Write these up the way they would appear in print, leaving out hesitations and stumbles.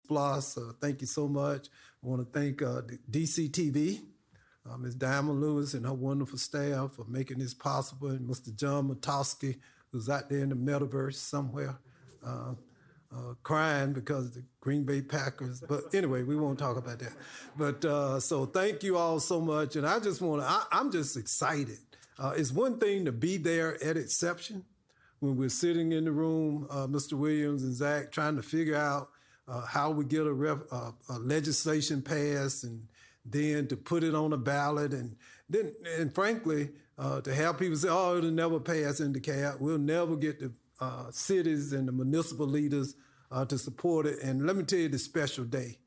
Plus, thank you so much. I want to thank DCTV, Ms. Diamond Lewis and her wonderful staff for making this possible, and Mr. John Matowski, who's out there in the metaverse somewhere, crying because of the Green Bay Packers. But anyway, we won't talk about that. But so thank you all so much. And I just want to, I'm just excited. It's one thing to be there at Inception when we're sitting in the room, Mr. Williams and Zach, trying to figure out how we get a legislation passed, and then to put it on a ballot, and then, and frankly, to have people say, "Oh, it'll never pass in DeKalb. We'll never get the cities and the municipal leaders to support it." And let me tell you the special day,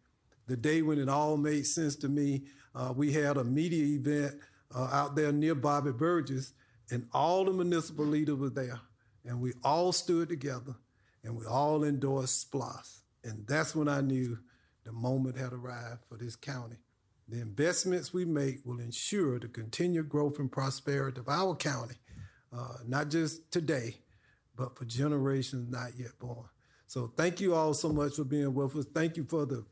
the day when it all made sense to me. We had a media event out there near Bobby Burgess, and all the municipal leaders were there, and we all stood together, and we all endorsed SPLOST. And that's when I knew the moment had arrived for this county. The investments we make will ensure the continued growth and prosperity of our county, not just today, but for generations not yet born. So thank you all so much for being with us. Thank you for the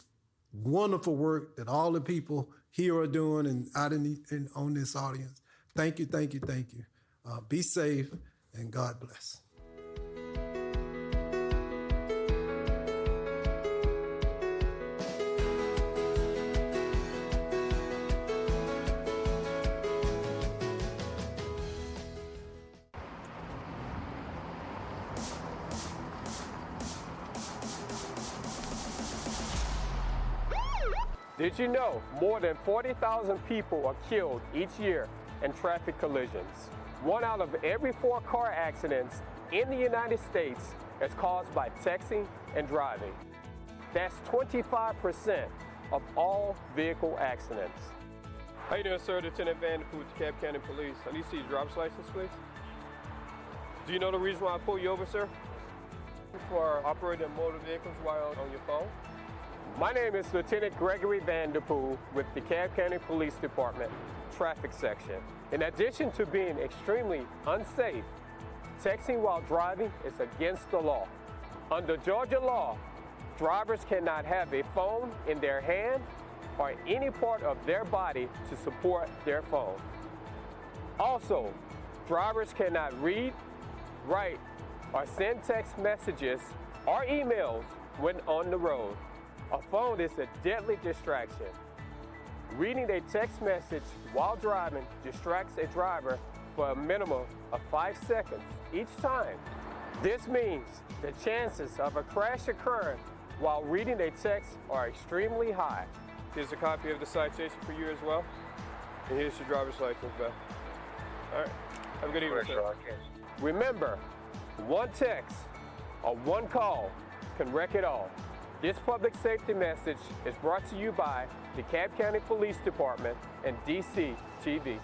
wonderful work that all the people here are doing and out on this audience. Thank you, thank you, thank you. Be safe, and God bless. Did you know more than 40,000 people are killed each year in traffic collisions? 1 out of every 4 car accidents in the United States is caused by texting and driving. That's 25% of all vehicle accidents. How you doing, sir? Lieutenant Van Der Poel with DeKalb County Police. I need to see your driver's license, please. Do you know the reason why I pulled you over, sir? For operating motor vehicles while on your phone? My name is Lieutenant Gregory Van Der Poel with the DeKalb County Police Department Traffic Section. In addition to being extremely unsafe, texting while driving is against the law. Under Georgia law, drivers cannot have a phone in their hand or any part of their body to support their phone. Also, drivers cannot read, write, or send text messages or emails when on the road. A phone is a deadly distraction. Reading a text message while driving distracts a driver for a minimum of 5 seconds each time. This means the chances of a crash occurring while reading a text are extremely high. Here's a copy of the citation for you as well. And here's your driver's license back. All right, have a good evening, sir. Remember, one text or one call can wreck it all. This public safety message is brought to you by the DeKalb County Police Department and DC TV.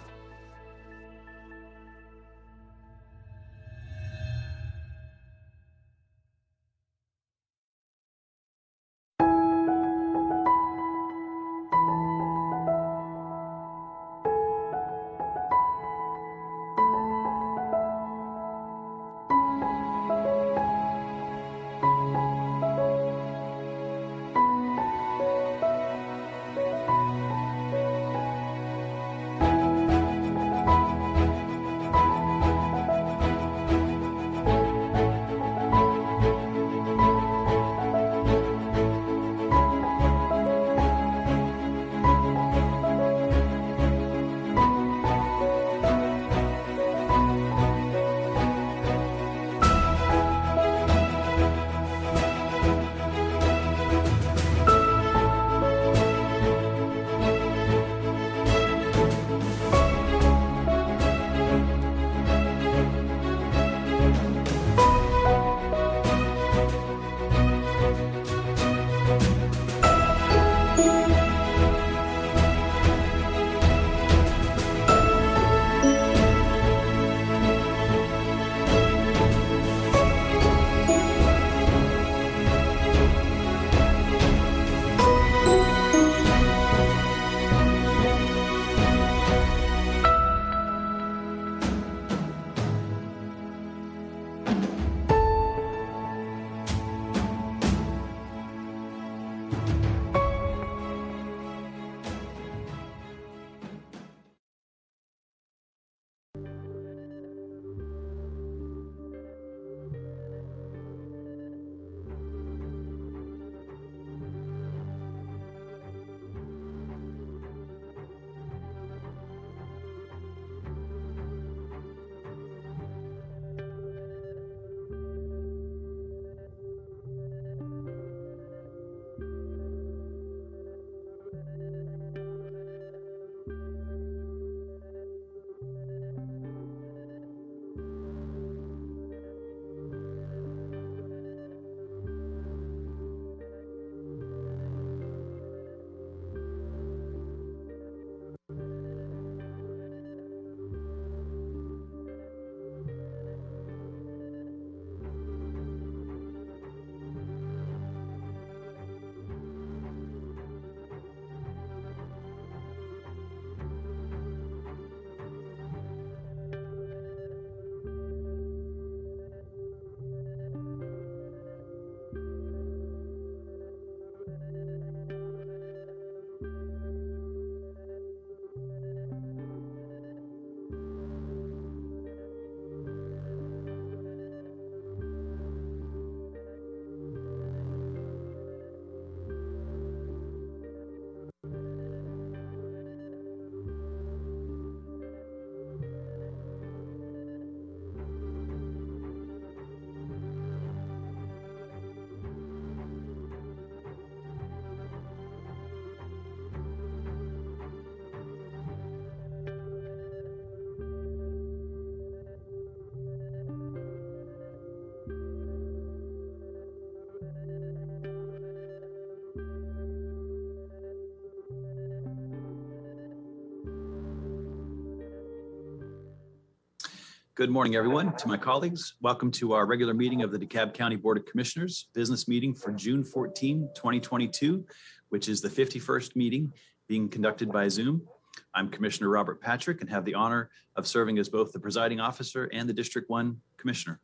Good morning, everyone. To my colleagues, welcome to our regular meeting of the DeKalb County Board of Commissioners business meeting for June 14, 2022, which is the 51st meeting being conducted by Zoom. I'm Commissioner Robert Patrick and have the honor of serving as both the presiding officer and the District 1 Commissioner.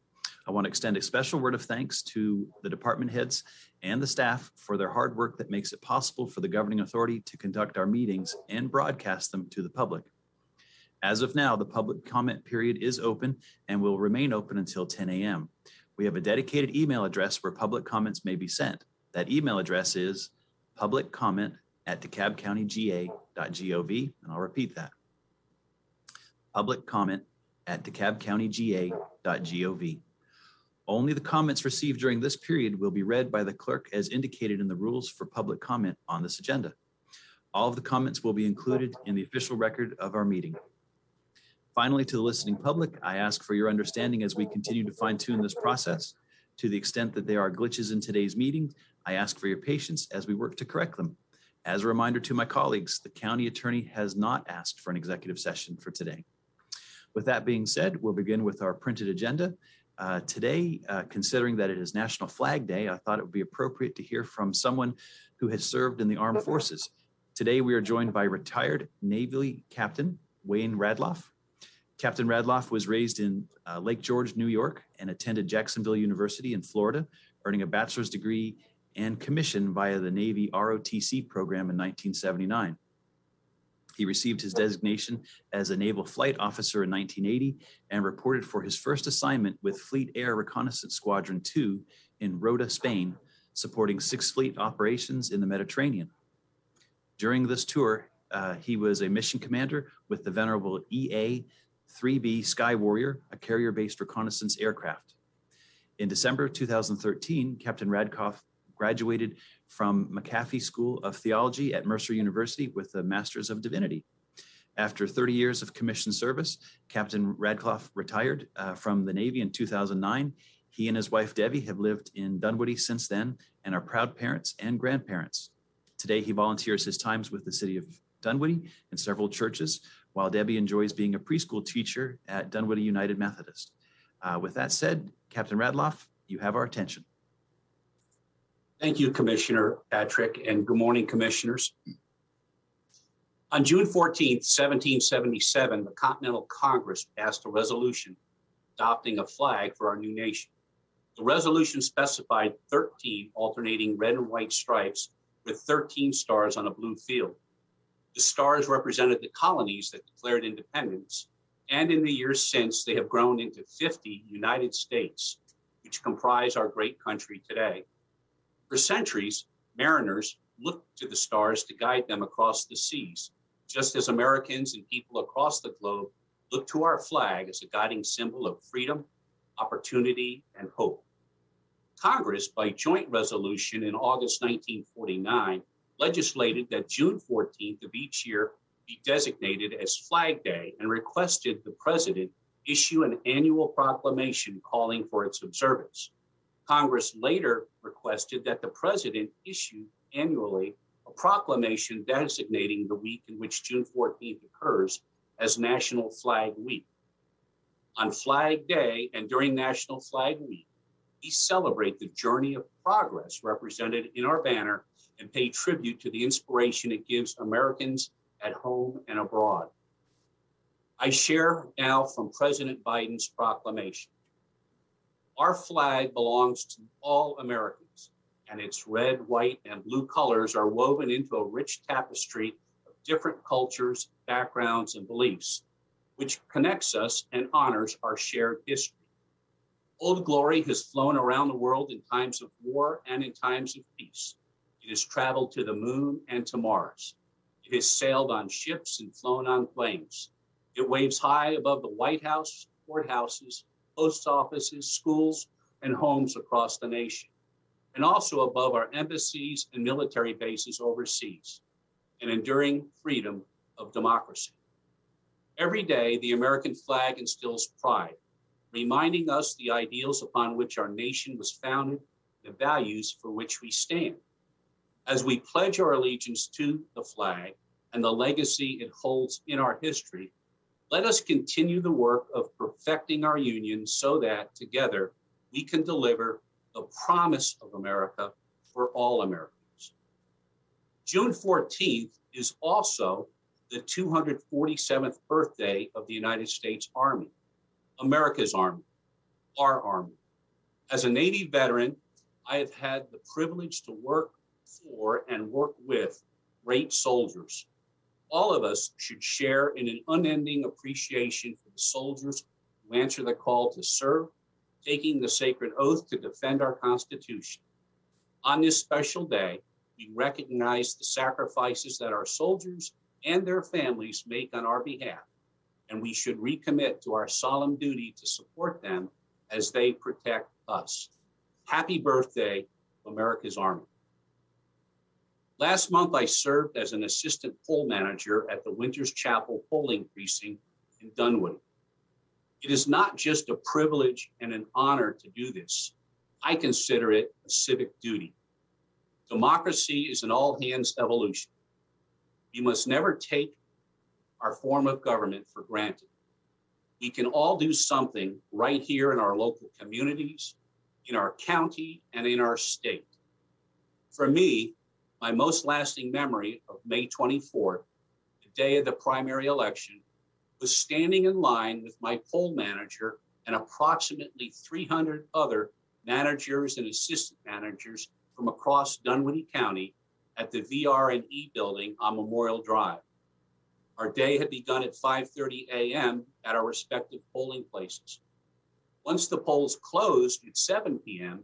I want to extend a special word of thanks to the department heads and the staff for their hard work that makes it possible for the governing authority to conduct our meetings and broadcast them to the public. As of now, the public comment period is open and will remain open until 10 a.m. We have a dedicated email address where public comments may be sent. That email address is publiccomment@DeKalbCountyGA.gov, and I'll repeat that. publiccomment@DeKalbCountyGA.gov. Only the comments received during this period will be read by the clerk as indicated in the rules for public comment on this agenda. All of the comments will be included in the official record of our meeting. Finally, to the listening public, I ask for your understanding as we continue to fine-tune this process. To the extent that there are glitches in today's meeting, I ask for your patience as we work to correct them. As a reminder to my colleagues, the county attorney has not asked for an executive session for today. With that being said, we'll begin with our printed agenda. Today, considering that it is National Flag Day, I thought it would be appropriate to hear from someone who has served in the armed forces. Today, we are joined by retired Navy Captain Wayne Radloff. Captain Radloff was raised in Lake George, New York, and attended Jacksonville University in Florida, earning a bachelor's degree and commission via the Navy ROTC program in 1979. He received his designation as a Naval Flight Officer in 1980 and reported for his first assignment with Fleet Air Reconnaissance Squadron 2 in Rota, Spain, supporting 6th Fleet operations in the Mediterranean. During this tour, he was a mission commander with the venerable EA-3B Sky Warrior, a carrier-based reconnaissance aircraft. In December 2013, Captain Radloff graduated from McAfee School of Theology at Mercer University with a Master's of Divinity. After 30 years of commissioned service, Captain Radloff retired from the Navy in 2009. He and his wife, Debbie, have lived in Dunwoody since then and are proud parents and grandparents. Today, he volunteers his times with the city of Dunwoody and several churches, while Debbie enjoys being a preschool teacher at Dunwoody United Methodist. With that said, Captain Radloff, you have our attention. Thank you, Commissioner Patrick, and good morning, Commissioners. On June 14th, 1777, the Continental Congress passed a resolution adopting a flag for our new nation. The resolution specified 13 alternating red and white stripes, with 13 stars on a blue field. The stars represented the colonies that declared independence, and in the years since, they have grown into 50 United States, which comprise our great country today. For centuries, mariners looked to the stars to guide them across the seas, just as Americans and people across the globe look to our flag as a guiding symbol of freedom, opportunity, and hope. Congress, by joint resolution in August 1949, legislated that June 14th of each year be designated as Flag Day and requested the president issue an annual proclamation calling for its observance. Congress later requested that the president issue annually a proclamation designating the week in which June 14th occurs as National Flag Week. On Flag Day and during National Flag Week, we celebrate the journey of progress represented in our banner and pay tribute to the inspiration it gives Americans at home and abroad. I share now from President Biden's proclamation. Our flag belongs to all Americans, and its red, white, and blue colors are woven into a rich tapestry of different cultures, backgrounds, and beliefs, which connects us and honors our shared history. Old Glory has flown around the world in times of war and in times of peace. It has traveled to the moon and to Mars. It has sailed on ships and flown on planes. It waves high above the White House, courthouses, post offices, schools, and homes across the nation, and also above our embassies and military bases overseas, an enduring freedom of democracy. Every day, the American flag instills pride, reminding us the ideals upon which our nation was founded, the values for which we stand. As we pledge our allegiance to the flag and the legacy it holds in our history, let us continue the work of perfecting our union so that together we can deliver the promise of America for all Americans. June 14th is also the 247th birthday of the United States Army, America's Army, our Army. As a Navy veteran, I have had the privilege to work for and work with great soldiers. All of us should share in an unending appreciation for the soldiers who answer the call to serve, taking the sacred oath to defend our Constitution. On this special day, we recognize the sacrifices that our soldiers and their families make on our behalf, and we should recommit to our solemn duty to support them as they protect us. Happy birthday, America's Army. Last month, I served as an assistant poll manager at the Winters Chapel polling precinct in Dunwoody. It is not just a privilege and an honor to do this. I consider it a civic duty. Democracy is an all-hands evolution. We must never take our form of government for granted. We can all do something right here in our local communities, in our county, and in our state. For me, my most lasting memory of May 24th, the day of the primary election, was standing in line with my poll manager and approximately 300 other managers and assistant managers from across Dunwoody County at the VR&E building on Memorial Drive. Our day had begun at 5:30 a.m. at our respective polling places. Once the polls closed at 7 p.m.,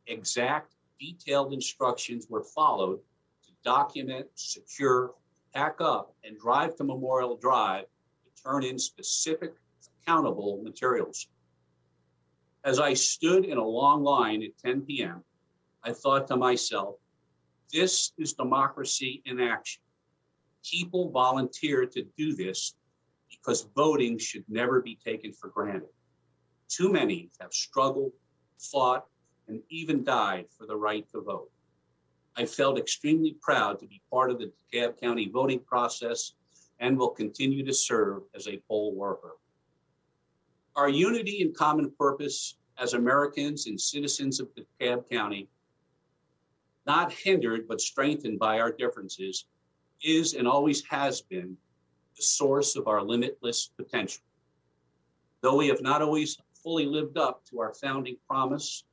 exact detailed instructions were followed to document, secure, pack up, and drive to Memorial Drive to turn in specific, accountable materials. As I stood in a long line at 10 p.m., I thought to myself, this is democracy in action. People volunteer to do this because voting should never be taken for granted. Too many have struggled, fought, and even died for the right to vote. I felt extremely proud to be part of the DeKalb County voting process and will continue to serve as a poll worker. Our unity and common purpose as Americans and citizens of DeKalb County, not hindered but strengthened by our differences, is and always has been the source of our limitless potential. Though we have not always fully lived up to our founding promise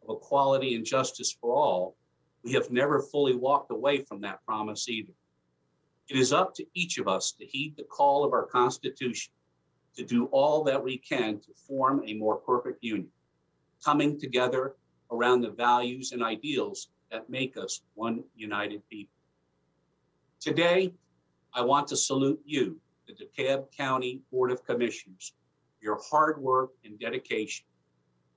of equality and justice for all, We have never fully walked away from that promise either. It is up to each of us to heed the call of our Constitution, to do all that we can to form a more perfect union, coming together around the values and ideals that make us one united people. Today, I want to salute you, the DeKalb County Board of Commissioners. Your hard work and dedication.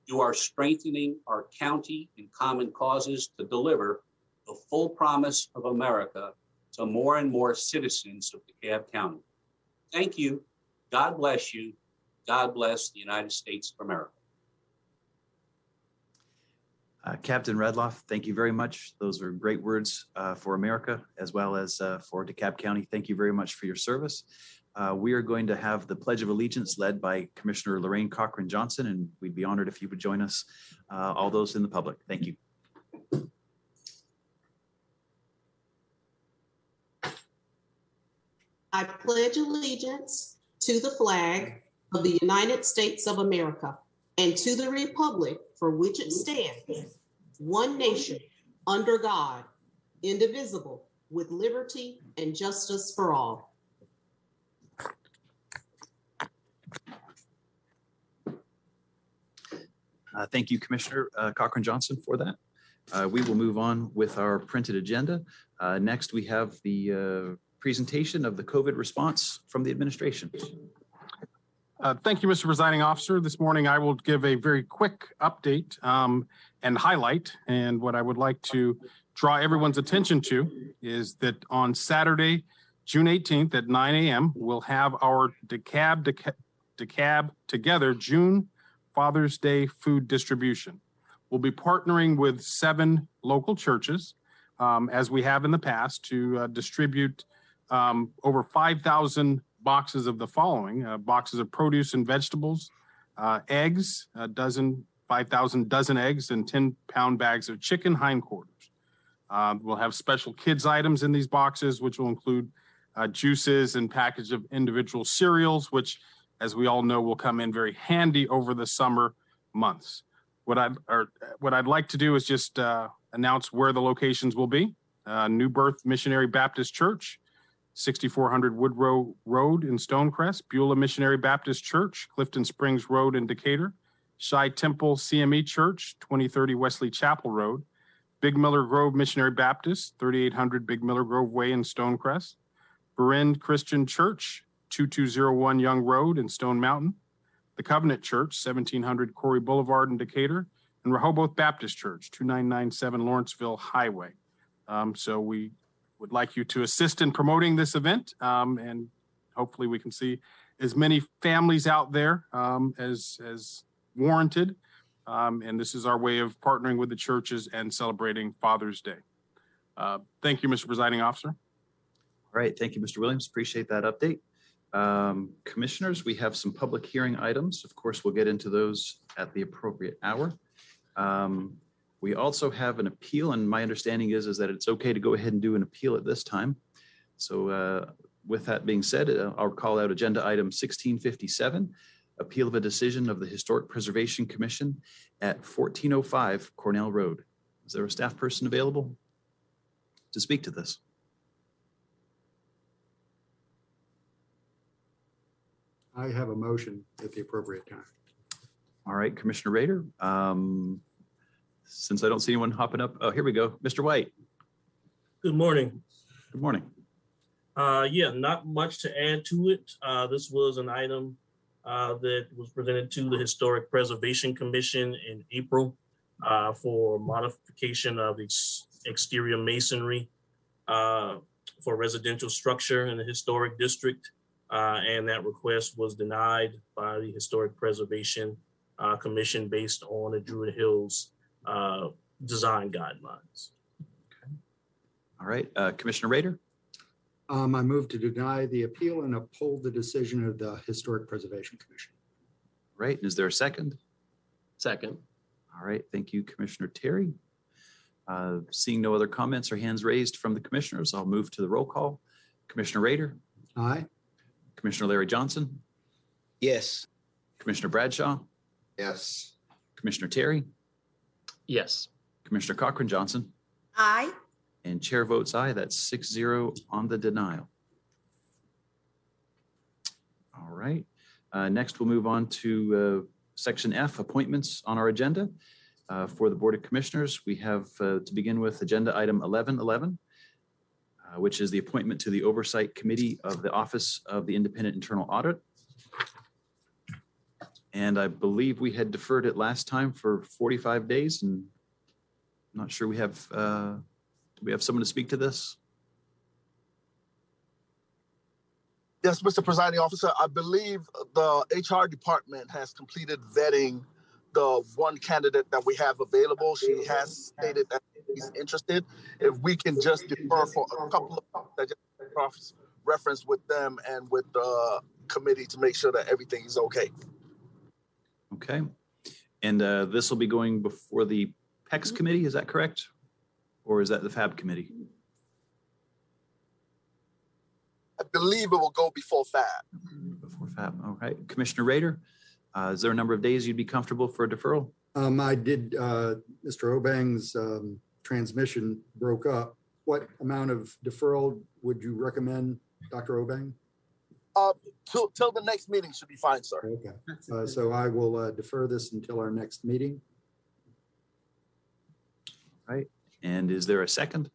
You are strengthening our county in common causes to deliver the full promise of America to more and more citizens of DeKalb County. Thank you. God bless you. God bless the United States of America. Captain Redloff, thank you very much. Those are great words for America as well as for DeKalb County. Thank you very much for your service. We are going to have the Pledge of Allegiance led by Commissioner Lorraine Cochran Johnson, and we'd be honored if you would join us, all those in the public. Thank you. I pledge allegiance to the flag of the United States of America and to the republic for which it stands, one nation, under God, indivisible, with liberty and justice for all. Thank you, Commissioner Cochran Johnson, for that. We will move on with our printed agenda. Next, we have the presentation of the COVID response from the administration. Thank you, Mr. Presiding Officer. This morning, I will give a very quick update and highlight. And what I would like to draw everyone's attention to is that on Saturday, June 18th at 9 a.m., we'll have our DeKalb Together June Father's Day food distribution. We'll be partnering with 7 local churches, as we have in the past, to distribute over 5,000 boxes of the following: boxes of produce and vegetables, eggs, 5,000 dozen eggs, and 10-pound bags of chicken hindquarters. We'll have special kids items in these boxes, which will include juices and package of individual cereals, which, as we all know, will come in very handy over the summer months. What I'd like to do is just announce where the locations will be. New Birth Missionary Baptist Church, 6400 Woodrow Road in Stonecrest; Beulah Missionary Baptist Church, Clifton Springs Road in Decatur; Shai Temple CME Church, 2030 Wesley Chapel Road; Big Miller Grove Missionary Baptist, 3800 Big Miller Grove Way in Stonecrest; Berean Christian Church, 2201 Young Road in Stone Mountain; the Covenant Church, 1700 Corey Boulevard in Decatur; and Rehoboth Baptist Church, 2997 Lawrenceville Highway. So we would like you to assist in promoting this event, and hopefully we can see as many families out there as warranted. And this is our way of partnering with the churches and celebrating Father's Day. Thank you, Mr. Presiding Officer. All right, thank you, Mr. Williams. Appreciate that update. Commissioners, we have some public hearing items. Of course, we'll get into those at the appropriate hour. We also have an appeal, and my understanding is that it's okay to go ahead and do an appeal at this time. So with that being said, I'll call out agenda item 1657, appeal of a decision of the Historic Preservation Commission at 1405 Cornell Road. Is there a staff person available to speak to this? I have a motion at the appropriate time. All right, Commissioner Rader. Since I don't see anyone hopping up, oh, here we go. Mr. White. Good morning. Good morning. Yeah, not much to add to it. This was an item that was presented to the Historic Preservation Commission in April for modification of exterior masonry for residential structure in the historic district. And that request was denied by the Historic Preservation Commission based on the Druid Hills design guidelines. Okay. All right, Commissioner Rader. I move to deny the appeal and uphold the decision of the Historic Preservation Commission. Right, is there a second? Second. All right, thank you, Commissioner Terry. Seeing no other comments or hands raised from the commissioners, I'll move to the roll call. Commissioner Rader. Aye. Commissioner Larry Johnson. Yes. Commissioner Bradshaw. Yes. Commissioner Terry. Yes. Commissioner Cochran Johnson. Aye. And chair votes aye. That's 6-0 on the denial. All right. Next, we'll move on to section F, appointments on our agenda. For the Board of Commissioners, we have to begin with agenda item 1111, which is the appointment to the Oversight Committee of the Office of the Independent Internal Audit. And I believe we had deferred it last time for 45 days, and I'm not sure we have, do we have someone to speak to this? Yes, Mr. Presiding Officer, I believe the HR department has completed vetting the one candidate that we have available. She has stated that she's interested. If we can just defer for a couple of that just cross reference with them and with the committee to make sure that everything is okay. Okay. And this will be going before the PEX committee, is that correct? Or is that the FAB committee? I believe it will go before FAB. Before FAB, all right. Commissioner Rader, is there a number of days you'd be comfortable for a deferral? I did, Mr. Obang's transmission broke up. What amount of deferral would you recommend, Dr. Obang? Till the next meeting should be fine, sir. Okay. So I will defer this until our next meeting. All right. And is there a second?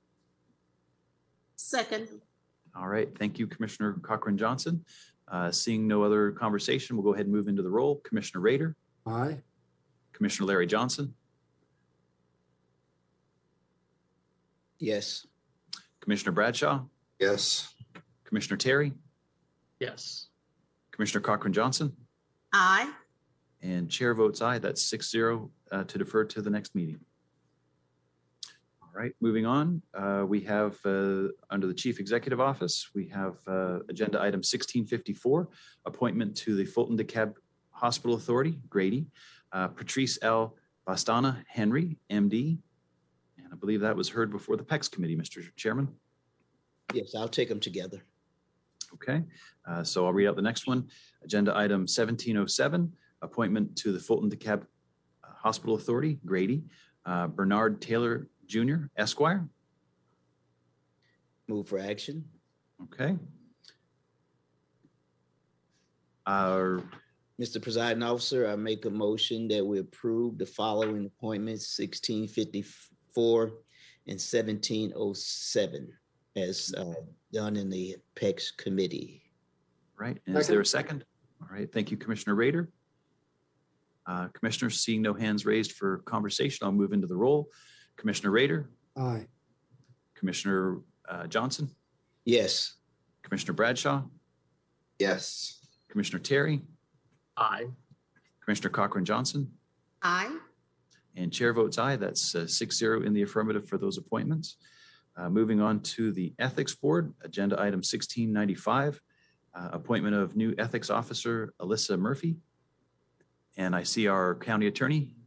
Second. All right. Thank you, Commissioner Cochran-Johnson. Seeing no other conversation, we'll go ahead and move into the roll. Commissioner Rader. Aye. Commissioner Larry Johnson. Yes. Commissioner Bradshaw. Yes. Commissioner Terry. Yes. Commissioner Cochran-Johnson. Aye. And chair votes aye. That's 6-0 to defer to the next meeting. All right, moving on. We have under the Chief Executive Office, we have agenda item 1654, appointment to the Fulton DeKalb Hospital Authority, Grady, Patrice L. Bastana Henry, MD. And I believe that was heard before the PEX committee, Mr. Chairman. Yes, I'll take them together. Okay, so I'll read out the next one. Agenda item 1707, appointment to the Fulton DeKalb Hospital Authority, Grady, Bernard Taylor Jr., Esquire. Move for action. Okay. Mr. Presiding Officer, I make a motion that we approve the following appointments, 1654 and 1707, as done in the PEX committee. Right. And is there a second? All right. Thank you, Commissioner Rader. Commissioners, seeing no hands raised for conversation, I'll move into the roll. Commissioner Rader. Aye. Commissioner Johnson. Yes. Commissioner Bradshaw. Yes. Commissioner Terry. Aye. Commissioner Cochran-Johnson. Aye. And chair votes aye. That's 6-0 in the affirmative for those appointments. Moving on to the Ethics Board, agenda item 1695, appointment of new ethics officer, Alyssa Murphy. And I see our county attorney.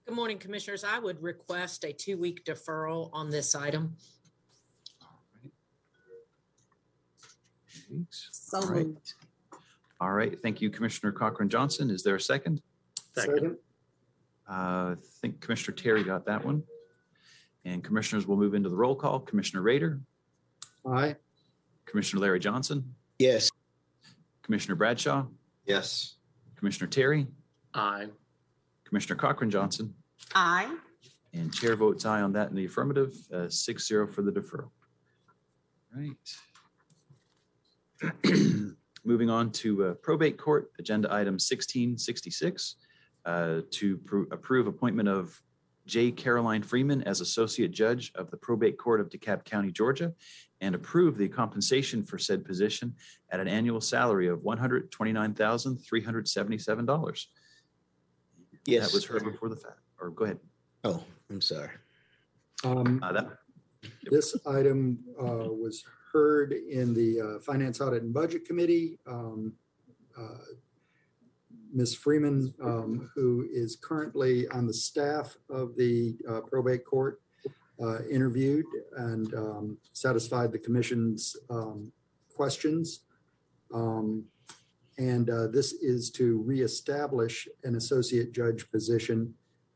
Good morning, Commissioners. I would request a 2-week deferral on this item. So moved. All right. Thank you, Commissioner Cochran-Johnson. Is there a second? Second. I think Commissioner Terry got that one. And commissioners will move into the roll call. Commissioner Rader. Aye. Commissioner Larry Johnson. Yes. Commissioner Bradshaw. Yes. Commissioner Terry. Aye. Commissioner Cochran-Johnson. Aye. And chair votes aye on that in the affirmative, 6-0 for the deferral. Right. Moving on to probate court, agenda item 1666, to approve appointment of J. Caroline Freeman as Associate Judge of the Probate Court of DeKalb County, Georgia, and approve the compensation for said position at an annual salary of $129,377. Yes. That was heard before the fact, or go ahead. Oh, I'm sorry. This item was heard in the Finance Audit and Budget Committee. Ms. Freeman, who is currently on the staff of the probate court, interviewed and satisfied the commission's questions. And this is to reestablish an associate judge position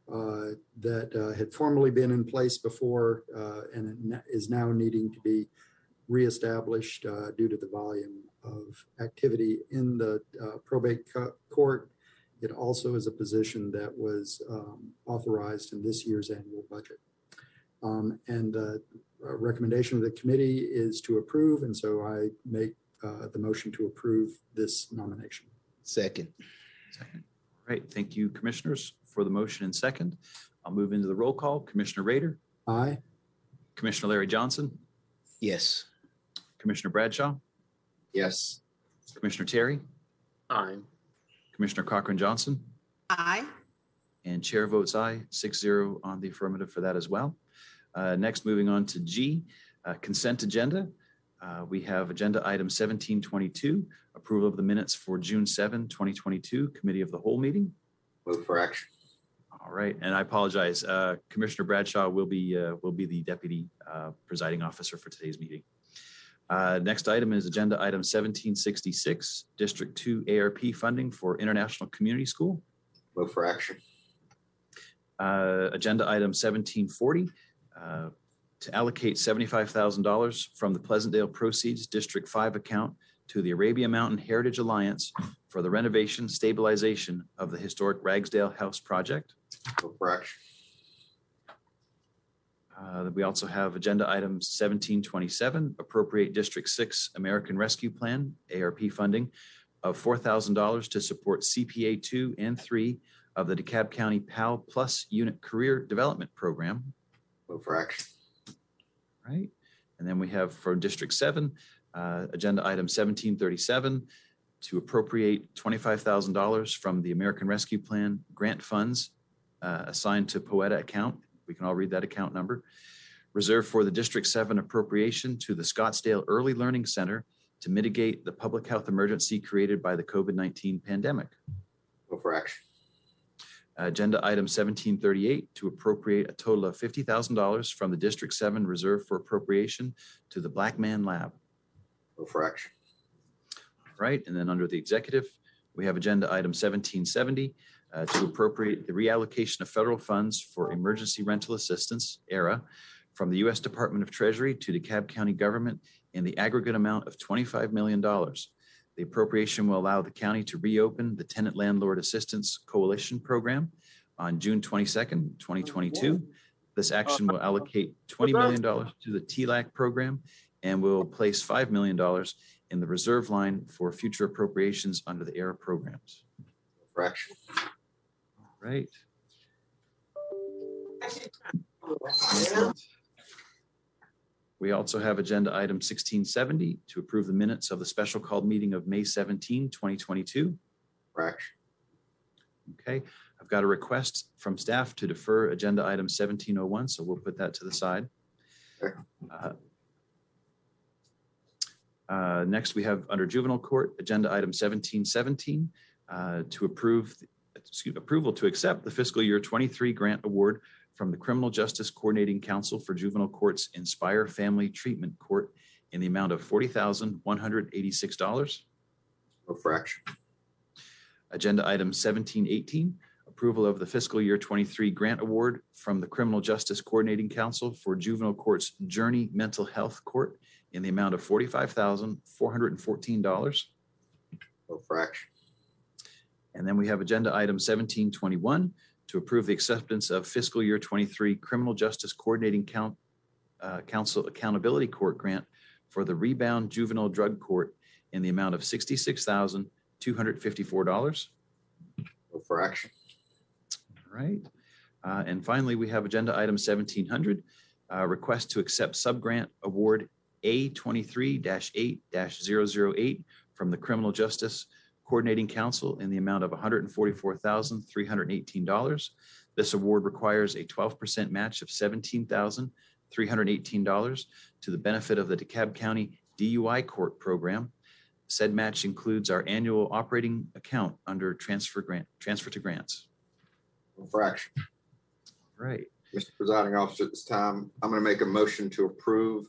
that had formerly been in place before and it is now needing to be reestablished due to the volume of activity in the probate court. It also is a position that was authorized in this year's annual budget. And the recommendation of the committee is to approve, and so I make the motion to approve this nomination. Second. Second. All right. Thank you, commissioners, for the motion and second. I'll move into the roll call. Commissioner Rader. Aye. Commissioner Larry Johnson. Yes. Commissioner Bradshaw. Yes. Commissioner Terry. Aye. Commissioner Cochran Johnson. Aye. And chair votes aye, 6-0 on the affirmative for that as well. Next, moving on to G, consent agenda. We have agenda item 1722, approval of the minutes for June 7, 2022, Committee of the Whole meeting. Move for action. All right, and I apologize. Commissioner Bradshaw will be the deputy presiding officer for today's meeting. Next item is agenda item 1766, District 2 ARP funding for International Community School. Move for action. Agenda item 1740, to allocate $75,000 from the Pleasantdale Proceeds District 5 account to the Arabia Mountain Heritage Alliance for the renovation stabilization of the historic Ragsdale House project. Move for action. We also have agenda item 1727, appropriate District 6 American Rescue Plan, ARP funding of $4,000 to support CPA 2 and 3 of the DeKalb County PAL Plus Unit Career Development Program. Move for action. Right. And then we have for District 7, agenda item 1737 to appropriate $25,000 from the American Rescue Plan grant funds assigned to POETA account. We can all read that account number. Reserved for the District 7 appropriation to the Scottsdale Early Learning Center to mitigate the public health emergency created by the COVID-19 pandemic. Move for action. Agenda item 1738 to appropriate a total of $50,000 from the District 7 Reserve for appropriation to the Black Man Lab. Move for action. All right, and then under the executive, we have agenda item 1770 to appropriate the reallocation of federal funds for emergency rental assistance, ERA, from the U.S. Department of Treasury to DeKalb County government in the aggregate amount of $25 million. The appropriation will allow the county to reopen the Tenant Landlord Assistance Coalition Program on June 22nd, 2022. This action will allocate $20 million to the TLAC program and will place $5 million in the reserve line for future appropriations under the ERA programs. For action. All right. We also have agenda item 1670 to approve the minutes of the special called meeting of May 17, 2022. For action. Okay, I've got a request from staff to defer agenda item 1701, so we'll put that to the side. Okay. Next, we have under juvenile court, agenda item 1717 to approval to accept the fiscal year 23 grant award from the Criminal Justice Coordinating Council for Juvenile Courts Inspire Family Treatment Court in the amount of $40,186. Move for action. Agenda item 1718, approval of the fiscal year 23 grant award from the Criminal Justice Coordinating Council for Juvenile Courts Journey Mental Health Court in the amount of $45,414. Move for action. And then we have agenda item 1721 to approve the acceptance of fiscal year 23 Criminal Justice Coordinating Council Accountability Court grant for the Rebound Juvenile Drug Court in the amount of $66,254. Move for action. All right. And finally, we have agenda item 1700, request to accept subgrant award A23-8-008 from the Criminal Justice Coordinating Council in the amount of $144,318. This award requires a 12% match of $17,318 to the benefit of the DeKalb County DUI Court Program. Said match includes our annual operating account under transfer to grants. Move for action. All right. Mr. Presiding Officer, at this time, I'm going to make a motion to approve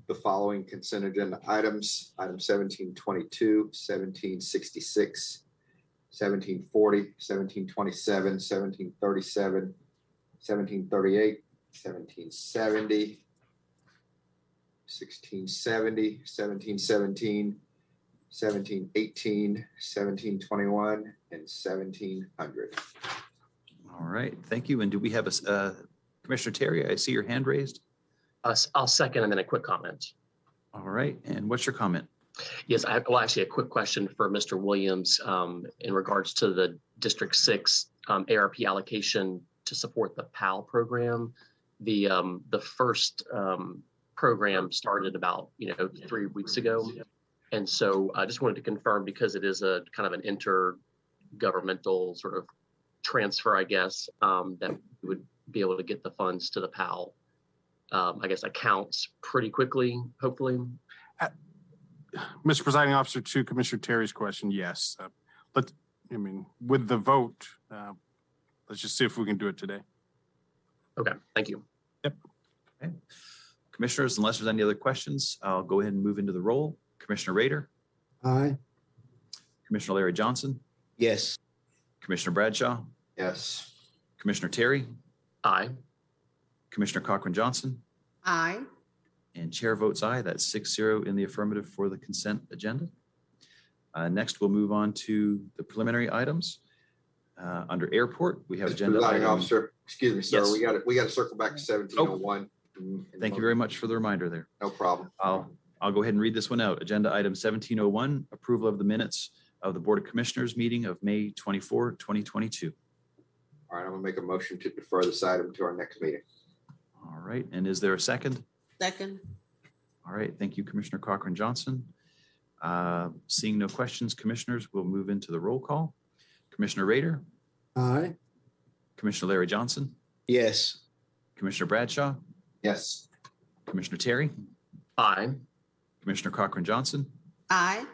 the following consent agenda items: item 1722, 1766, 1740, 1727, 1737, 1738, 1770, 1670, 1717, 1718, 1721, and 1700. All right, thank you. And do we have a, Commissioner Terry, I see your hand raised. I'll second and then a quick comment. All right, and what's your comment? Yes, well, actually, a quick question for Mr. Williams in regards to the District 6 ARP allocation to support the PAL program. The first program started about 3 weeks ago, and so I just wanted to confirm, because it is a kind of an intergovernmental sort of transfer, I guess, that we would be able to get the funds to the PAL, I guess, accounts pretty quickly, hopefully. Mr. Presiding Officer, to Commissioner Terry's question, yes. With the vote, let's just see if we can do it today. Okay, thank you. Yep. Okay. Commissioners, unless there's any other questions, I'll go ahead and move into the roll. Commissioner Rader. Aye. Commissioner Larry Johnson. Yes. Commissioner Bradshaw. Yes. Commissioner Terry. Aye. Commissioner Cochran-Johnson. Aye. And chair votes aye. That's 6-0 in the affirmative for the consent agenda. Next, we'll move on to the preliminary items. Under airport, we have Mr. agenda Presiding item. Officer, excuse me, sir. Yes. We got to circle back to 1701. Thank you very much for the reminder there. No problem. I'll go ahead and read this one out. Agenda item 1701, approval of the minutes of the Board of Commissioners meeting of May 24, 2022. All right, I'm gonna make a motion to defer this item to our next meeting. All right, and is there a second? Second. All right, thank you, Commissioner Cochran-Johnson. Seeing no questions, commissioners, we'll move into the roll call. Commissioner Rader. Aye. Commissioner Larry Johnson. Yes. Commissioner Bradshaw. Yes. Commissioner Terry. Aye. Commissioner Cochran-Johnson. Aye.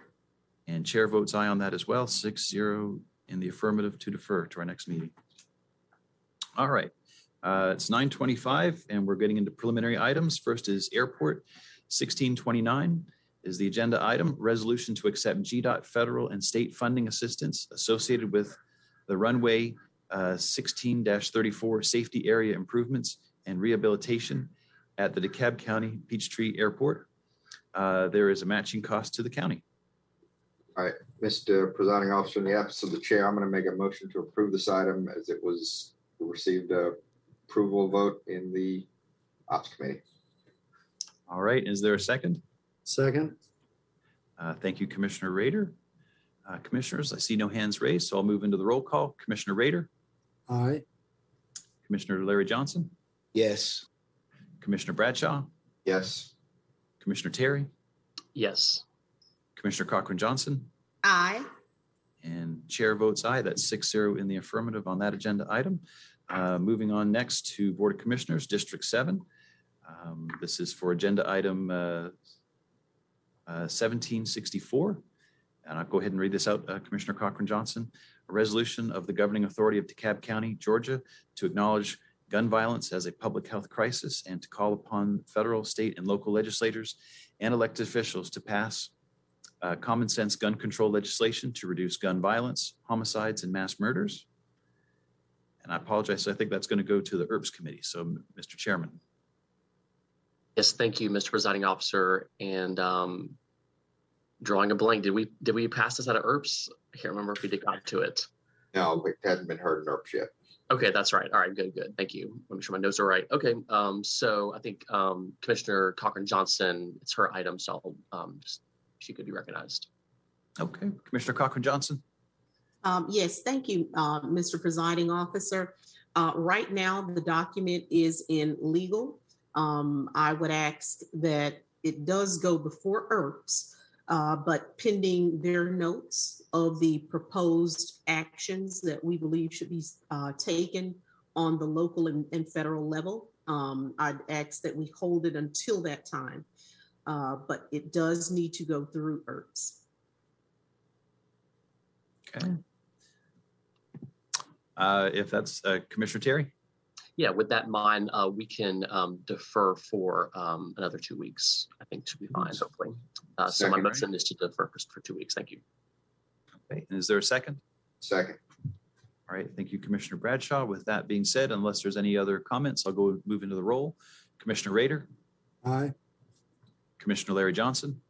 And chair votes aye on that as well, 6-0 in the affirmative to defer to our next meeting. All right, it's 9:25 and we're getting into preliminary items. First is airport. 1629 is the agenda item, resolution to accept GDOT federal and state funding assistance associated with the runway 16-34 safety area improvements and rehabilitation at the DeKalb County Peachtree Airport. There is a matching cost to the county. All right, Mr. Presiding Officer, in the absence of the chair, I'm going to make a motion to approve this item as it was received approval vote in the Ops Committee. All right, is there a second? Second. Thank you, Commissioner Rader. Commissioners, I see no hands raised, so I'll move into the roll call. Commissioner Rader. Aye. Commissioner Larry Johnson. Yes. Commissioner Bradshaw. Yes. Commissioner Terry. Yes. Commissioner Cochran-Johnson. Aye. And chair votes aye. That's 6-0 in the affirmative on that agenda item. Moving on next to Board of Commissioners, District 7. This is for agenda item 1764. And I'll go ahead and read this out, Commissioner Cochran-Johnson. A resolution of the governing authority of DeKalb County, Georgia, to acknowledge gun violence as a public health crisis and to call upon federal, state, and local legislators and elected officials to pass common sense gun control legislation to reduce gun violence, homicides, and mass murders. And I apologize, I think that's going to go to the ERPS committee. So, Mr. Chairman. Yes, thank you, Mr. Presiding Officer. And drawing a blank, did we pass this out of ERPS? I can't remember if we got to it. No, it hasn't been heard in ERPS yet. Okay, that's right. All right, good. Thank you. Let me make sure my notes are right. Okay, so I think Commissioner Cochran-Johnson, it's her item, so she could be recognized. Okay, Commissioner Cochran-Johnson. Yes, thank you, Mr. Presiding Officer. Right now, the document is in legal. I would ask that it does go before ERPS, but pending their notes of the proposed actions that we believe should be taken on the local and federal level, I'd ask that we hold it until that time. But it does need to go through ERPS. Okay. If that's Commissioner Terry? Yeah, with that in mind, we can defer for another 2 weeks. I think should be fine, hopefully. So my motion is to defer for 2 weeks. Thank you. Okay, and is there a second? Second. All right, thank you, Commissioner Bradshaw. With that being said, unless there's any other comments, I'll move into the roll. Commissioner Rader, Aye. Commissioner Larry Johnson,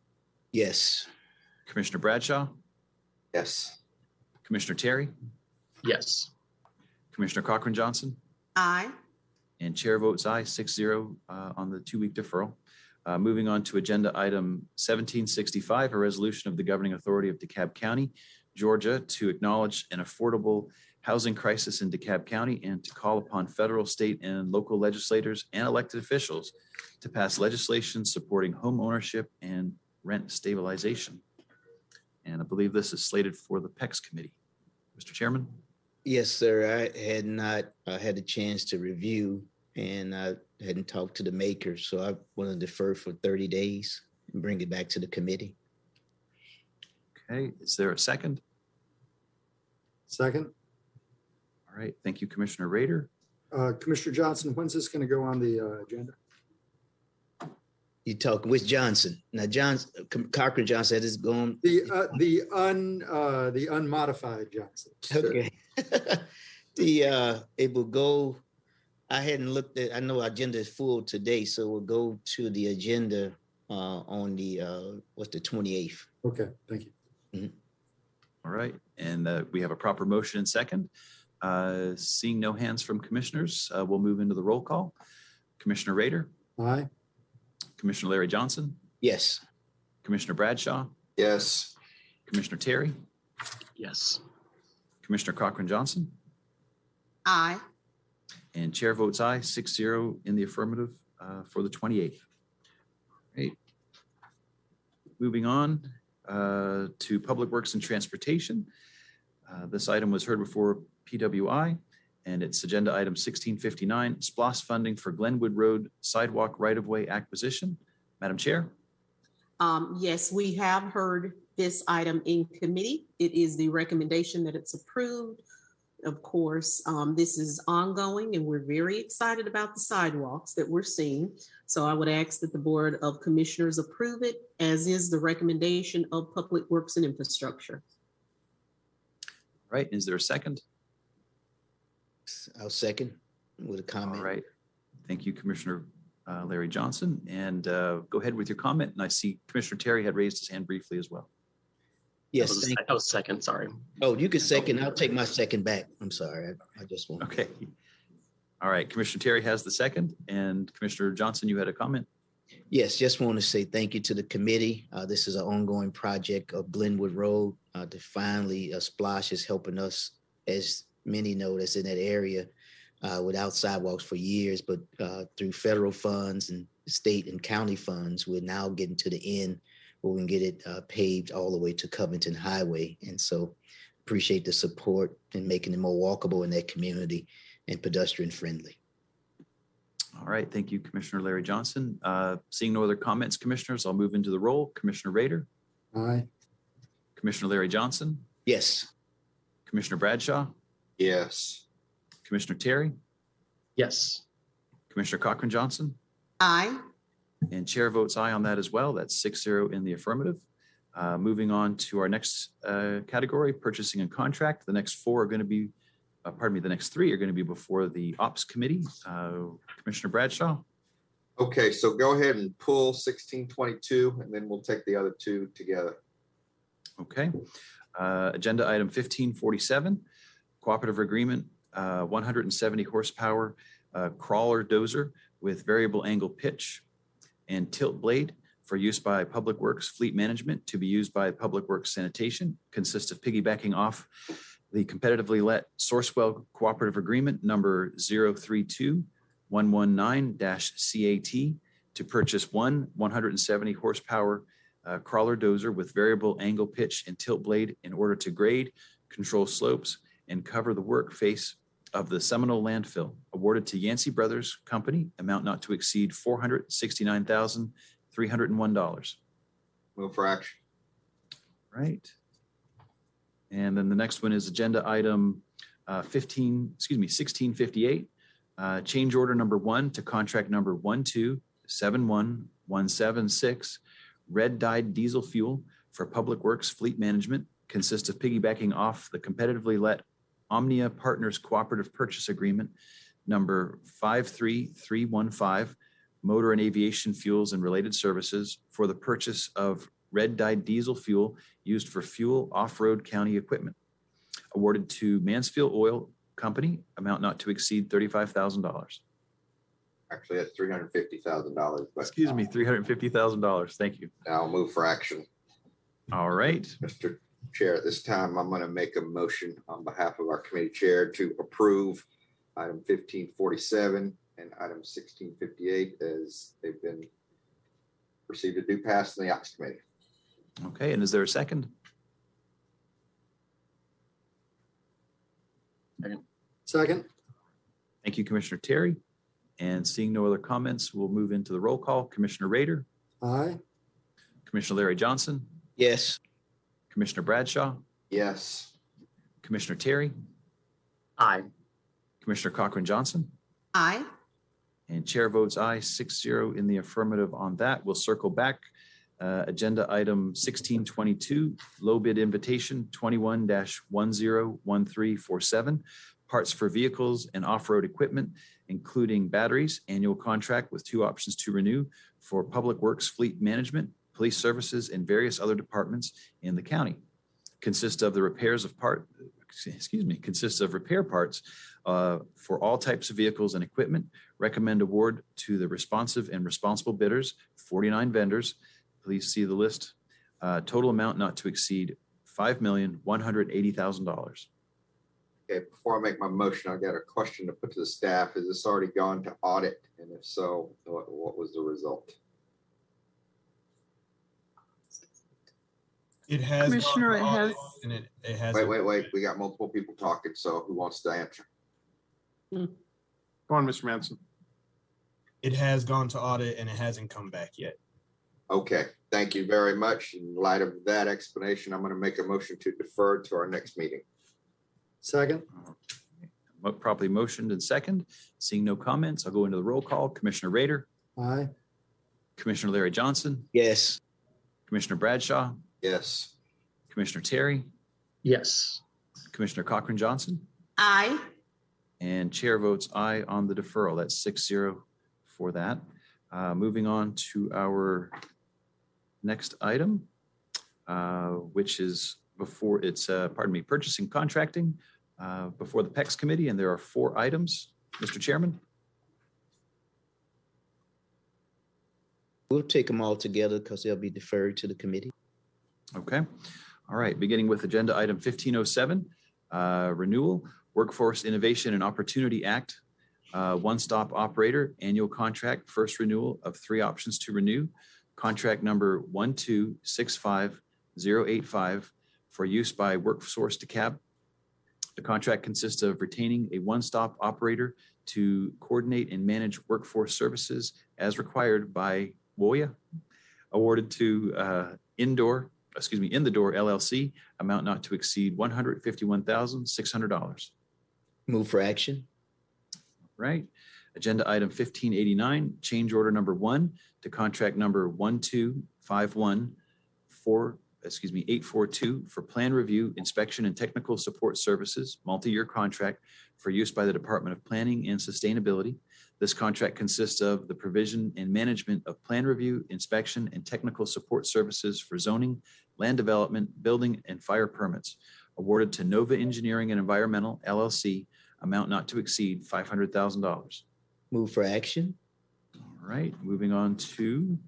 Yes. Commissioner Bradshaw, Yes. Commissioner Terry, Yes. Commissioner Cochran Johnson, Aye. and chair votes aye, 6-0 on the 2-week deferral. Moving on to agenda item 1765, a resolution of the governing authority of DeKalb County, Georgia, to acknowledge an affordable housing crisis in DeKalb County and to call upon federal, state, and local legislators and elected officials to pass legislation supporting home ownership and rent stabilization. And I believe this is slated for the PEX committee. Mr. Chairman? Yes, sir. I had not had a chance to review, and I hadn't talked to the makers, so I want to defer for 30 days and bring it back to the committee. Okay, is there a second? Second. All right, thank you, Commissioner Rader. Commissioner Johnson, when's this going to go on the agenda? You talking with Johnson? Now, Cochran Johnson said it's going. The unmodified Johnson. Okay. It will go. I hadn't looked at. I know our agenda is full today, so we'll go to the agenda on the what's the 28th. Okay, thank you. Mm-hmm. All right, and we have a proper motion and second. Seeing no hands from commissioners, we'll move into the roll call. Commissioner Rader, Aye. Commissioner Larry Johnson, Yes. Commissioner Bradshaw, Yes. Commissioner Terry, Yes. Commissioner Cochran Johnson, Aye. and chair votes aye, 6-0 in the affirmative for the 28th. Great. Moving on to Public Works and Transportation. This item was heard before PWI, and it's agenda item 1659, SPLOST funding for Glenwood Road sidewalk right-of-way acquisition. Madam Chair. Yes, we have heard this item in committee. It is the recommendation that it's approved. Of course, this is ongoing and we're very excited about the sidewalks that we're seeing. So I would ask that the Board of Commissioners approve it, as is the recommendation of Public Works and Infrastructure. All right, is there a second? I'll second with a comment. All right, thank you, Commissioner Larry Johnson. And go ahead with your comment. And I see Commissioner Terry had raised his hand briefly as well. Yes. That was second, sorry. Oh, you can second. I'll take my second back. I'm sorry. I just want. Okay. All right, Commissioner Terry has the second, and Commissioner Johnson, you had a comment? Yes, just want to say thank you to the committee. This is an ongoing project of Glenwood Road. To finally, Splash is helping us, as many know that's in that area, without sidewalks for years, but through federal funds and state and county funds, we're now getting to the end where we can get it paved all the way to Covington Highway. And so appreciate the support in making it more walkable in that community and pedestrian friendly. All right, thank you, Commissioner Larry Johnson. Seeing no other comments, commissioners, I'll move into the roll. Commissioner Rader, Aye. Commissioner Larry Johnson, Yes. Commissioner Bradshaw, Yes. Commissioner Terry, Yes. Commissioner Cochran Johnson, Aye. and chair votes aye on that as well. That's 6-0 in the affirmative. Moving on to our next category, purchasing and contract. The next four are going to be, the next three are going to be before the Ops Committee. Commissioner Bradshaw. Okay, so go ahead and pull 1622, and then we'll take the other two together. Okay. Agenda item 1547, cooperative agreement, 170 horsepower crawler dozer with variable angle pitch and tilt blade for use by Public Works Fleet Management to be used by Public Works Sanitation, consists of piggybacking off the competitively let Sourcewell Cooperative Agreement number 032119-CAT to purchase one 170 horsepower crawler dozer with variable angle pitch and tilt blade in order to grade, control slopes, and cover the work face of the Seminole landfill, awarded to Yancey Brothers Company, amount not to exceed $469,301. Move for action. Right. And then the next one is agenda item 1658, change order number 1 to contract number 1271176, red dyed diesel fuel for Public Works Fleet Management, consists of piggybacking off the competitively let Omnia Partners Cooperative Purchase Agreement number 53315, Motor and Aviation Fuels and Related Services for the purchase of red dyed diesel fuel used for fuel off-road county equipment. Awarded to Mansfield Oil Company, amount not to exceed $35,000. Actually, that's $350,000. Excuse me, $350,000. Thank you. Now I'll move for action. All right. Mr. Chair, at this time, I'm going to make a motion on behalf of our committee chair to approve item 1547 and item 1658 as they've been received a due pass in the Ops Committee. Okay, and is there a second? Second. Thank you, Commissioner Terry. And seeing no other comments, we'll move into the roll call. Commissioner Rader, Aye. Commissioner Larry Johnson, Yes. Commissioner Bradshaw, Yes. Commissioner Terry, Aye. Commissioner Cochran-Johnson, Aye. and chair votes aye, 6-0 in the affirmative on that. We'll circle back. Agenda item 1622, low bid invitation 21-101347, parts for vehicles and off-road equipment, including batteries, annual contract with 2 options to renew for Public Works Fleet Management, Police Services, and various other departments in the county. Consists of repair parts for all types of vehicles and equipment. Recommend award to the responsive and responsible bidders, 49 vendors. Please see the list. Total amount not to exceed $5,180,000. Okay, before I make my motion, I've got a question to put to the staff. Has this already gone to audit? And if so, what was the result? It has. Commissioner, it has. And it has. Wait. We got multiple people talking, so who wants to answer? Go on, Mr. Manson. It has gone to audit and it hasn't come back yet. Okay, thank you very much. In light of that explanation, I'm going to make a motion to defer to our next meeting. Second. Properly motioned and second. Seeing no comments, I'll go into the roll call. Commissioner Rader, Aye. Commissioner Larry Johnson, Yes. Commissioner Bradshaw, Yes. Commissioner Terry, Yes. Commissioner Cochran-Johnson, Aye. and chair votes aye on the deferral. That's 6-0 for that. Moving on to our next item, which is before it's, purchasing contracting before the PEX committee, and there are 4 items. Mr. Chairman. We'll take them all together because they'll be deferred to the committee. Okay. All right. Beginning with agenda item 1507, renewal, Workforce Innovation and Opportunity Act, one-stop operator, annual contract, first renewal of 3 options to renew. Contract number 1265085 for use by Workforce DeKalb. The contract consists of retaining a one-stop operator to coordinate and manage workforce services as required by WOIA, awarded to In the Door LLC, amount not to exceed $151,600. Move for action. Right. Agenda item 1589, change order number 1 to contract number 842 for plan review, inspection, and technical support services, multi-year contract for use by the Department of Planning and Sustainability. This contract consists of the provision and management of plan review, inspection, and technical support services for zoning, land development, building, and fire permits, awarded to Nova Engineering and Environmental LLC, amount not to exceed $500,000. Move for action. All right, moving on to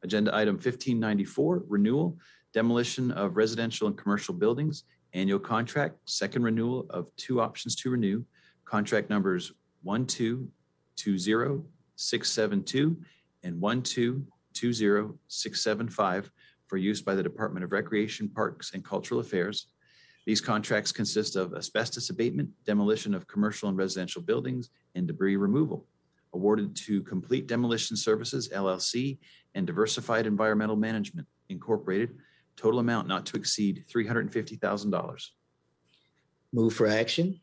agenda item 1594, renewal, demolition of residential and commercial buildings, annual contract, second renewal of 2 options to renew, contract numbers 1220672 and 1220675 for use by the Department of Recreation, Parks, and Cultural Affairs. These contracts consist of asbestos abatement, demolition of commercial and residential buildings, and debris removal. Awarded to Complete Demolition Services, LLC, and Diversified Environmental Management, Incorporated. Total amount not to exceed $350,000. Move for action.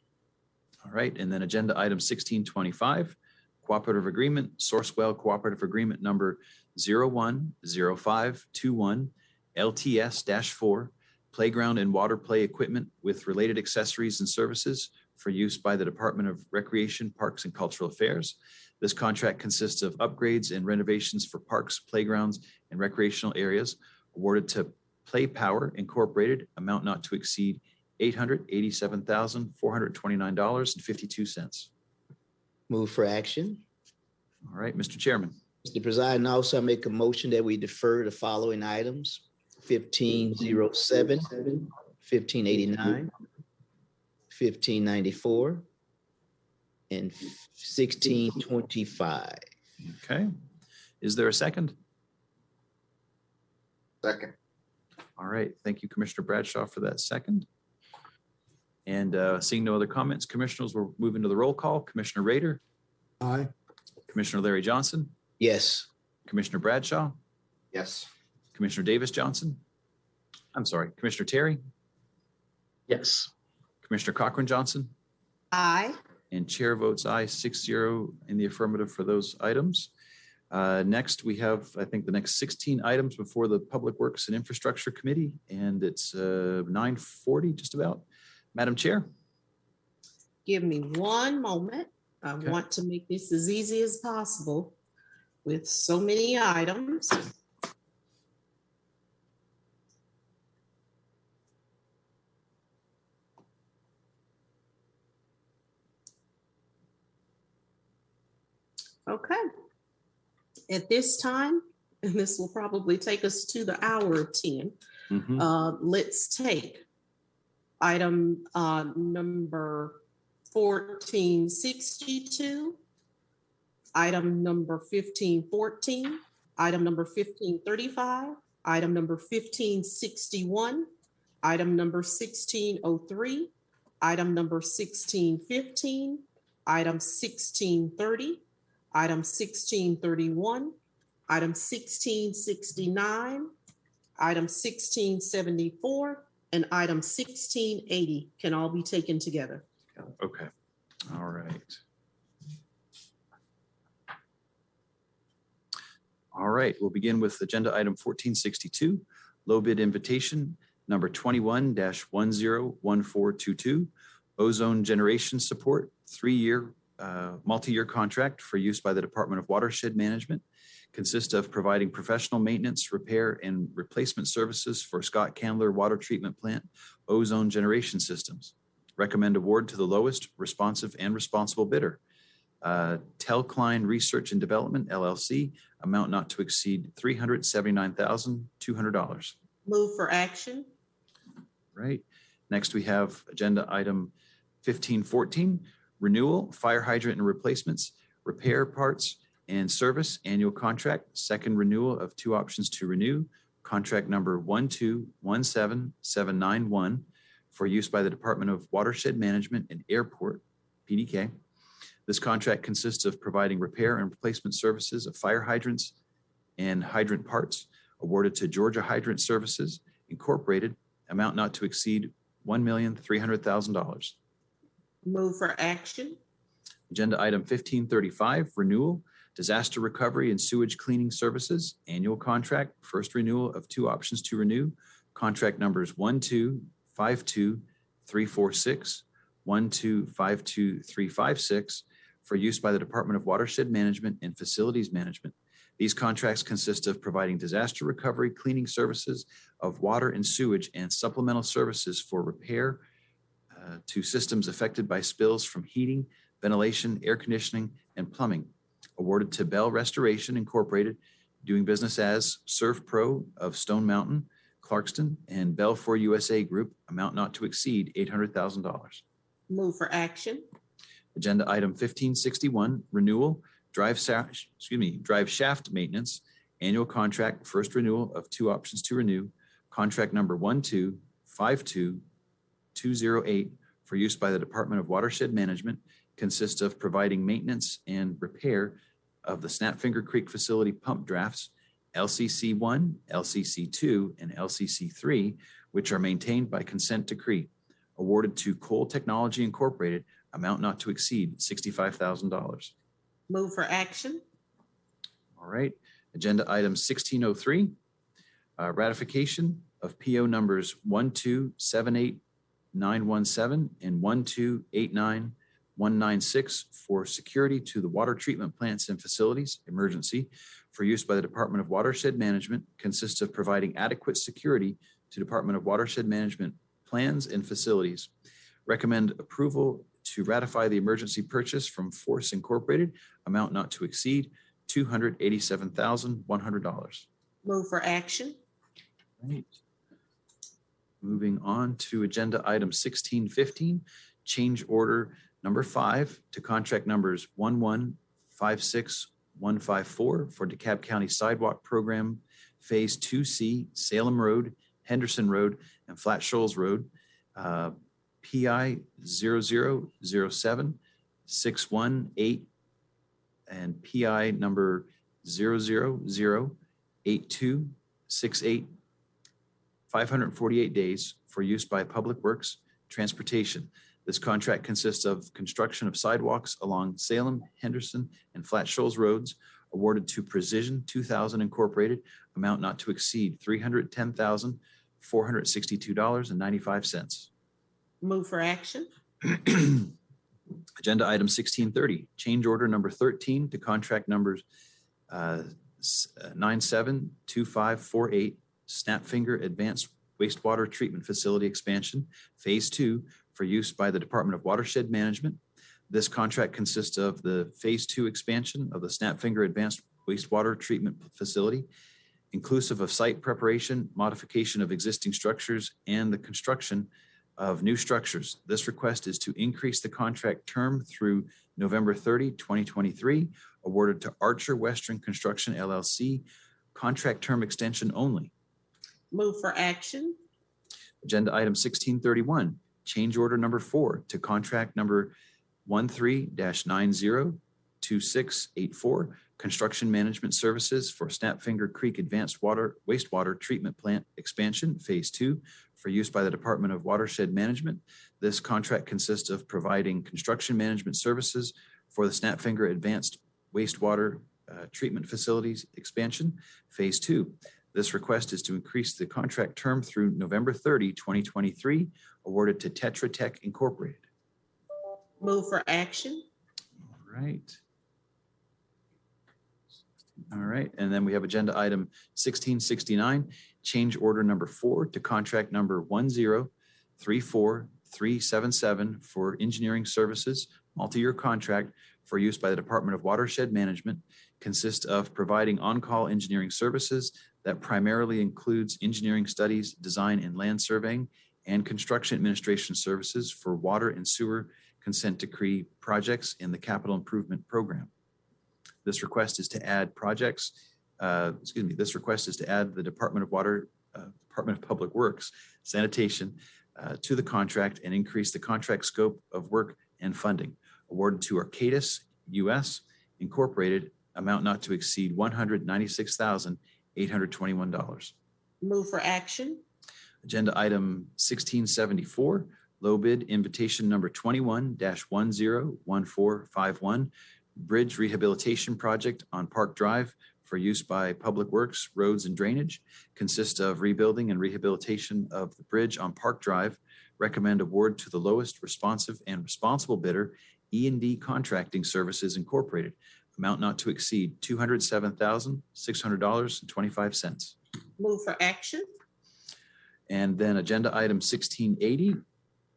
All right, and then agenda item 1625, cooperative agreement, Sourcewell Cooperative Agreement number 010521 LTS-4, playground and water play equipment with related accessories and services for use by the Department of Recreation, Parks, and Cultural Affairs. This contract consists of upgrades and renovations for parks, playgrounds, and recreational areas awarded to Play Power Incorporated, amount not to exceed $887,429.52. Move for action. All right, Mr. Chairman. Mr. Presiding Officer, I make a motion that we defer the following items: 1507, 1589, 1594, and 1625. Okay. Is there a second? Second. All right. Thank you, Commissioner Bradshaw, for that second. And seeing no other comments, commissioners, we're moving to the roll call. Commissioner Rader. Aye. Commissioner Larry Johnson. Yes. Commissioner Bradshaw. Yes. Commissioner Davis Johnson. I'm sorry, Commissioner Terry. Yes. Commissioner Cochran Johnson. Aye. And chair votes aye, 6-0 in the affirmative for those items. Next, we have, I think, the next 16 items before the Public Works and Infrastructure Committee, and it's 9:40 just about. Madam Chair. Give me one moment. I Okay. want to make this as easy as possible with so many items. Okay. At this time, and this will probably take us to the hour of 10, let's take item number 1462, item number 1514, item number 1535, item number 1561, item number 1603, item number 1615, item 1630, item 1631, item 1669, item 1674, and item 1680 can all be taken together. Okay. All right. All right. We'll begin with agenda item 1462, low bid invitation number 21-101422, ozone generation support, 3-year multi-year contract for use by the Department of Watershed Management. Consists of providing professional maintenance, repair, and replacement services for Scott Candler Water Treatment Plant ozone generation systems. Recommend award to the lowest responsive and responsible bidder. Telkline Research and Development, LLC, amount not to exceed $379,200. Move for action. Right. Next, we have agenda item 1514, renewal, fire hydrant and replacements, repair parts and service annual contract, second renewal of 2 options to renew, contract number 1217791 for use by the Department of Watershed Management and Airport, PDK. This contract consists of providing repair and replacement services of fire hydrants and hydrant parts awarded to Georgia Hydrant Services, Incorporated, amount not to exceed $1,300,000. Move for action. Agenda item 1535, renewal, disaster recovery and sewage cleaning services, annual contract, first renewal of 2 options to renew, contract numbers 1252346, 1252356 for use by the Department of Watershed Management and Facilities Management. These contracts consist of providing disaster recovery, cleaning services of water and sewage, and supplemental services for repair to systems affected by spills from heating, ventilation, air conditioning, and plumbing. Awarded to Bell Restoration Incorporated, doing business as Surf Pro of Stone Mountain, Clarkston, and Bell4 USA Group, amount not to exceed $800,000. Move for action. Agenda item 1561, renewal, drive shaft maintenance, annual contract, first renewal of 2 options to renew, contract number 1252208 for use by the Department of Watershed Management, consists of providing maintenance and repair of the Snapfinger Creek Facility pump drafts, LCC1, LCC2, and LCC3, which are maintained by consent decree, awarded to Cole Technology Incorporated, amount not to exceed $65,000. Move for action. All right. Agenda item 1603, Ratification of PO numbers 1278917 and 1289196 for security to the water treatment plants and facilities, emergency, for use by the Department of Watershed Management, consists of providing adequate security to Department of Watershed Management plans and facilities. Recommend approval to ratify the emergency purchase from Force Incorporated, amount not to exceed $287,100. Move for action. Right. Moving on to agenda item 1615, change order number 5 to contract numbers 1156154 for DeKalb County Sidewalk Program Phase 2C, Salem Road, Henderson Road, and Flat Shoals Road, PI 0007618 and PI number 0008268, 548 days for use by Public Works Transportation. This contract consists of construction of sidewalks along Salem, Henderson, and Flat Shoals Roads, awarded to Precision 2000 Incorporated, amount not to exceed $310,462.95. Move for action. Agenda item 1630, change order number 13 to contract numbers 972548, Snapfinger Advanced Wastewater Treatment Facility Expansion, Phase 2, for use by the Department of Watershed Management. This contract consists of the Phase 2 expansion of the Snapfinger Advanced Wastewater Treatment Facility, inclusive of site preparation, modification of existing structures, and the construction of new structures. This request is to increase the contract term through November 30, 2023, awarded to Archer Western Construction LLC, contract term extension only. Move for action. Agenda item 1631, change order number 4 to contract number 13-902684, construction management services for Snapfinger Creek Advanced Wastewater Treatment Plant Expansion, Phase 2, for use by the Department of Watershed Management. This contract consists of providing construction management services for the Snapfinger Advanced Wastewater Treatment Facilities Expansion, Phase 2. This request is to increase the contract term through November 30, 2023, awarded to Tetra Tech Incorporated. Move for action. All right. All right, and then we have agenda item 1669, change order number 4 to contract number 1034377 for engineering services, multi-year contract for use by the Department of Watershed Management, consists of providing on-call engineering services that primarily includes engineering studies, design and land surveying, and construction administration services for water and sewer consent decree projects in the capital improvement program. This request is to add this request is to add the Department of Public Works Sanitation to the contract and increase the contract scope of work and funding. Awarded to Arcadis US Incorporated, amount not to exceed $196,821. Move for action. Agenda item 1674, low bid invitation number 21-101451, bridge rehabilitation project on Park Drive for use by Public Works, Roads and Drainage, consists of rebuilding and rehabilitation of the bridge on Park Drive. Recommend award to the lowest responsive and responsible bidder, E&D Contracting Services Incorporated, amount not to exceed $207,600.25. Move for action. And then agenda item 1680,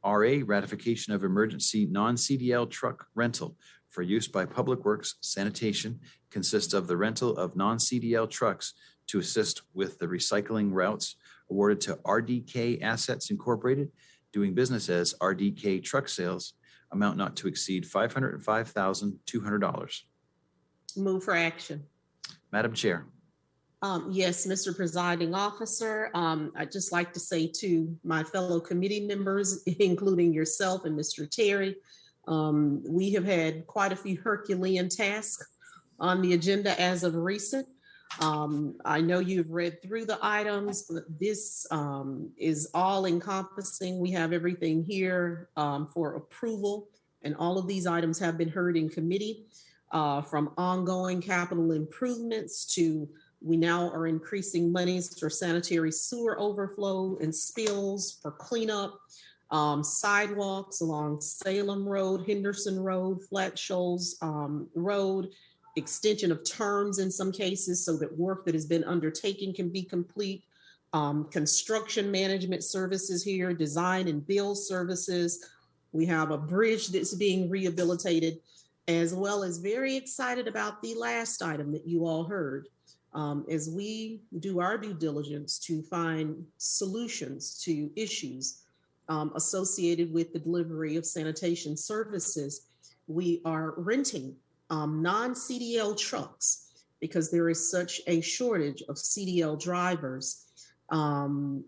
RA, ratification of emergency non-CDL truck rental for use by Public Works Sanitation, consists of the rental of non-CDL trucks to assist with the recycling routes, awarded to RDK Assets Incorporated, doing business as RDK Truck Sales, amount not to exceed $505,200. Move for action. Madam Chair. Yes, Mr. Presiding Officer, I'd just like to say to my fellow committee members, including yourself and Mr. Terry, we have had quite a few Herculean tasks on the agenda as of recent. I know you've read through the items, but this is all encompassing. We have everything here for approval, and all of these items have been heard in committee, from ongoing capital improvements to We now are increasing monies for sanitary sewer overflow and spills, for cleanup, sidewalks along Salem Road, Henderson Road, Flat Shoals Road, extension of terms in some cases so that work that has been undertaken can be complete, construction management services here, design and build services. We have a bridge that's being rehabilitated, as well as very excited about the last item that you all heard. As we do our due diligence to find solutions to issues associated with the delivery of sanitation services, we are renting non-CDL trucks because there is such a shortage of CDL drivers, not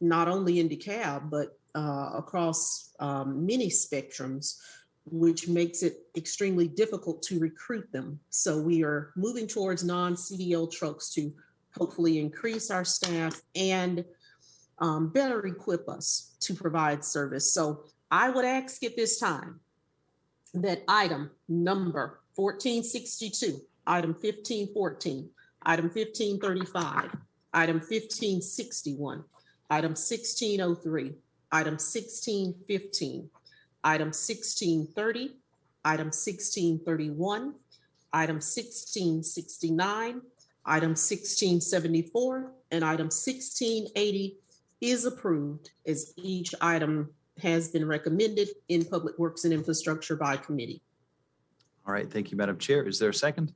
only in DeKalb, but across many spectrums, which makes it extremely difficult to recruit them. So we are moving towards non-CDL trucks to hopefully increase our staff and better equip us to provide service. So I would ask at this time that item number 1462, item 1514, item 1535, item 1561, item 1603, item 1615, item 1630, item 1631, item 1669, item 1674, and item 1680 is approved as each item has been recommended in Public Works and Infrastructure by committee. All right, thank you, Madam Chair. Is there a second?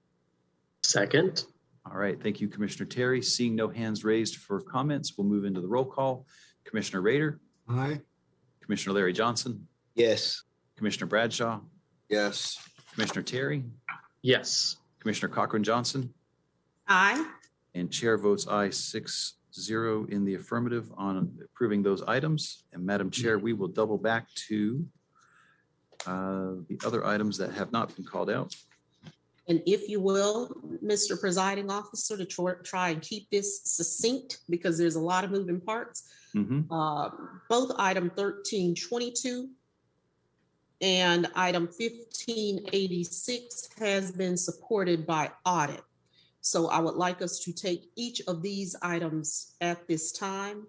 Second. All right, thank you, Commissioner Terry. Seeing no hands raised for comments, we'll move into the roll call. Commissioner Rader? Aye. Commissioner Larry Johnson? Yes. Commissioner Bradshaw? Yes. Commissioner Terry? Yes. Commissioner Cochran Johnson? Aye. And chair votes aye 6-0 in the affirmative on approving those items. And Madam Chair, we will double back to the other items that have not been called out. And if you will, Mr. Presiding Officer, to try and keep this succinct because there's a lot of moving parts. Both item 1322 and item 1586 has been supported by audit. So I would like us to take each of these items at this time.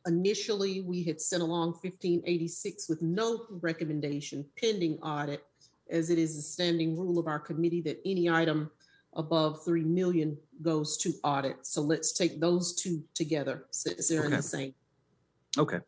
Initially, we had sent along 1586 with no recommendation pending audit, as it is a standing rule of our committee that any item above 3 million goes to audit. So let's take those two together since they're in the same. Okay.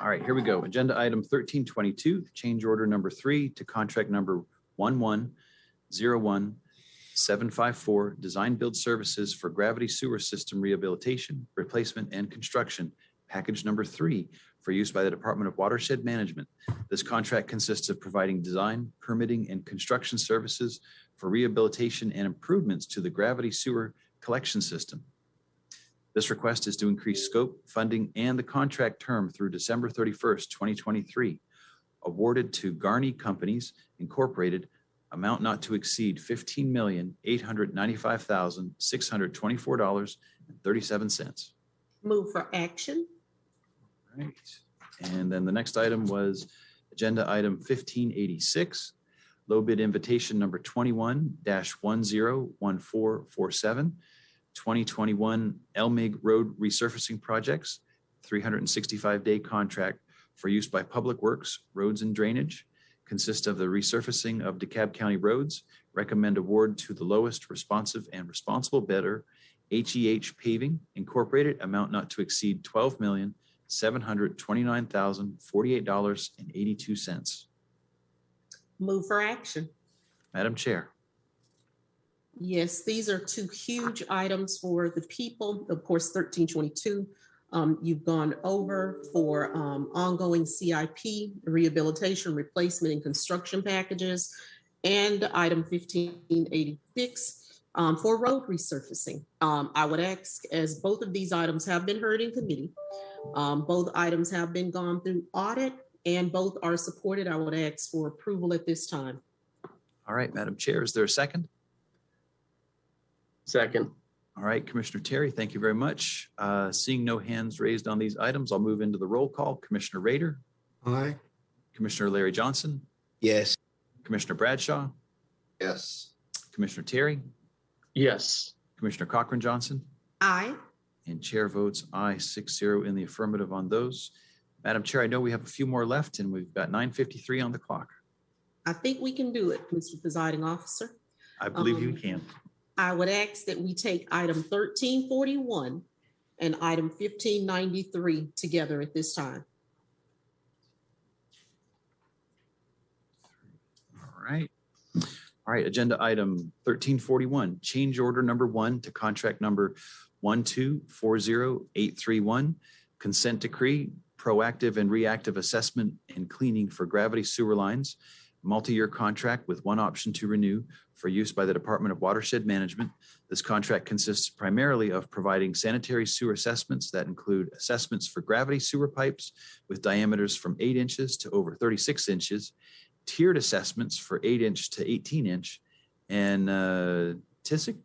All right, here we go. Agenda item 1322, change order number 3 to contract number 1101754, design build services for gravity sewer system rehabilitation, replacement, and construction. Package number 3 for use by the Department of Watershed Management. This contract consists of providing design, permitting, and construction services for rehabilitation and improvements to the gravity sewer collection system. This request is to increase scope, funding, and the contract term through December 31st, 2023. Awarded to Garney Companies, Incorporated, amount not to exceed $15,895,624.37. Move for action. Right. And then the next item was agenda item 1586, low bid invitation number 21-101447, 2021 Elmig Road Resurfacing Projects, 365-day contract for use by Public Works, Roads and Drainage, consists of the resurfacing of DeKalb County roads, recommend award to the lowest responsive and responsible bidder, HEH Paving Incorporated, amount not to exceed $12,729,048.82. Move for action. Madam Chair. Yes, these are two huge items for the people. Of course, 1322, you've gone over for ongoing CIP, rehabilitation, replacement, and construction packages, and item 1586 for road resurfacing. I would ask, as both of these items have been heard in committee, both items have been gone through audit, and both are supported. I would ask for approval at this time. All right, Madam Chair, is there a second? Second. All right, Commissioner Terry, thank you very much. Seeing no hands raised on these items, I'll move into the roll call. Commissioner Rader? Aye. Commissioner Larry Johnson? Yes. Commissioner Bradshaw? Yes. Commissioner Terry? Yes. Commissioner Cochran Johnson, Aye. and chair votes aye 6-0 in the affirmative on those. Madam Chair, I know we have a few more left and we've got 9:53 on the clock. I think we can do it, Mr. Presiding Officer. I believe you can. I would ask that we take item 1341 and item 1593 together at this time. All right. All right, agenda item 1341, change order number 1 to contract number 1240831, consent decree, proactive and reactive assessment and cleaning for gravity sewer lines, multi-year contract with one option to renew for use by the Department of Watershed Management. This contract consists primarily of providing sanitary sewer assessments that include assessments for gravity sewer pipes with diameters from 8 inches to over 36 inches, tiered assessments for 8-inch to 18-inch, and TISIC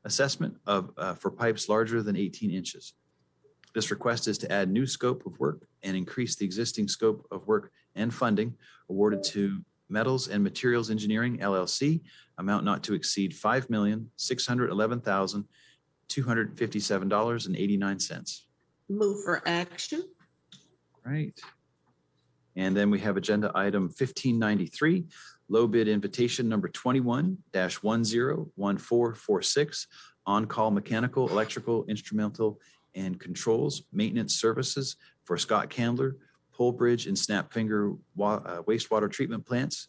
assessment for pipes larger than 18 inches. This request is to add new scope of work and increase the existing scope of work and funding awarded to Metals and Materials Engineering, LLC, amount not to exceed $5,611,257.89. Move for action. Right. And then we have agenda item 1593, low bid invitation number 21-101446, on-call mechanical, electrical, instrumental, and controls maintenance services for Scott Candler, Pole Bridge and Snapfinger wastewater treatment plants.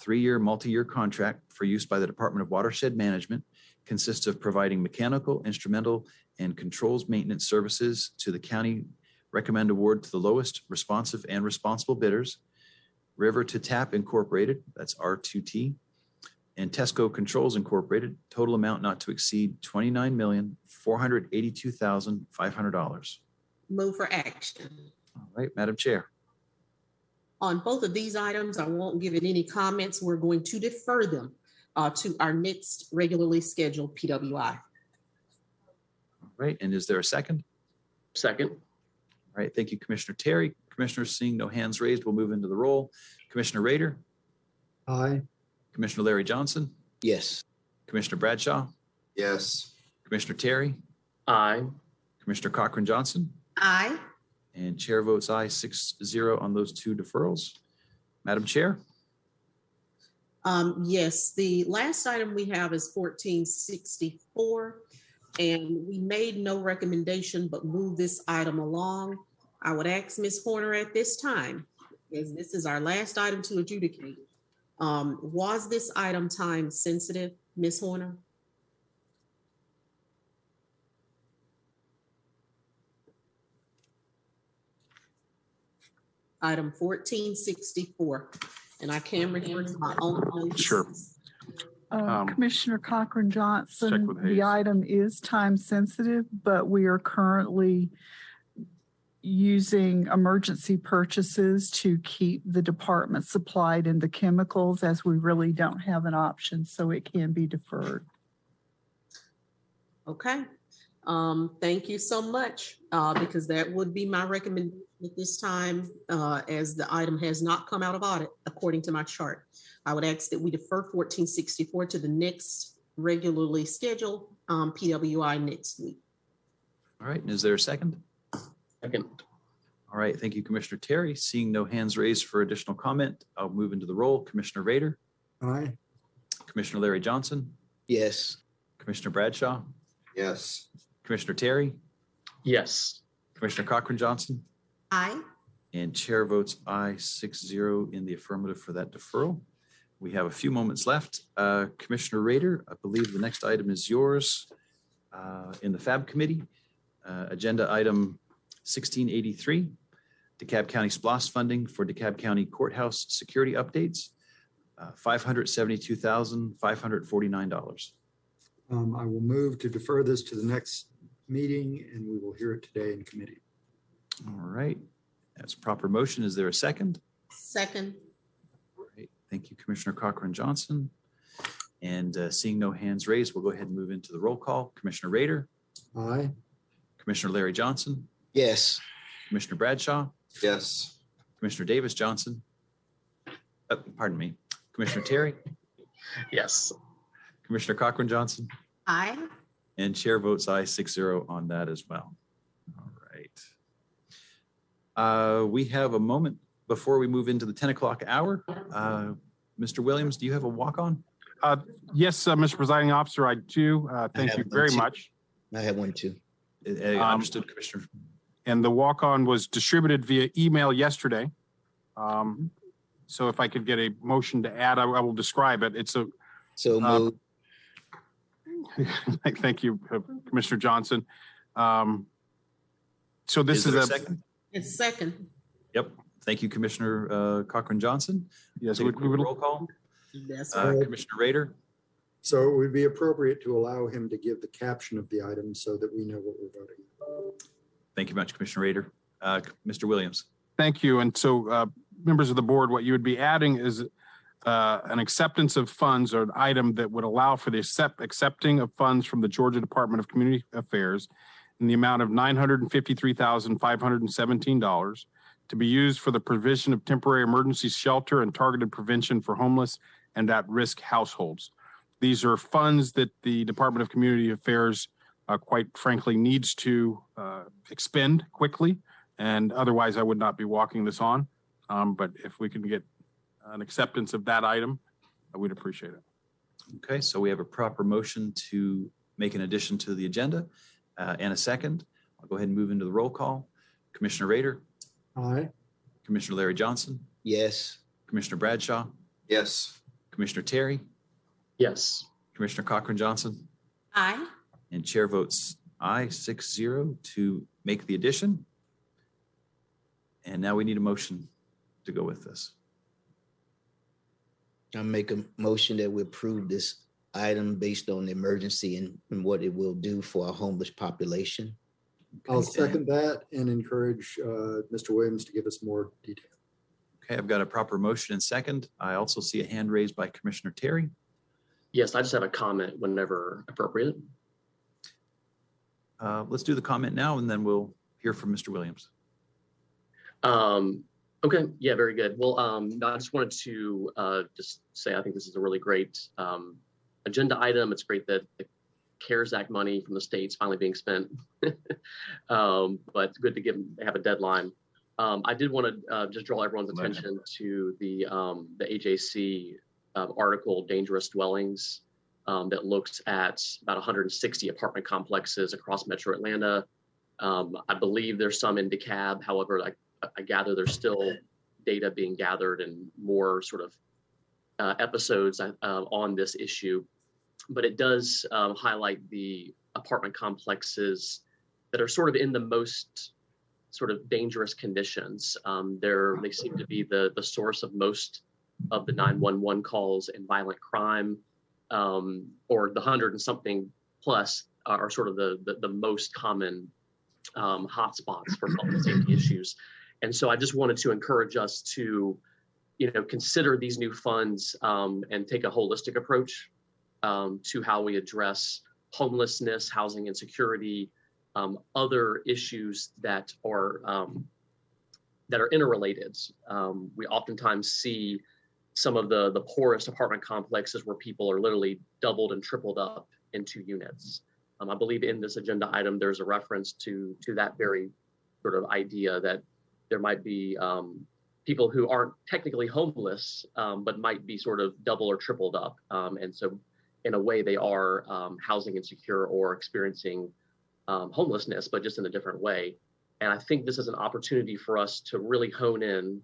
3-year multi-year contract for use by the Department of Watershed Management consists of providing mechanical, instrumental, and controls maintenance services to the county. Recommend award to the lowest responsive and responsible bidders. River to Tap Incorporated, that's R2T, and Tesco Controls Incorporated, total amount not to exceed $29,482,500. Move for action. All right, Madam Chair. On both of these items, I won't give it any comments. We're going to defer them to our next regularly scheduled PWI. All right, and is there a second? Second. All right, thank you, Commissioner Terry. Commissioners, seeing no hands raised, we'll move into the roll. Commissioner Rader, Aye. Commissioner Larry Johnson, Yes. Commissioner Bradshaw, Yes. Commissioner Terry, Aye. Commissioner Cochran Johnson, Aye. and chair votes aye 6-0 on those two deferrals. Madam Chair. Yes, the last item we have is 1464, and we made no recommendation but move this item along. I would ask Ms. Horner at this time, as this is our last item to adjudicate. Was this item time sensitive, Ms. Horner? Item 1464, and I can refer to my own notes. Sure. Commissioner Cochran check Johnson, with Hayes. the item is time sensitive, but we are currently using emergency purchases to keep the department supplied in the chemicals, as we really don't have an option, so it can be deferred. Okay. Thank you so much, because that would be my recommendation at this time, as the item has not come out of audit according to my chart. I would ask that we defer 1464 to the next regularly scheduled PWI next week. All right, and is there a second? Second. All right, thank you, Commissioner Terry. Seeing no hands raised for additional comment, I'll move into the roll. Commissioner Rader, Aye. Commissioner Larry Johnson, Yes. Commissioner Bradshaw, Yes. Commissioner Terry, Yes. Commissioner Cochran Johnson, Aye. and chair votes aye 6-0 in the affirmative for that deferral. We have a few moments left. Commissioner Rader, I believe the next item is yours in the FAB committee. Agenda item 1683, DeKalb County SPLOST funding for DeKalb County Courthouse security updates, $572,549. I will move to defer this to the next meeting, and we will hear it today in committee. All right, that's proper motion. Is there a second? Second. All right, thank you, Commissioner Cochran Johnson. And seeing no hands raised, we'll go ahead and move into the roll call. Commissioner Rader, Aye. Commissioner Larry Johnson, Yes. Commissioner Bradshaw, Yes. Commissioner Davis Johnson, pardon me, Commissioner Terry, Yes. Commissioner Cochran Johnson, Aye. And chair votes aye 6-0 on that as well. All right. We have a moment before we move into the 10 o'clock hour. Mr. Williams, do you have a walk-on? Yes, Mr. Presiding Officer, I do. Thank you very much. I have one too. Understood, Commissioner. And the walk-on was distributed via email yesterday. So if I could get a motion to add, I will describe it. It's a. So moved. Thank you, Commissioner Johnson. So this is there a second. It's second. Yep. Thank you, Commissioner Cochran Johnson. Yes, we would roll call. That's Commissioner Rader. So it would be appropriate to allow him to give the caption of the item so that we know what we're voting on. Thank you much, Commissioner Rader. Mr. Williams. Thank you. And so members of the board, what you would be adding is an acceptance of funds, or an item that would allow for the accepting of funds from the Georgia Department of Community Affairs in the amount of $953,517 to be used for the provision of temporary emergency shelter and targeted prevention for homeless and at-risk households. These are funds that the Department of Community Affairs, quite frankly, needs to expend quickly, and otherwise I would not be walking this on. But if we can get an acceptance of that item, I would appreciate it. Okay, so we have a proper motion to make an addition to the agenda and a second. I'll go ahead and move into the roll call. Commissioner Rader. Aye. Commissioner Larry Johnson. Yes. Commissioner Bradshaw. Yes. Commissioner Terry. Yes. Commissioner Cochran Johnson. Aye. And chair votes aye 6-0 to make the addition. And now we need a motion to go with this. I'll make a motion that we approve this item based on the emergency and what it will do for our homeless population. I'll second that and encourage Mr. Williams to give us more detail. Okay, I've got a proper motion and second. I also see a hand raised by Commissioner Terry. Yes, I just have a comment whenever appropriate. Let's do the comment now and then we'll hear from Mr. Williams. Okay, yeah, very good. Well, I just wanted to just say I think this is a really great agenda item. It's great that the CARES Act money from the state's finally being spent, but good to have a deadline. I did want to just draw everyone's attention to the AJC article, Dangerous Dwellings, that looks at about 160 apartment complexes across Metro Atlanta. I believe there's some in DeKalb. However, I gather there's still data being gathered and more sort of episodes on this issue. But it does highlight the apartment complexes that are sort of in the most sort of dangerous conditions. They seem to be the source of most of the 911 calls and violent crime, or the 100 and something plus are sort of the most common hotspots for public safety issues. And so I just wanted to encourage us to, consider these new funds and take a holistic approach to how we address homelessness, housing insecurity, other issues that are interrelated. We oftentimes see some of the poorest apartment complexes where people are literally doubled and tripled up into units. I believe in this agenda item, there's a reference to that very sort of idea that there might be people who aren't technically homeless, but might be sort of double or tripled up. And so in a way they are housing insecure or experiencing homelessness, but just in a different way. And I think this is an opportunity for us to really hone in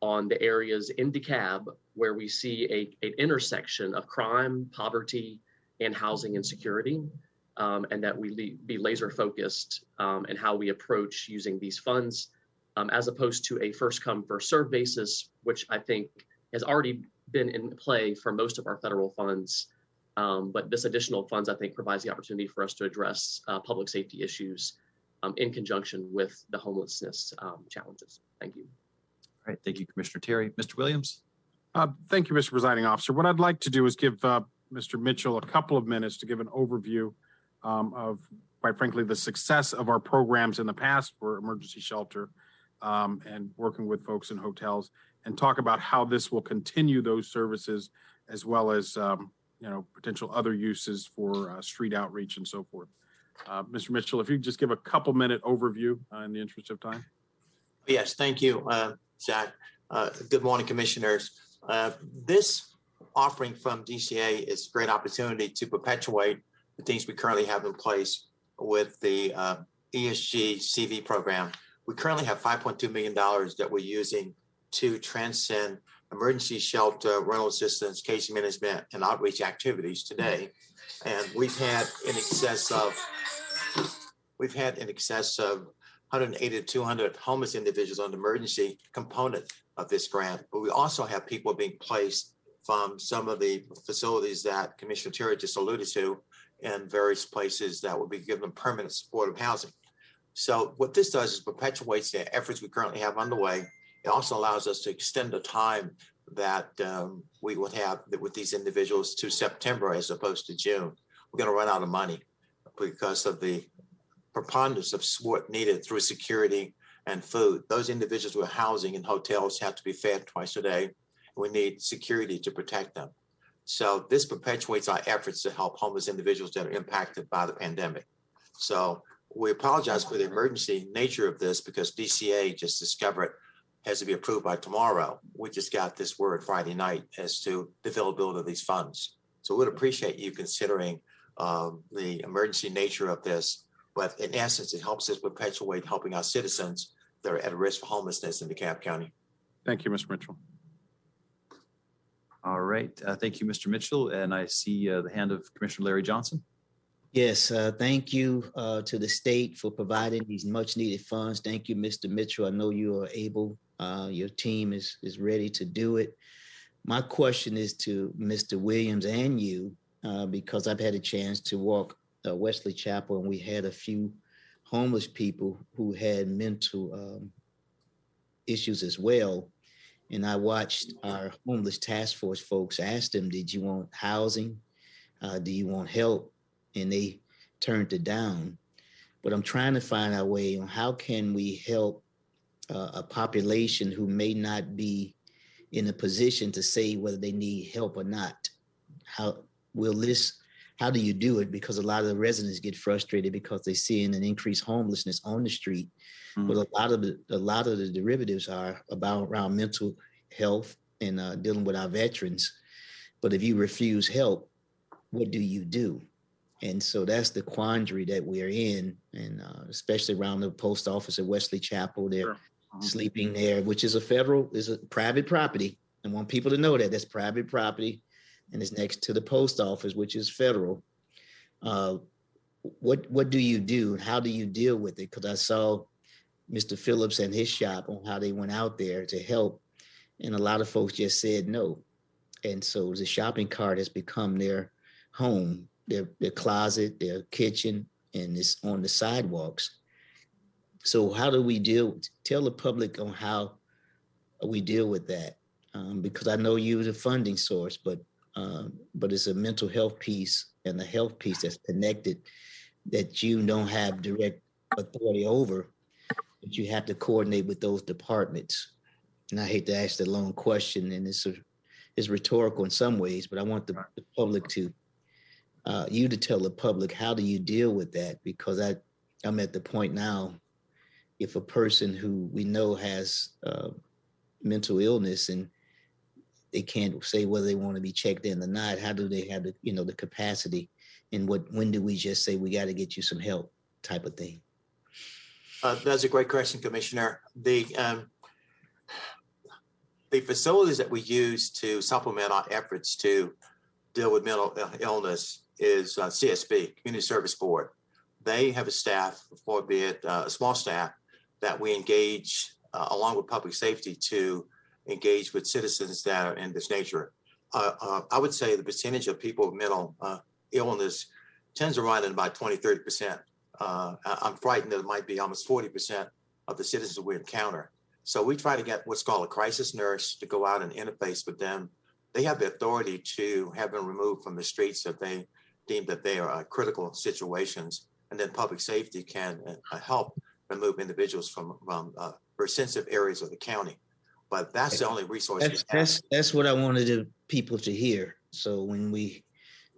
on the areas in DeKalb where we see an intersection of crime, poverty, and housing insecurity, and that we be laser focused in how we approach using these funds, as opposed to a first come, first serve basis, which I think has already been in play for most of our federal funds. But this additional funds, I think, provides the opportunity for us to address public safety issues in conjunction with the homelessness challenges. Thank you. All right, thank you, Commissioner Terry. Mr. Williams? Thank you, Mr. Presiding Officer. What I'd like to do is give Mr. Mitchell a couple of minutes to give an overview of, quite frankly, the success of our programs in the past for emergency shelter and working with folks in hotels, and talk about how this will continue those services, as well as potential other uses for street outreach and so forth. Mr. Mitchell, if you could just give a couple-minute overview in the interest of time. Yes, thank you, Zach. Good morning, commissioners. This offering from DCA is a great opportunity to perpetuate the things we currently have in place with the ESG CV program. We currently have $5.2 million that we're using to transcend emergency shelter, rental assistance, case management, and outreach activities today. And we've had in excess of 180 to 200 homeless individuals on the emergency component of this grant. But we also have people being placed from some of the facilities that Commissioner Terry just alluded to in various places that will be given permanent supportive housing. So what this does is perpetuates the efforts we currently have underway. It also allows us to extend the time that we would have with these individuals to September as opposed to June. We're going to run out of money because of the preponderance of support needed through security and food. Those individuals who are housing in hotels have to be fed twice a day. We need security to protect them. So this perpetuates our efforts to help homeless individuals that are impacted by the pandemic. So we apologize for the emergency nature of this because DCA just discovered has to be approved by tomorrow. We just got this word Friday night as to the availability of these funds. So we'd appreciate you considering the emergency nature of this. But in essence, it helps us perpetuate helping our citizens that are at risk for homelessness in DeKalb County. Thank you, Mr. Mitchell. All right. Thank you, Mr. Mitchell. And I see the hand of Commissioner Larry Johnson. Yes, thank you to the state for providing these much needed funds. Thank you, Mr. Mitchell. I know you are able, your team is ready to do it. My question is to Mr. Williams and you, because I've had a chance to walk Wesley Chapel, and we had a few homeless people who had mental issues as well. And I watched our homeless task force folks ask them, did you want housing? Do you want help? And they turned it down. But I'm trying to find our way on how can we help a population who may not be in a position to say whether they need help or not. How do you do it? Because a lot of the residents get frustrated because they're seeing an increased homelessness on the street. But a lot of the derivatives are around mental health and dealing with our veterans. But if you refuse help, what do you do? And so that's the quandary that we're in, and especially around the post office at Wesley Chapel. They're sleeping there, which is a private property. I want people to know that that's private property, and it's next to the post office, which is federal. What do you do? How do you deal with it? Because I saw Mr. Phillips and his shop on how they went out there to help, and a lot of folks just said no. And so the shopping cart has become their home, their closet, their kitchen, and it's on the sidewalks. So how do we tell the public on how we deal with that? Because I know you're the funding source, but it's a mental health piece and a health piece that's connected that you don't have direct authority over, but you have to coordinate with those departments. And I hate to ask the long question, and it's rhetorical in some ways, but I want the public to, you to tell the public, how do you deal with that? Because I'm at the point now, if a person who we know has mental illness and they can't say whether they want to be checked in or not, how do they have the capacity? And when do we just say we got to get you some help type of thing? That's a great question, Commissioner. The facilities that we use to supplement our efforts to deal with mental illness is CSB, Community Service Board. They have a staff, albeit a small staff, that we engage along with public safety to engage with citizens that are in this nature. I would say the percentage of people with mental illness tends to run at about 20-30%. I'm frightened that it might be almost 40% of the citizens we encounter. So we try to get what's called a crisis nurse to go out and interface with them. They have the authority to have them removed from the streets if they deem that they are critical situations. And then public safety can help remove individuals from very sensitive areas of the county. But that's the only resource we have. That's what I wanted people to hear. So when we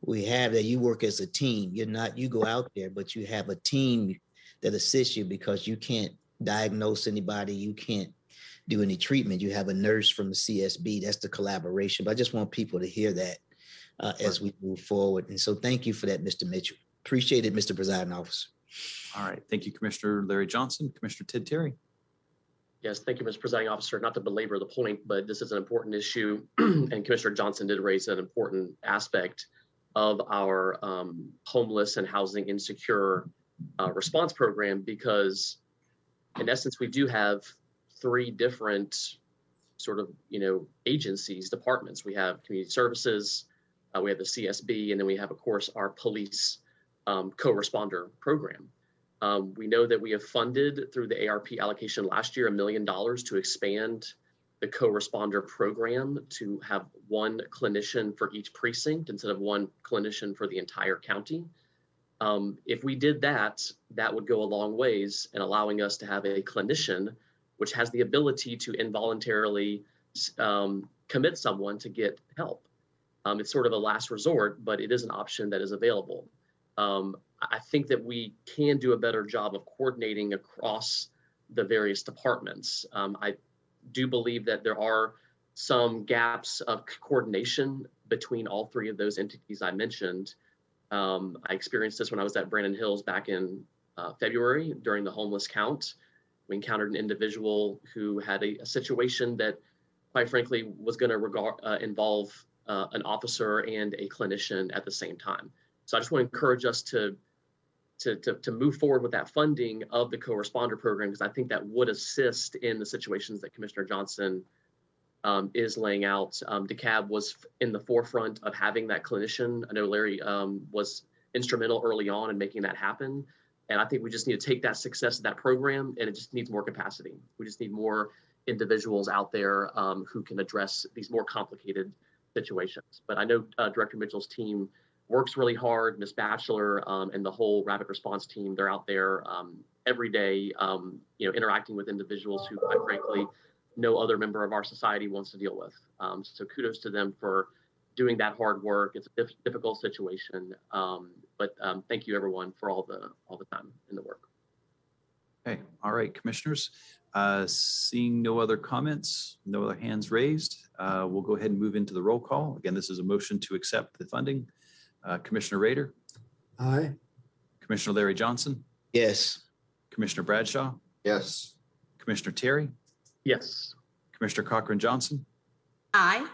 we have that you work as a team. You go out there, but you have a team that assists you because you can't diagnose anybody. You can't do any treatment. You have a nurse from the CSB. That's the collaboration. But I just want people to hear that as we move forward. And so thank you for that, Mr. Mitchell. Appreciate it, Mr. Presiding Officer. All right. Thank you, Commissioner Larry Johnson. Commissioner Ted Terry. Yes, thank you, Mr. Presiding Officer. Not to belabor the point, but this is an important issue, and Commissioner Johnson did raise an important aspect of our homeless and housing insecure response program, because in essence, we do have 3 different sort of, agencies, departments. We have community services, we have the CSB, and then we have, of course, our police co-responder program. We know that we have funded through the ARP allocation last year $1 million to expand the co-responder program to have 1 clinician for each precinct instead of 1 clinician for the entire county. If we did that, that would go a long ways in allowing us to have a clinician which has the ability to involuntarily commit someone to get help. It's sort of a last resort, but it is an option that is available. I think that we can do a better job of coordinating across the various departments. I do believe that there are some gaps of coordination between all 3 of those entities I mentioned. I experienced this when I was at Brandon Hills back in February during the homeless count. We encountered an individual who had a situation that, quite frankly, was going to involve an officer and a clinician at the same time. So I just want to encourage us to move forward with that funding of the co-responder program, because I think that would assist in the situations that Commissioner Johnson is laying out. DeKalb was in the forefront of having that clinician. I know Larry was instrumental early on in making that happen. And I think we just need to take that success of that program, and it just needs more capacity. We just need more individuals out there who can address these more complicated situations. But I know Director Mitchell's team works really hard. Ms. Batchelor and the whole rapid response team, they're out there every day, interacting with individuals who, quite frankly, no other member of our society wants to deal with. So kudos to them for doing that hard work. It's a difficult situation, but thank you everyone for all the time and the work. Okay. All right, commissioners. Seeing no other comments, no other hands raised, we'll go ahead and move into the roll call. Again, this is a motion to accept the funding. Commissioner Rader? Aye. Commissioner Larry Johnson? Yes. Commissioner Bradshaw? Yes. Commissioner Terry? Yes. Commissioner Cochran Johnson? Aye.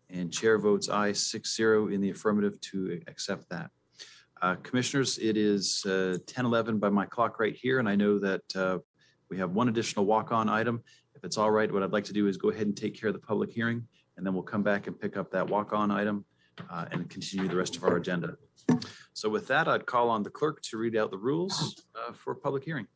And chair votes aye 6-0 in the affirmative to accept that. Commissioners, it is 10:11 by my clock right here, and I know that we have 1 additional walk-on item. If it's all right, what I'd like to do is go ahead and take care of the public hearing, and then we'll come back and pick up that walk-on item and continue the rest of our agenda. So with that, I'd call on the clerk to read out the rules for public hearing.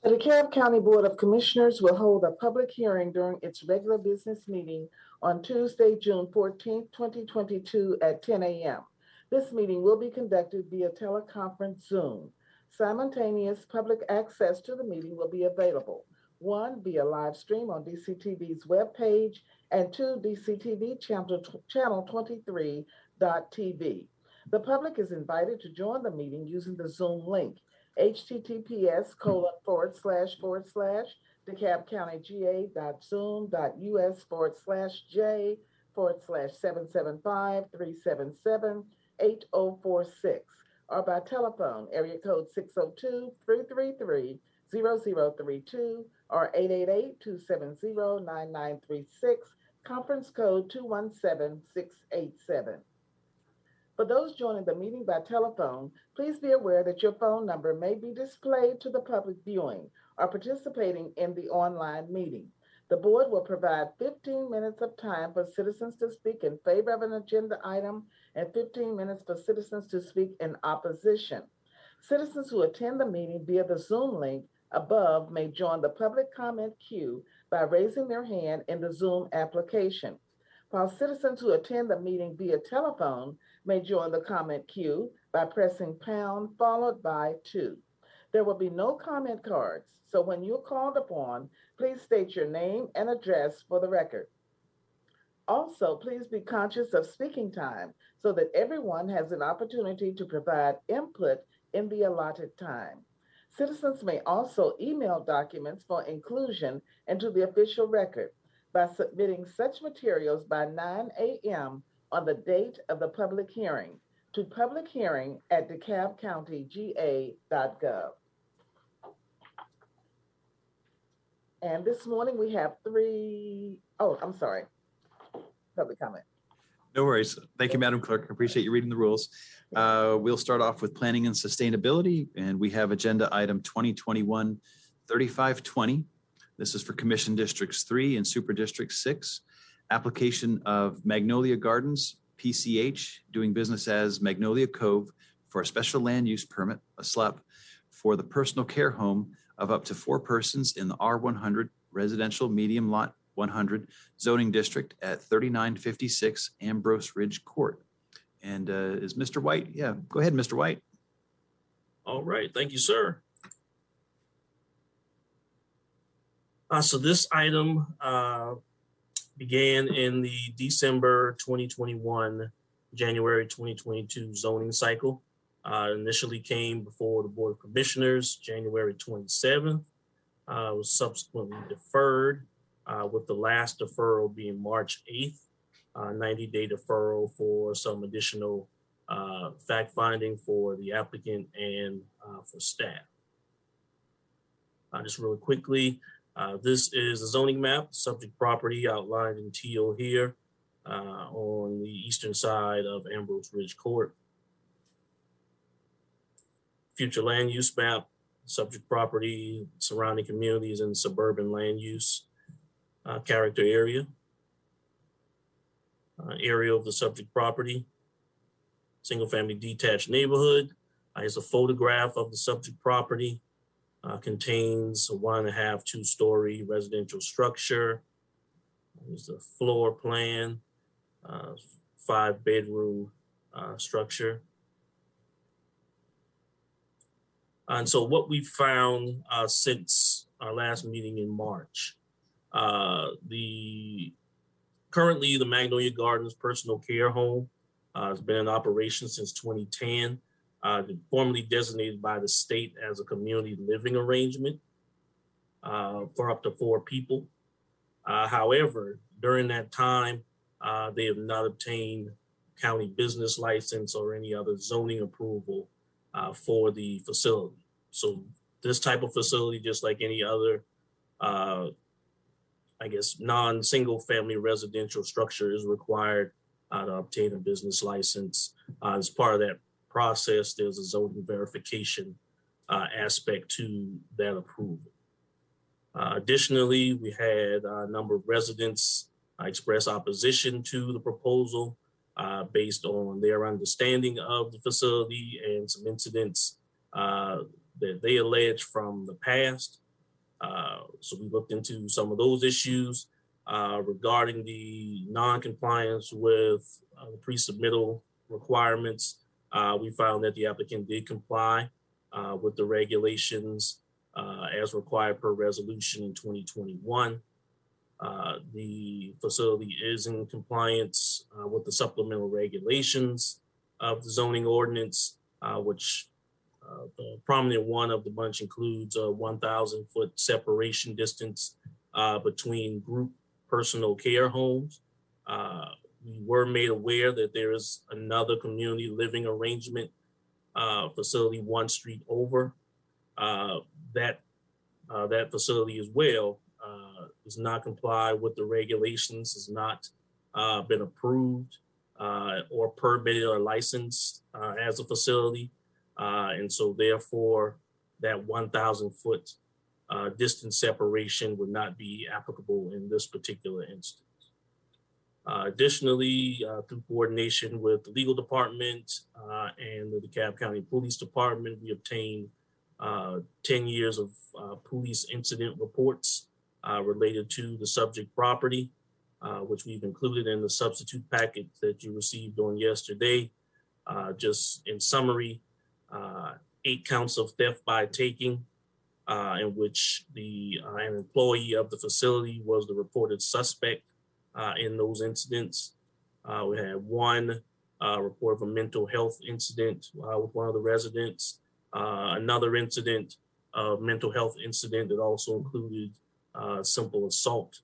The DeKalb County Board of Commissioners will hold a public hearing during its regular business meeting on Tuesday, June 14th, 2022 at 10 a.m. This meeting will be conducted via teleconference Zoom. Simultaneous public access to the meeting will be available. 1, via live stream on DCTV's webpage, and 2, DCTV channel 23.tv. The public is invited to join the meeting using the Zoom link, https://DeKalbCountyGA.zoom.us/J/775-377-8046, or by telephone, area code 602-333-0032 or 888-270-9936, conference code 217687. For those joining the meeting by telephone, please be aware that your phone number may be displayed to the public viewing or participating in the online meeting. The board will provide 15 minutes of time for citizens to speak in favor of an agenda item and 15 minutes for citizens to speak in opposition. Citizens who attend the meeting via the Zoom link above may join the public comment queue by raising their hand in the Zoom application, while citizens who attend the meeting via telephone may join the comment queue by pressing pound followed by 2. There will be no comment cards, so when you're called upon, please state your name and address for the record. Also, please be conscious of speaking time so that everyone has an opportunity to provide input in the allotted time. Citizens may also email documents for inclusion into the official record by submitting such materials by 9 a.m. on the date of the public hearing to publichearing@DeKalbCountyGA.gov. And this morning we have public comment. No worries. Thank you, Madam Clerk. I appreciate you reading the rules. We'll start off with planning and sustainability, and we have agenda item 2021-3520. This is for Commission Districts 3 and Super District 6. Application of Magnolia Gardens, PCH, doing business as Magnolia Cove for a special land use permit, a SLUP, for the personal care home of up to 4 persons in the R100 Residential Medium Lot 100 zoning district at 3956 Ambrose Ridge Court. And is Mr. White? Yeah, go ahead, Mr. White. All right, thank you, sir. So this item began in the December 2021, January 2022 zoning cycle. Initially came before the Board of Commissioners, January 27th. Was subsequently deferred, with the last deferral being March 8th, 90-day deferral for some additional fact finding for the applicant and for staff. Just really quickly, this is a zoning map, subject property outlined in teal here on the eastern side of Ambrose Ridge Court. Future land use map, subject property, surrounding communities and suburban land use character area. Area of the subject property, single family detached neighborhood. Is a photograph of the subject property. Contains a 1.5 2-story residential structure. There's a floor plan, 5-bedroom structure. And so what we found since our last meeting in March, currently the Magnolia Gardens personal care home has been in operation since 2010, formally designated by the state as a community living arrangement for up to 4 people. However, during that time, they have not obtained county business license or any other zoning approval for the facility. So this type of facility, just like any other, non-single family residential structure, is required to obtain a business license. As part of that process, there's a zoning verification aspect to that approval. Additionally, we had a number of residents express opposition to the proposal based on their understanding of the facility and some incidents that they allege from the past. So we looked into some of those issues regarding the non-compliance with the pre-submittal requirements. We found that the applicant did comply with the regulations as required per resolution in 2021. The facility is in compliance with the supplemental regulations of the zoning ordinance, which the prominent one of the bunch includes a 1,000-foot separation distance between group personal care homes. We were made aware that there is another community living arrangement facility 1 street over. That facility as well does not comply with the regulations, has not been approved or permitted or licensed as a facility. And so therefore that 1,000-foot distance separation would not be applicable in this particular instance. Additionally, through coordination with the legal department and the DeKalb County Police Department, we obtained 10 years of police incident reports related to the subject property, which we've included in the substitute packet that you received on yesterday. Just in summary, 8 counts of theft by taking, in which an employee of the facility was the reported suspect in those incidents. We had one report of a mental health incident with one of the residents, another incident, mental health incident that also included simple assault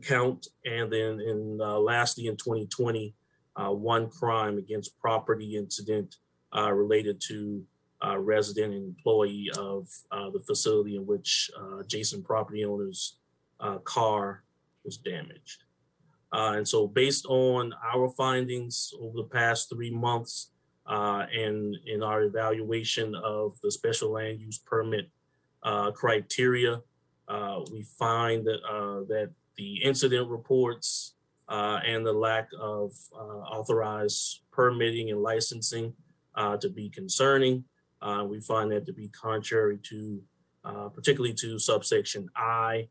count. And then lastly, in 2020, one crime against property incident related to resident and employee of the facility in which adjacent property owner's car was damaged. And so based on our findings over the past 3 months and in our evaluation of the special land use permit criteria, we find that, that the incident reports and the lack of authorized permitting and licensing to be concerning. We find that to be contrary to, particularly to subsection I,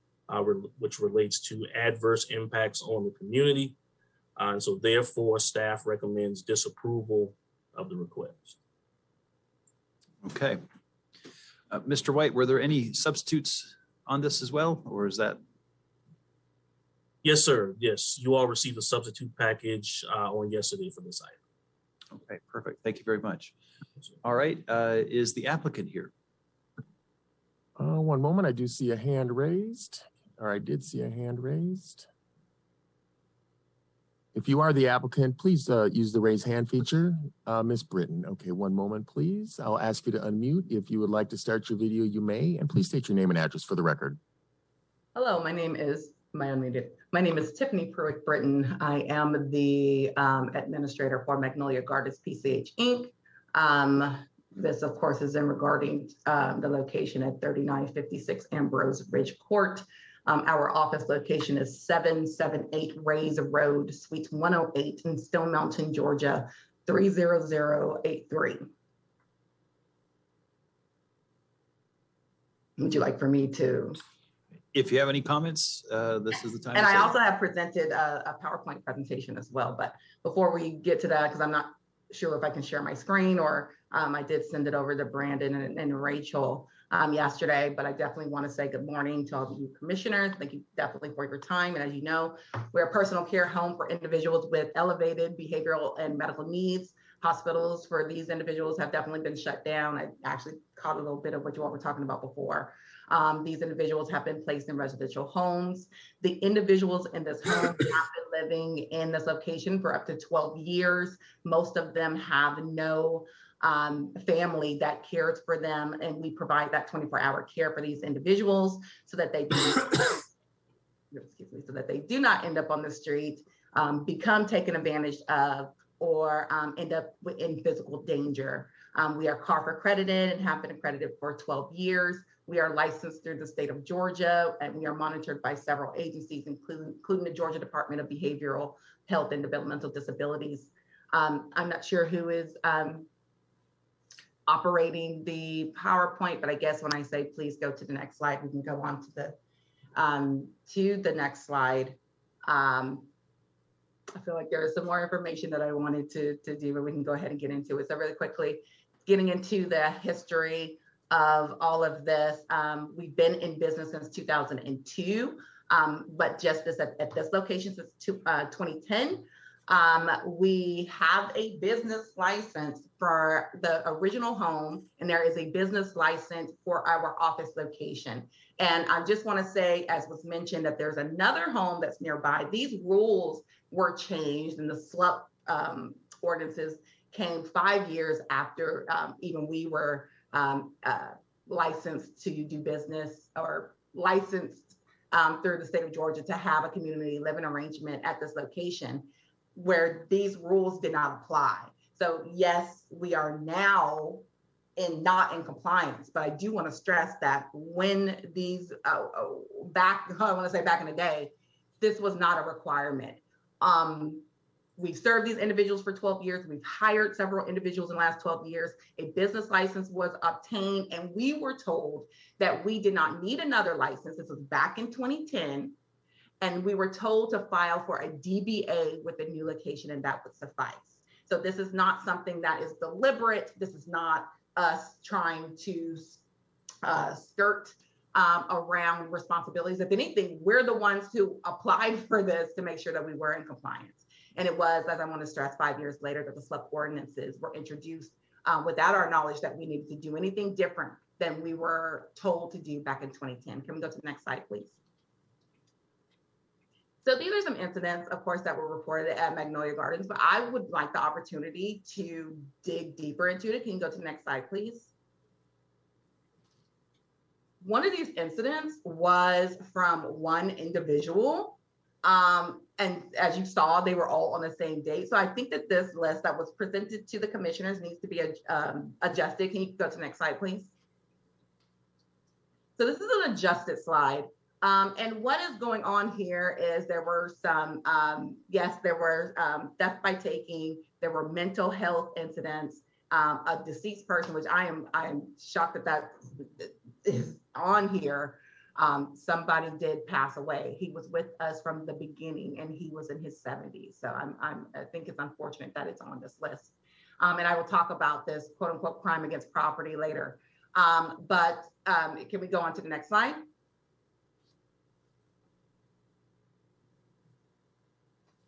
which relates to adverse impacts on the community. And so therefore, staff recommends disapproval of the request. Okay. Mr. White, were there any substitutes on this as well, or is that? Yes, sir. Yes, you all received a substitute package on yesterday for this item. Okay, perfect. Thank you very much. All right, is the applicant here? One moment, I do see a hand raised, or I did see a hand raised. If you are the applicant, please use the raise hand feature. Ms. Britton, okay, one moment, please. I'll ask you to unmute. If you would like to start your video, you may, and please state your name and address for the record. Hello, my name is Tiffany Pruitt Britton. I am the administrator for Magnolia Gardens PCH Inc. This, of course, is in regarding the location at 3956 Ambrose Ridge Court. Our office location is 778 Rays Road, Suite 108 in Stone Mountain, Georgia, 30083. Would you like for me to? If you have any comments, this is the time. And I also have presented a PowerPoint presentation as well. But before we get to that, because I'm not sure if I can share my screen, or I did send it over to Brandon and Rachel yesterday, but I definitely want to say good morning to all of you commissioners. Thank you definitely for your time. And as you know, we're a personal care home for individuals with elevated behavioral and medical needs. Hospitals for these individuals have definitely been shut down. I actually caught a little bit of what you all were talking about before. These individuals have been placed in residential homes. The individuals in this home have been living in this location for up to 12 years. Most of them have no family that cares for them, and we provide that 24-hour care for these individuals so that they do not end up on the street, become taken advantage of, or end up in physical danger. We are CARF accredited and have been accredited for 12 years. We are licensed through the state of Georgia, and we are monitored by several agencies, including the Georgia Department of Behavioral Health and Developmental Disabilities. I'm not sure who is operating the PowerPoint, but I guess when I say please go to the next slide, we can go on to the next slide. I feel like there is some more information that I wanted to do, but we can go ahead and get into it. So really quickly, getting into the history of all of this. We've been in business since 2002, but just at this location since 2010. We have a business license for the original home, and there is a business license for our office location. And I just want to say, as was mentioned, that there's another home that's nearby. These rules were changed, and the SLUP ordinances came 5 years after even we were licensed to do business, or licensed through the state of Georgia to have a community living arrangement at this location, where these rules did not apply. So yes, we are now not in compliance, but I do want to stress that when these back in the day, this was not a requirement. We've served these individuals for 12 years. We've hired several individuals in the last 12 years. A business license was obtained, and we were told that we did not need another license. This was back in 2010. And we were told to file for a DBA with the new location, and that would suffice. So this is not something that is deliberate. This is not us trying to skirt around responsibilities. If anything, we're the ones who applied for this to make sure that we were in compliance. And it was, as I want to stress, 5 years later that the SLUP ordinances were introduced without our knowledge that we needed to do anything different than we were told to do back in 2010. Can we go to the next slide, please? So these are some incidents, of course, that were reported at Magnolia Gardens, but I would like the opportunity to dig deeper into it. Can you go to the next slide, please? One of these incidents was from one individual. And as you saw, they were all on the same date. So I think that this list that was presented to the commissioners needs to be adjusted. Can you go to the next slide, please? So this is an adjusted slide. And what is going on here is there were some, yes, there were theft by taking, there were mental health incidents, a deceased person, which I am shocked that that is on here. Somebody did pass away. He was with us from the beginning and he was in his 70s. So I think it's unfortunate that it's on this list. And I will talk about this quote unquote crime against property later. But can we go on to the next slide?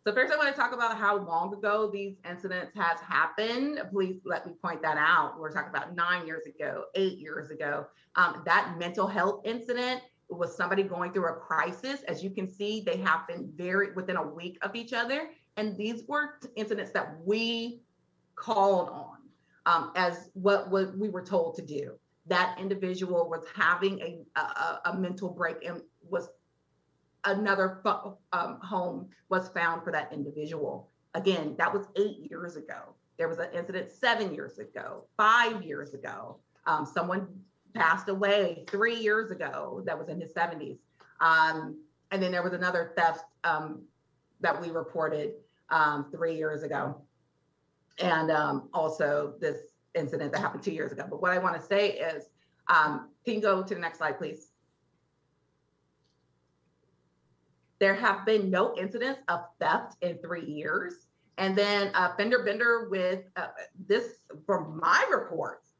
So first I want to talk about how long ago these incidents has happened. Please let me point that out. We're talking about 9 years ago, 8 years ago. That mental health incident was somebody going through a crisis. As you can see, they happened within a week of each other. And these were incidents that we called on as what we were told to do. That individual was having a mental break and was another home was found for that individual. Again, that was 8 years ago. There was an incident 7 years ago, 5 years ago. Someone passed away 3 years ago that was in his 70s. And then there was another theft that we reported 3 years ago. And also this incident that happened 2 years ago. But what I want to say is, can you go to the next slide, please? There have been no incidents of theft in 3 years. And then fender bender with this, from my reports,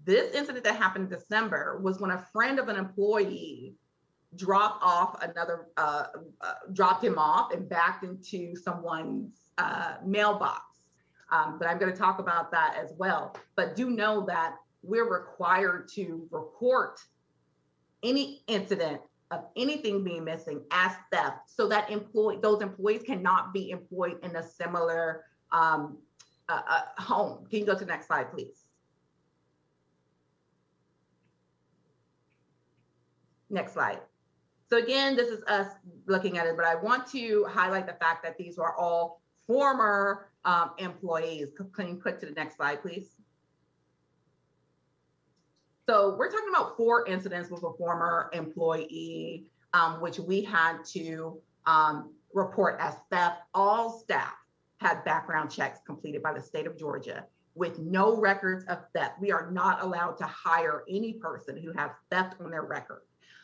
this incident that happened in December was when a friend of an employee dropped him off and backed into someone's mailbox. But I'm going to talk about that as well. But do know that we're required to report any incident of anything being missing as theft, so that those employees cannot be employed in a similar home. Can you go to the next slide, please? Next slide. So again, this is us looking at it, but I want to highlight the fact that these were all former employees. Can you click to the next slide, please? So we're talking about 4 incidents with a former employee, which we had to report as theft. All staff had background checks completed by the state of Georgia with no records of theft. We are not allowed to hire any person who has theft on their record.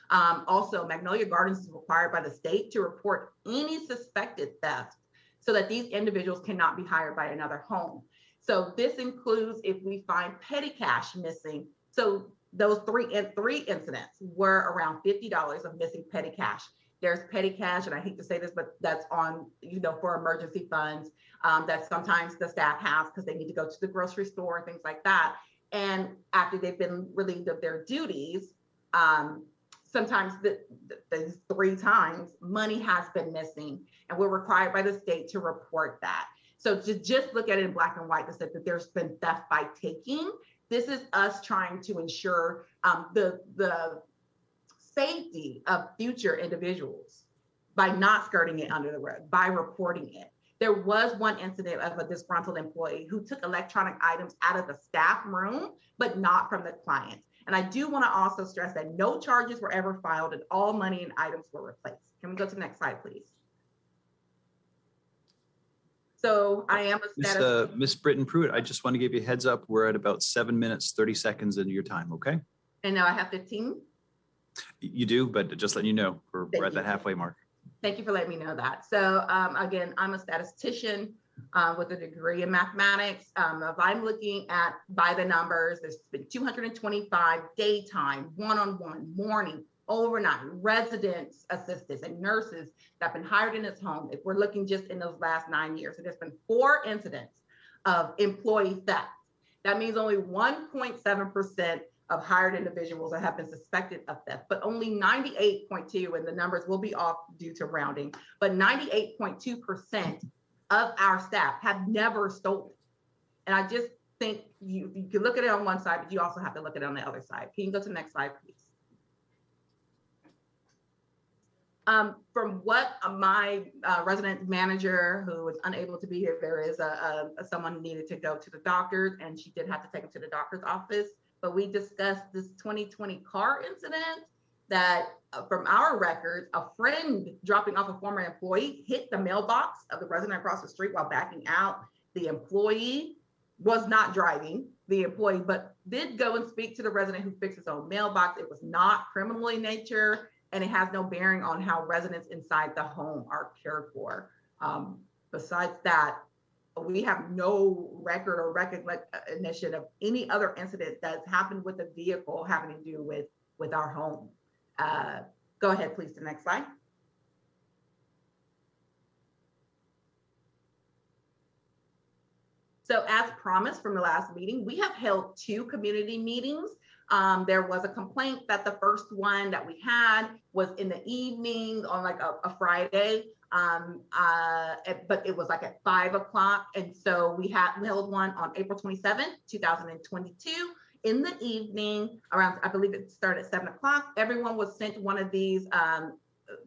Also, Magnolia Gardens is required by the state to report any suspected theft so that these individuals cannot be hired by another home. So this includes if we find petty cash missing. So those three incidents were around $50 of missing petty cash. There's petty cash, and I hate to say this, but that's on, for emergency funds that sometimes the staff has because they need to go to the grocery store and things like that. And after they've been relieved of their duties, sometimes the 3 times money has been missing, and we're required by the state to report that. So to just look at it in black and white to say that there's been theft by taking, this is us trying to ensure the safety of future individuals by not skirting it under the rug, by reporting it. There was one incident of a disgruntled employee who took electronic items out of the staff room, but not from the client. And I do want to also stress that no charges were ever filed and all money and items were replaced. Can we go to the next slide, please? So I am a status. Miss Britton Pruitt, I just want to give you a heads up. We're at about 7 minutes, 30 seconds into your time, okay? And now I have 15? You do, but just letting you know, we're at the halfway mark. Thank you for letting me know that. So again, I'm a statistician with a degree in mathematics. If I'm looking at by the numbers, there's been 225 daytime, one-on-one, morning, overnight residents, assistants, and nurses that have been hired in this home. If we're looking just in those last 9 years, and there's been 4 incidents of employee theft. That means only 1.7% of hired individuals that have been suspected of theft, but only 98.2, and the numbers will be off due to rounding, but 98.2% of our staff have never stolen. And I just think you can look at it on one side, but you also have to look at it on the other side. Can you go to the next slide, please? From what my resident manager, who was unable to be here, there is someone who needed to go to the doctor, and she did have to take him to the doctor's office. But we discussed this 2020 car incident that from our records, a friend dropping off a former employee hit the mailbox of the resident across the street while backing out. The employee was not driving, the employee, but did go and speak to the resident who fixed his own mailbox. It was not criminal in nature, and it has no bearing on how residents inside the home are cared for. Besides that, we have no record or recognition of any other incident that's happened with a vehicle having to do with our home. Go ahead, please, to the next slide. So as promised from the last meeting, we have held 2 community meetings. There was a complaint that the first one that we had was in the evening on like a Friday, but it was like at 5 o'clock. And so we held one on April 27th, 2022 in the evening around, I believe it started at 7 o'clock. Everyone was sent one of these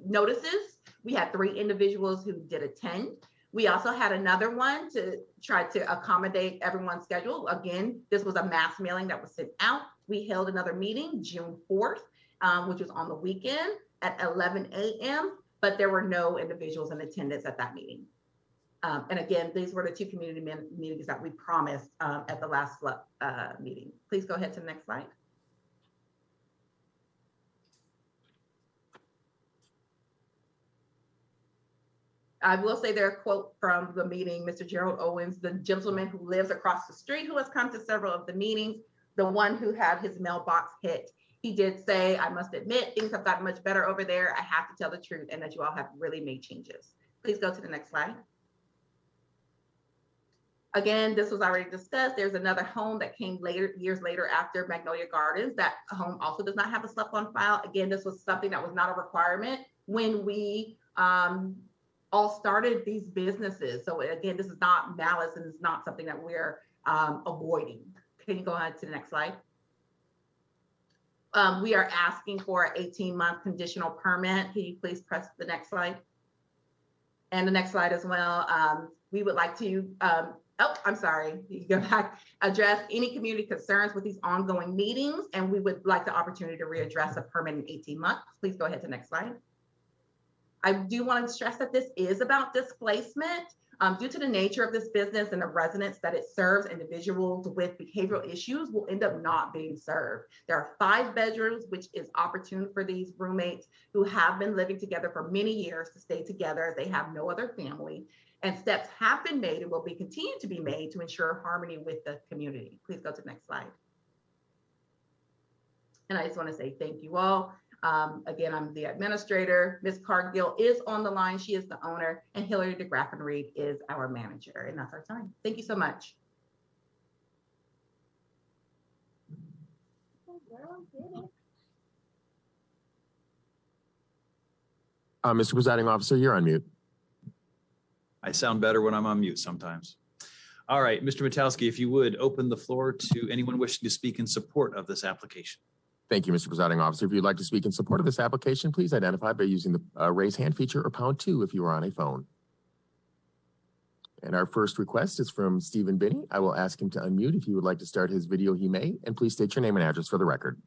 notices. We had 3 individuals who did attend. We also had another one to try to accommodate everyone's schedule. Again, this was a mass mailing that was sent out. We held another meeting June 4th, which was on the weekend at 11 a.m., but there were no individuals in attendance at that meeting. And again, these were the 2 community meetings that we promised at the last meeting. Please go ahead to the next slide. I will say there a quote from the meeting, Mr. Gerald Owens, the gentleman who lives across the street who has come to several of the meetings, the one who had his mailbox hit. He did say, I must admit, things have gotten much better over there. I have to tell the truth, and that you all have really made changes. Please go to the next slide. Again, this was already discussed. There's another home that came later, years later after Magnolia Gardens. That home also does not have a SLUP on file. Again, this was something that was not a requirement when we all started these businesses. So again, this is not malice, and it's not something that we're avoiding. Can you go ahead to the next slide? We are asking for an 18-month conditional permit. Can you please press the next slide? And the next slide as well. We would like to, I'm sorry, you go back, address any community concerns with these ongoing meetings, and we would like the opportunity to readdress a permit in 18 months. Please go ahead to the next slide. I do want to stress that this is about displacement. Due to the nature of this business and the residents that it serves, individuals with behavioral issues will end up not being served. There are 5 bedrooms, which is opportune for these roommates who have been living together for many years to stay together as they have no other family. And steps have been made and will be continued to be made to ensure harmony with the community. Please go to the next slide. And I just want to say thank you all. Again, I'm the administrator. Ms. Cargill is on the line. She is the owner, and Hillary DeGraffenreid is our manager, and that's our time. Thank you so much. Mr. Presiding Officer, you're on mute. I sound better when I'm on mute sometimes. All right, Mr. Metowski, if you would open the floor to anyone wishing to speak in support of this application. Thank you, Mr. Presiding Officer. If you'd like to speak in support of this application, please identify by using the raise hand feature or #2 if you are on a phone. And our first request is from Stephen Binney. I will ask him to unmute. If he would like to start his video, he may. And please state your name and address for the record.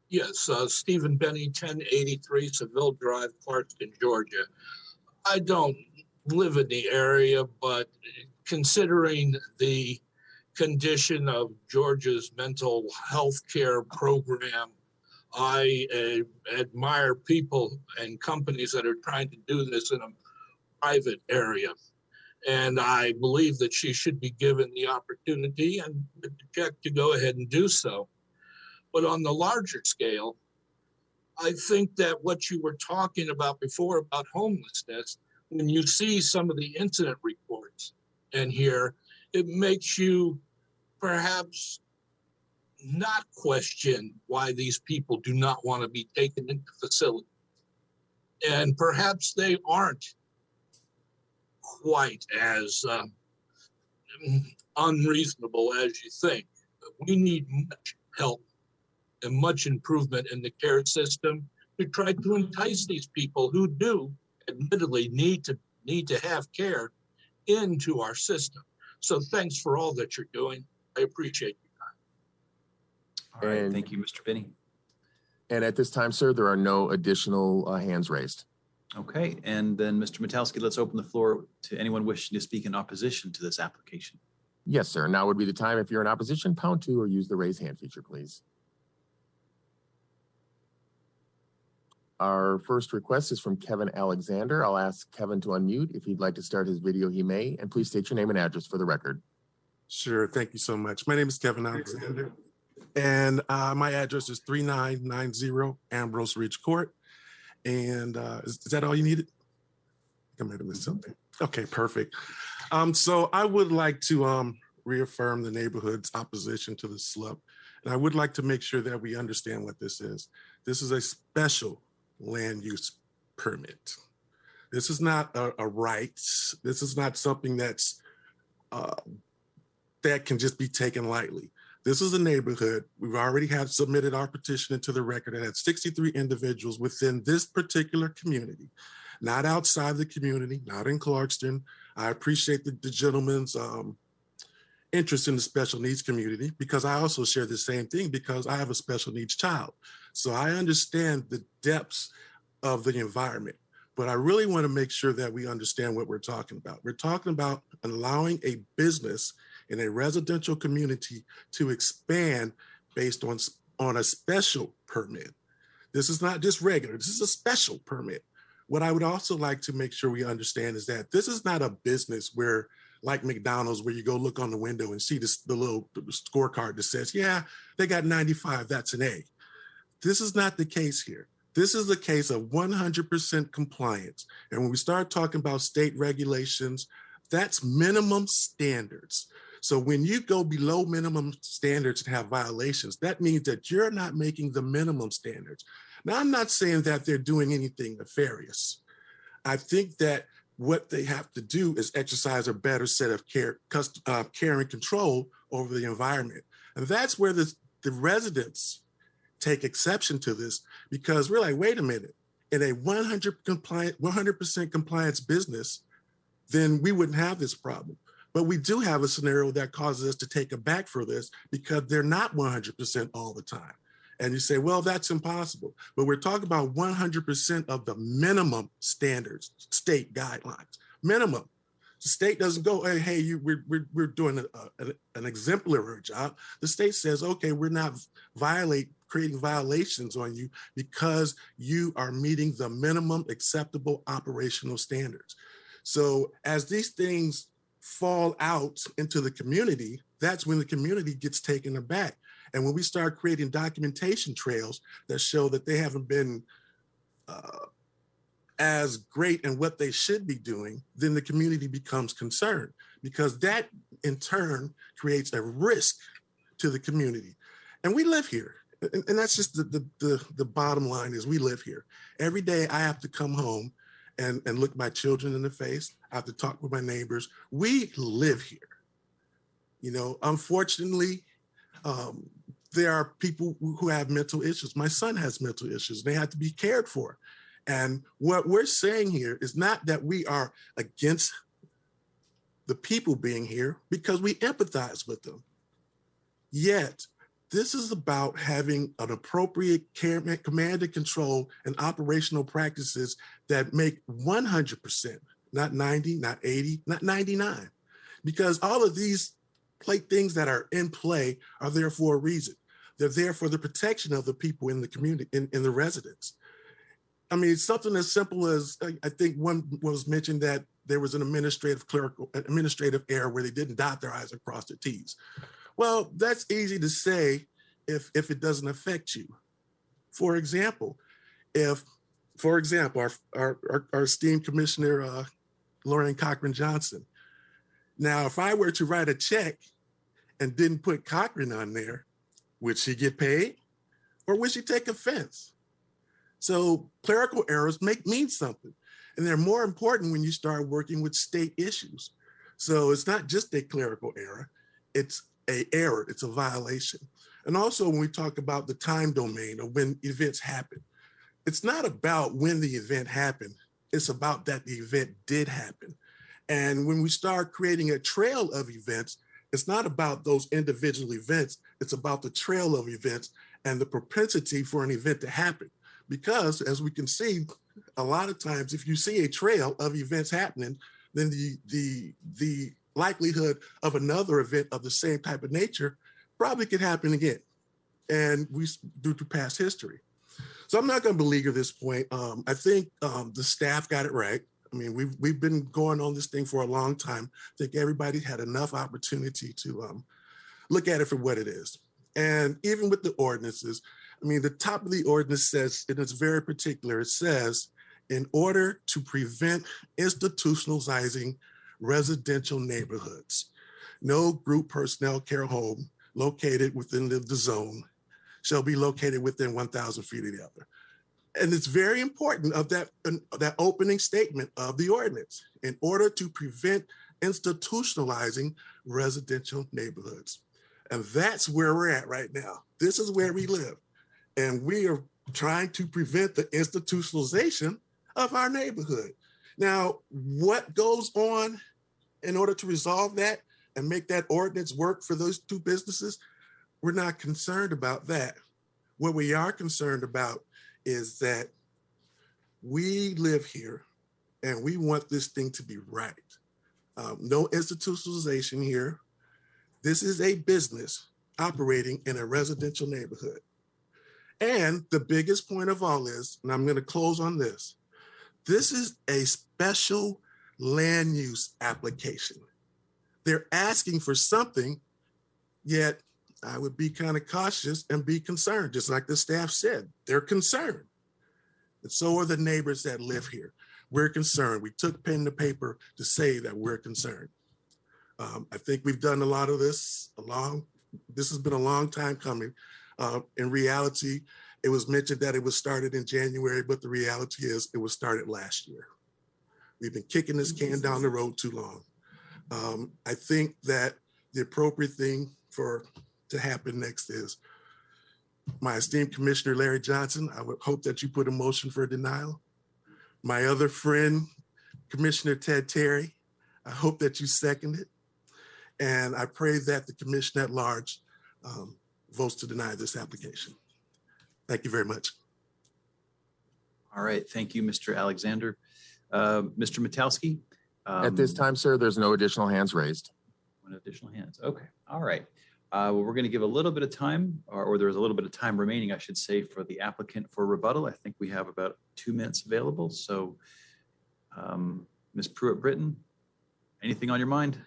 Yes, Stephen Benny, 1083 Seville Drive, Clarkston, Georgia. I don't live in the area, but considering the condition of Georgia's mental health care program, I admire people and companies that are trying to do this in a private area. And I believe that she should be given the opportunity and the check to go ahead and do so. But on the larger scale, I think that what you were talking about before about homelessness, when you see some of the incident reports in here, it makes you perhaps not question why these people do not want to be taken into facilities. And perhaps they aren't quite as unreasonable as you think. We need much help and much improvement in the care system to try to entice these people who do admittedly need to have care into our system. So thanks for all that you're doing. I appreciate you. All right, thank you, Mr. Binney. And at this time, sir, there are no additional hands raised. Okay, and then Mr. Metalski, let's open the floor to anyone wishing to speak in opposition to this application. Yes, sir. Now would be the time. If you're in opposition, pound 2 or use the raise hand feature, please. Our first request is from Kevin Alexander. I'll ask Kevin to unmute. If he'd like to start his video, he may. And please state your name and address for the record. Sure. Thank you so much. My name is Kevin Alexander, and my address is 3990 Ambrose Ridge Court. And is that all you needed? I might have missed something. Okay, perfect. So I would like to reaffirm the neighborhood's opposition to the SLUP. And I would like to make sure that we understand what this is. This is a special land use permit. This is not a right. This is not something that's that can just be taken lightly. This is a neighborhood. We've already had submitted our petition into the record and had 63 individuals within this particular community, not outside the community, not in Clarkston. I appreciate the gentleman's interest in the special needs community, because I also share the same thing, because I have a special needs child. So I understand the depths of the environment, but I really want to make sure that we understand what we're talking about. We're talking about allowing a business in a residential community to expand based on a special permit. This is not just regular, this is a special permit. What I would also like to make sure we understand is that this is not a business where, like McDonald's, where you go look on the window and see the little scorecard that says, yeah, they got 95, that's an A. This is not the case here. This is the case of 100% compliance. And when we start talking about state regulations, that's minimum standards. So when you go below minimum standards and have violations, that means that you're not making the minimum standards. Now, I'm not saying that they're doing anything nefarious. I think that what they have to do is exercise a better set of care and control over the environment. And that's where the residents take exception to this, because we're like, wait a minute, in a 100% compliance business, then we wouldn't have this problem. But we do have a scenario that causes us to take a back for this, because they're not 100% all the time. And you say, well, that's impossible. But we're talking about 100% of the minimum standards, state guidelines, minimum. The state doesn't go, hey, we're doing an exemplary job. The state says, okay, we're not creating violations on you because you are meeting the minimum acceptable operational standards. So as these things fall out into the community, that's when the community gets taken aback. And when we start creating documentation trails that show that they haven't been as great in what they should be doing, then the community becomes concerned, because that in turn creates a risk to the community. And we live here. And that's just the bottom line is we live here. Every day I have to come home and look my children in the face. I have to talk with my neighbors. We live here. You know, unfortunately, there are people who have mental issues. My son has mental issues. They have to be cared for. And what we're saying here is not that we are against the people being here, because we empathize with them. Yet, this is about having an appropriate command and control and operational practices that make 100%, not 90, not 80, not 99. Because all of these things that are in play are there for a reason. They're there for the protection of the people in the community, in the residents. I mean, it's something as simple as, I think one was mentioned that there was an administrative error where they didn't dot their I's and cross their T's. Well, that's easy to say if it doesn't affect you. For example, our esteemed Commissioner Lorraine Cochran Johnson. Now, if I were to write a check and didn't put Cochran on there, would she get paid or would she take offense? So clerical errors mean something, and they're more important when you start working with state issues. So it's not just a clerical error, it's an error, it's a violation. And also when we talk about the time domain of when events happen, it's not about when the event happened, it's about that the event did happen. And when we start creating a trail of events, it's not about those individual events, it's about the trail of events and the propensity for an event to happen. Because as we can see, a lot of times, if you see a trail of events happening, then the likelihood of another event of the same type of nature probably could happen again. And we due to past history. So I'm not going to beleaguer this point. I think the staff got it right. I mean, we've been going on this thing for a long time. I think everybody had enough opportunity to look at it for what it is. And even with the ordinances, I mean, the top of the ordinance says, and it's very particular, it says, in order to prevent institutionalizing residential neighborhoods, no group personnel care home located within the zone shall be located within 1,000 feet of the other. And it's very important of that opening statement of the ordinance, in order to prevent institutionalizing residential neighborhoods. And that's where we're at right now. This is where we live. And we are trying to prevent the institutionalization of our neighborhood. Now, what goes on in order to resolve that and make that ordinance work for those two businesses? We're not concerned about that. What we are concerned about is that we live here and we want this thing to be right. No institutionalization here. This is a business operating in a residential neighborhood. And the biggest point of all is, and I'm going to close on this, this is a special land use application. They're asking for something, yet I would be kind of cautious and be concerned, just like the staff said. They're concerned. And so are the neighbors that live here. We're concerned. We took pen to paper to say that we're concerned. I think we've done a lot of this this has been a long time coming. In reality, it was mentioned that it was started in January, but the reality is it was started last year. We've been kicking this can down the road too long. I think that the appropriate thing to happen next is my esteemed Commissioner Larry Johnson. I would hope that you put a motion for denial. My other friend, Commissioner Ted Terry, I hope that you second it. And I pray that the commission at large votes to deny this application. Thank you very much. All right, thank you, Mr. Alexander. Mr. Metowski? At this time, sir, there's no additional hands raised. One additional hands, okay, all right. Well, we're gonna give a little bit of time, or there's a little bit of time remaining, I should say, for the applicant for rebuttal. I think we have about 2 minutes available. So Ms. Pruitt-Britton, anything on your mind?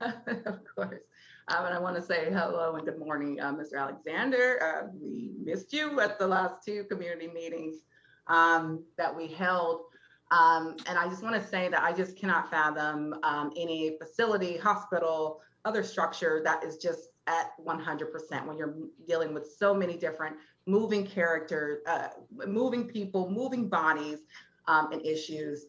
Of course. And I want to say hello and good morning, Mr. Alexander. We missed you at the last two community meetings that we held. And I just want to say that I just cannot fathom any facility, hospital, other structure that is just at 100% when you're dealing with so many different moving characters, moving people, moving bodies, and issues.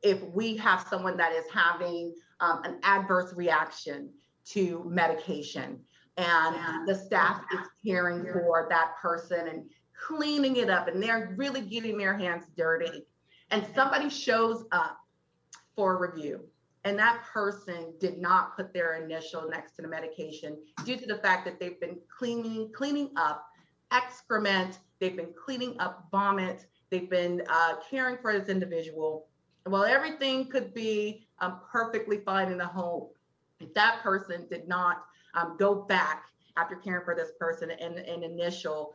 If we have someone that is having an adverse reaction to medication and the staff is caring for that person and cleaning it up and they're really getting their hands dirty, and somebody shows up for review and that person did not put their initial next to the medication due to the fact that they've been cleaning up excrement, they've been cleaning up vomit, they've been caring for this individual. Well, everything could be perfectly fine in the home. If that person did not go back after caring for this person in initial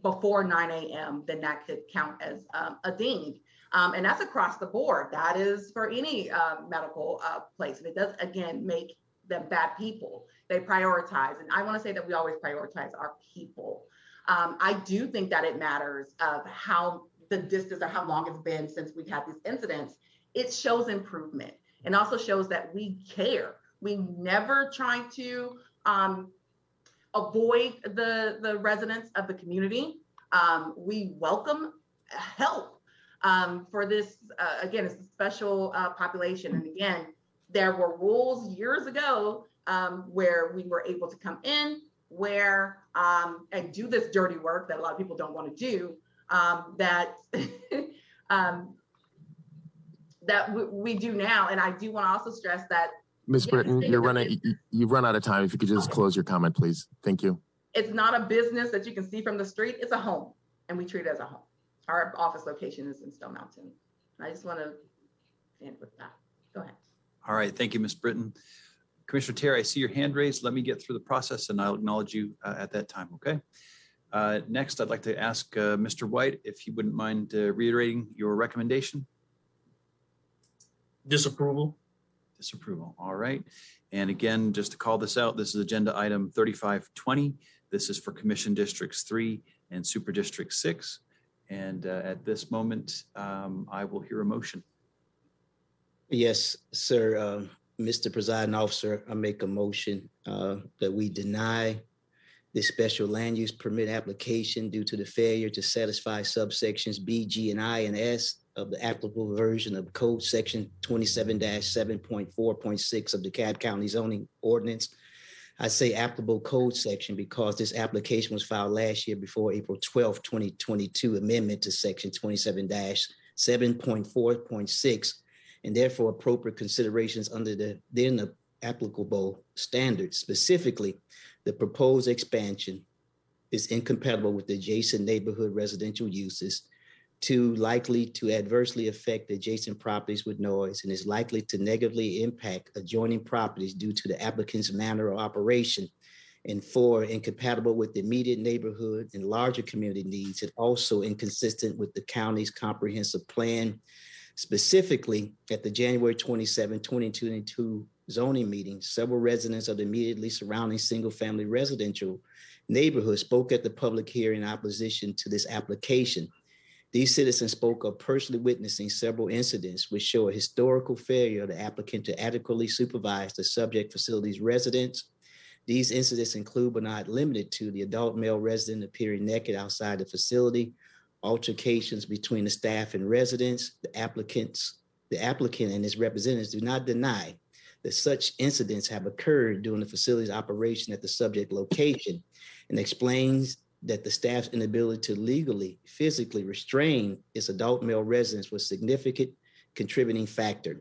before 9 a.m., then that could count as a ding. And that's across the board. That is for any medical place. And it does, again, make them bad people. They prioritize. And I want to say that we always prioritize our people. I do think that it matters of how the distance or how long it's been since we've had these incidents. It shows improvement and also shows that we care. We never try to avoid the residents of the community. We welcome help for this. Again, it's a special population. And again, there were rules years ago where we were able to come in where and do this dirty work that a lot of people don't want to do, that that we do now. And I do want to also stress that Ms. Britton, you've run out of time. If you could just close your comment, please. Thank you. it's not a business that you can see from the street. It's a home, and we treat it as a home. Our office location is in Stone Mountain. I just want to end with that. Go ahead. All right. Thank you, Ms. Britton. Commissioner Terry, I see your hand raised. Let me get through the process and I'll acknowledge you at that time. Okay. Next, I'd like to ask Mr. White if he wouldn't mind reiterating your recommendation. Disapproval. Disapproval. All right. And again, just to call this out, this is agenda item 3520. This is for Commission Districts 3 and Super District 6. And at this moment, I will hear a motion. Yes, sir. Mr. Presiding Officer, I make a motion that we deny the special land use permit application due to the failure to satisfy subsections B, G, and I and S of the applicable version of Code Section 27-7.4.6 of the DeKalb County zoning ordinance. I say applicable code section because this application was filed last year before April 12, 2022, amendment to Section 27-7.4.6, and therefore appropriate considerations under the then applicable standards. Specifically, the proposed expansion is incompatible with the adjacent neighborhood residential uses. 2, likely to adversely affect adjacent properties with noise and is likely to negatively impact adjoining properties due to the applicant's manner of operation. And 4, incompatible with the immediate neighborhood and larger community needs, and also inconsistent with the county's comprehensive plan. Specifically, at the January 27, 2022 zoning meeting, several residents of the immediately surrounding single-family residential neighborhood spoke at the public hearing in opposition to this application. These citizens spoke of personally witnessing several incidents which show a historical failure of the applicant to adequately supervise the subject facility's residents. These incidents include, but not limited to, the adult male resident appearing naked outside the facility, altercations between the staff and residents. The applicant and his representatives do not deny that such incidents have occurred during the facility's operation at the subject location, and explains that the staff's inability to legally, physically restrain its adult male residents was a significant contributing factor.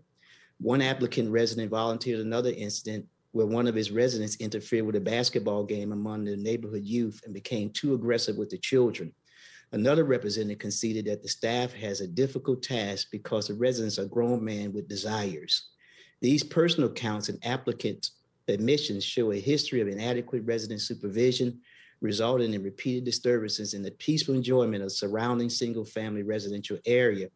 One applicant resident volunteered another incident where one of his residents interfered with a basketball game among the neighborhood youth and became too aggressive with the children. Another representative conceded that the staff has a difficult task because the residents are grown men with desires. These personal counts and applicant admissions show a history of inadequate resident supervision, resulting in repeated disturbances in the peaceful enjoyment of surrounding single-family residential area.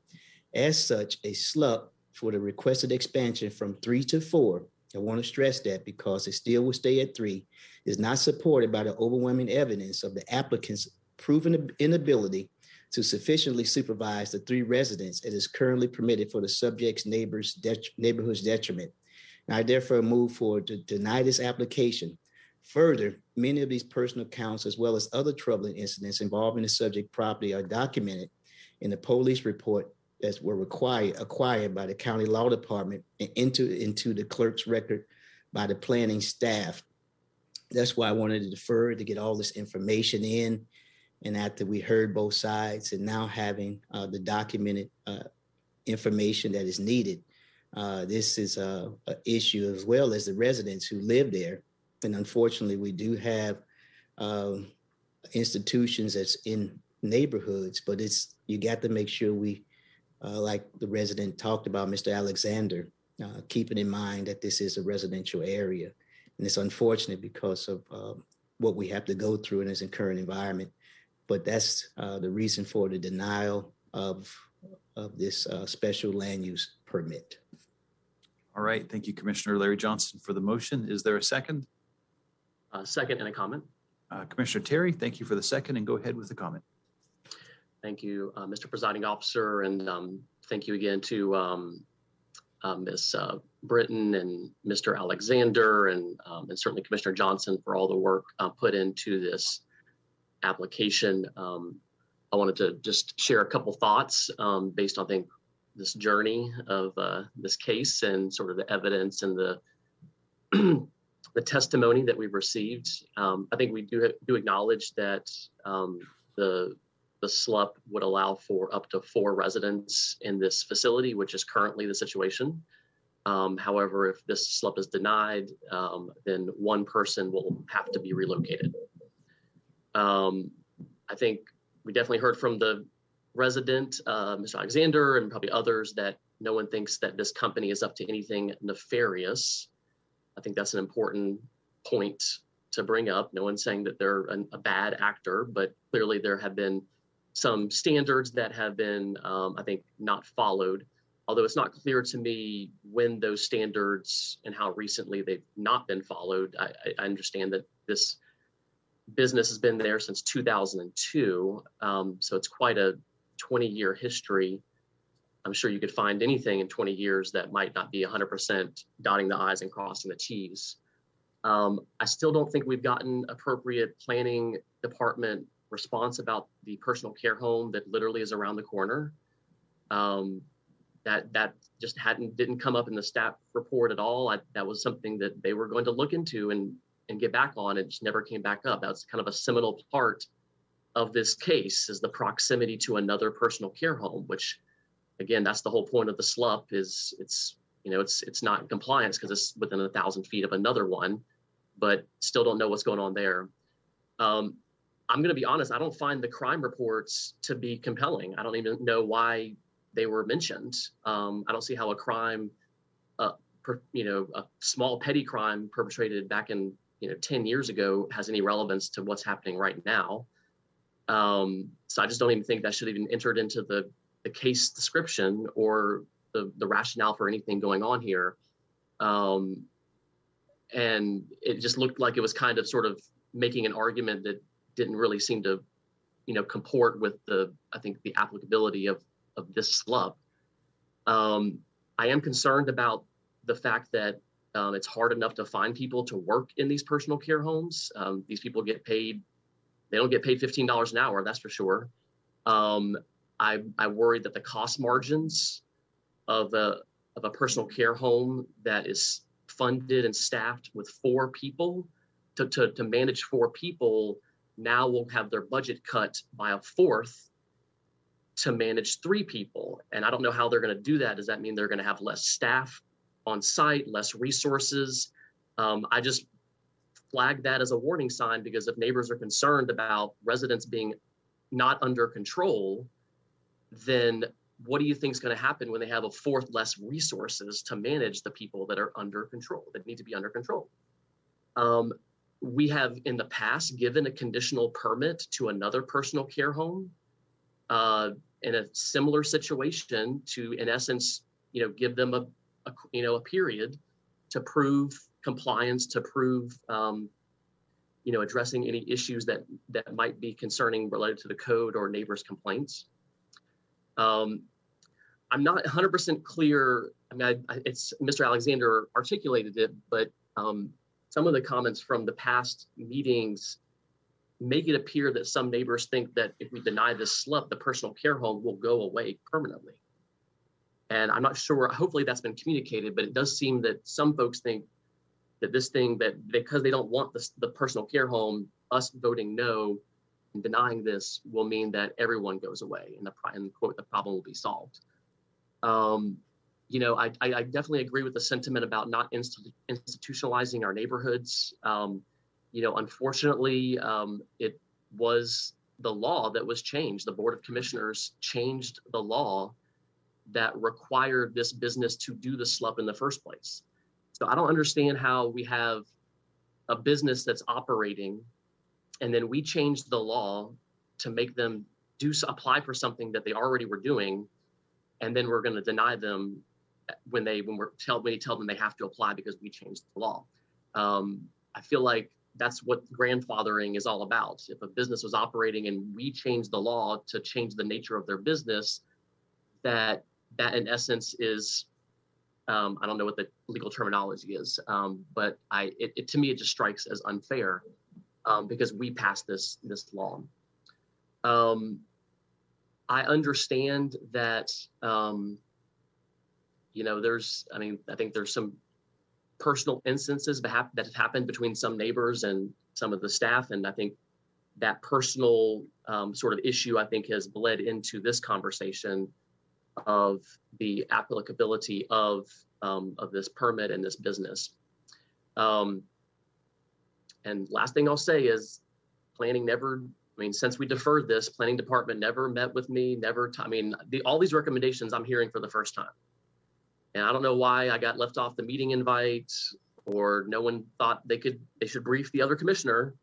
As such, a SLUP for the requested expansion from 3 to 4, I want to stress that because it still will stay at 3, is not supported by the overwhelming evidence of the applicant's proven inability to sufficiently supervise the 3 residents it is currently permitted for the subject's neighborhood's detriment. And I therefore move forward to deny this application. Further, many of these personal counts, as well as other troubling incidents involving the subject property, are documented in the police report that were acquired by the county law department and into the clerk's record by the planning staff. That's why I wanted to defer to get all this information in. And after we heard both sides and now having the documented information that is needed, this is an issue as well as the residents who live there. And unfortunately, we do have institutions that's in neighborhoods, but you got to make sure we, like the resident talked about, Mr. Alexander, keeping in mind that this is a residential area. And it's unfortunate because of what we have to go through in this current environment. But that's the reason for the denial of this special land use permit. All right. Thank you, Commissioner Larry Johnson, for the motion. Is there a second? Second and a comment. Commissioner Terry, thank you for the second, and go ahead with the comment. Thank you, Mr. Presiding Officer, and thank you again to Ms. Britton and Mr. Alexander, and certainly Commissioner Johnson for all the work put into this application. I wanted to just share a couple thoughts based on, I think, this journey of this case and sort of the evidence and the the testimony that we've received. I think we do acknowledge that the SLUP would allow for up to 4 residents in this facility, which is currently the situation. However, if this SLUP is denied, then 1 person will have to be relocated. I think we definitely heard from the resident, Mr. Alexander, and probably others, that no one thinks that this company is up to anything nefarious. I think that's an important point to bring up. No one's saying that they're a bad actor, but clearly there have been some standards that have been, I think, not followed. Although it's not clear to me when those standards and how recently they've not been followed. I understand that this business has been there since 2002, so it's quite a 20-year history. I'm sure you could find anything in 20 years that might not be 100% dotting the I's and crossing the T's. I still don't think we've gotten appropriate planning department response about the personal care home that literally is around the corner. That just didn't come up in the staff report at all. That was something that they were going to look into and get back on. It just never came back up. That's kind of a seminal part of this case, is the proximity to another personal care home, which, again, that's the whole point of the SLUP. Is it's not in compliance because it's within 1,000 feet of another one, but still don't know what's going on there. I'm going to be honest, I don't find the crime reports to be compelling. I don't even know why they were mentioned. I don't see how a crime, a small petty crime perpetrated back in 10 years ago has any relevance to what's happening right now. So I just don't even think that should even entered into the case description or the rationale for anything going on here. And it just looked like it was kind of sort of making an argument that didn't really seem to, comport with I think the applicability of this SLUP. I am concerned about the fact that it's hard enough to find people to work in these personal care homes. These people get paid, they don't get paid $15 an hour, that's for sure. I worry that the cost margins of a personal care home that is funded and staffed with 4 people to manage 4 people now will have their budget cut by 1/4 to manage 3 people. And I don't know how they're going to do that. Does that mean they're going to have less staff on site, less resources? I just flagged that as a warning sign, because if neighbors are concerned about residents being not under control, then what do you think is going to happen when they have 1/4 less resources to manage the people that are under control, that need to be under control? We have in the past given a conditional permit to another personal care home in a similar situation to, in essence, give them a period to prove compliance, to prove addressing any issues that might be concerning related to the code or neighbors' complaints. I'm not 100% clear. I mean, it's Mr. Alexander articulated it, but some of the comments from the past meetings make it appear that some neighbors think that if we deny this SLUP, the personal care home will go away permanently. And I'm not sure, hopefully that's been communicated, but it does seem that some folks think that this thing, that because they don't want the personal care home, us voting no and denying this will mean that everyone goes away and the problem will be solved. I definitely agree with the sentiment about not institutionalizing our neighborhoods. Unfortunately, it was the law that was changed. The Board of Commissioners changed the law that required this business to do the SLUP in the first place. So I don't understand how we have a business that's operating and then we changed the law to make them apply for something that they already were doing, and then we're going to deny them when we tell them they have to apply because we changed the law. I feel like that's what grandfathering is all about. If a business was operating and we changed the law to change the nature of their business, that in essence is, I don't know what the legal terminology is, but to me, it just strikes as unfair because we passed this law. I understand that, I think there's some personal instances that have happened between some neighbors and some of the staff. And I think that personal sort of issue, I think, has bled into this conversation of the applicability of this permit and this business. And last thing I'll say is planning never, since we deferred this, planning department never met with me, all these recommendations I'm hearing for the first time. And I don't know why I got left off the meeting invite, or no one thought they should brief the other commissioner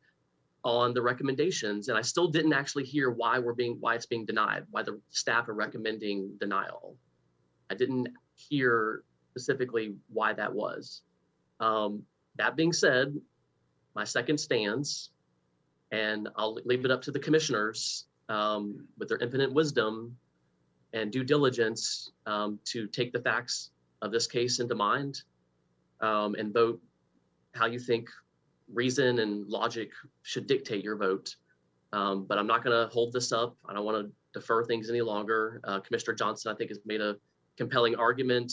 on the recommendations. And I still didn't actually hear why it's being denied, why the staff are recommending denial. I didn't hear specifically why that was. That being said, my second stands, and I'll leave it up to the commissioners with their infinite wisdom and due diligence to take the facts of this case into mind and vote how you think reason and logic should dictate your vote. But I'm not going to hold this up. I don't want to defer things any longer. Commissioner Johnson, I think, has made a compelling argument.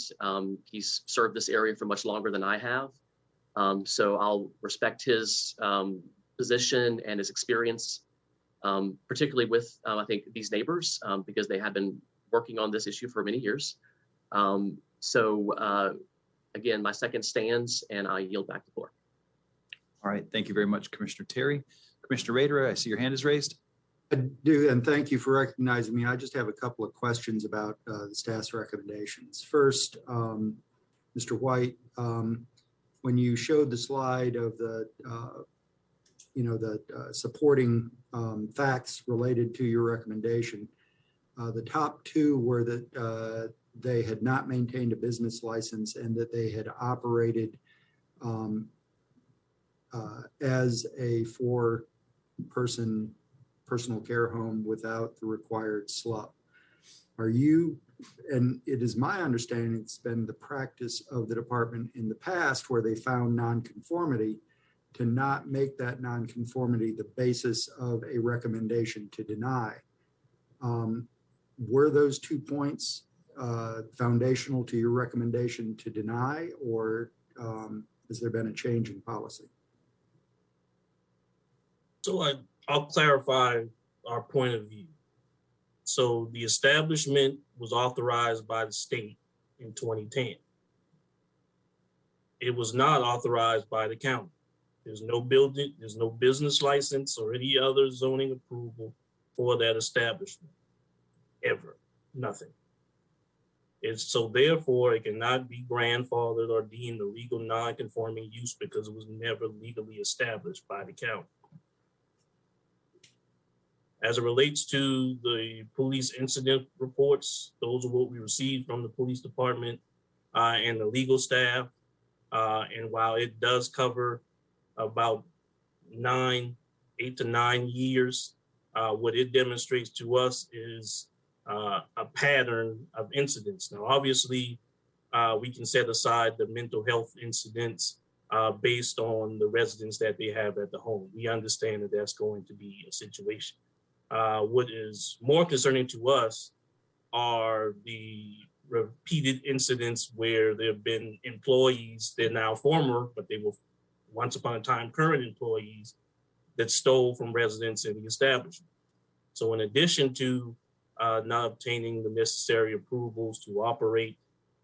He's served this area for much longer than I have. So I'll respect his position and his experience, particularly with, I think, these neighbors, because they have been working on this issue for many years. Again, my second stands, and I yield back the floor. All right. Thank you very much, Commissioner Terry. Commissioner Rader, I see your hand is raised. I do, and thank you for recognizing me. I just have a couple of questions about the staff's recommendations. First, Mr. White, when you showed the slide of the supporting facts related to your recommendation, the top two were that they had not maintained a business license and that they had operated as a 4-person personal care home without the required SLUP. And it is my understanding it's been the practice of the department in the past where they found nonconformity to not make that nonconformity the basis of a recommendation to deny. Were those 2 points foundational to your recommendation to deny, or has there been a change in policy? So I'll clarify our point of view. So the establishment was authorized by the state in 2010. It was not authorized by the county. There's no building, there's no business license or any other zoning approval for that establishment, ever, nothing. So therefore, it cannot be grandfathered or deemed a legal non-conforming use because it was never legally established by the county. As it relates to the police incident reports, those are what we received from the police department and the legal staff. And while it does cover about 8 to 9 years, what it demonstrates to us is a pattern of incidents. Now, obviously, we can set aside the mental health incidents based on the residents that they have at the home. We understand that that's going to be a situation. What is more concerning to us are the repeated incidents where there have been employees, they're now former, but they were once upon a time current employees that stole from residents in the establishment. So in addition to not obtaining the necessary approvals to operate,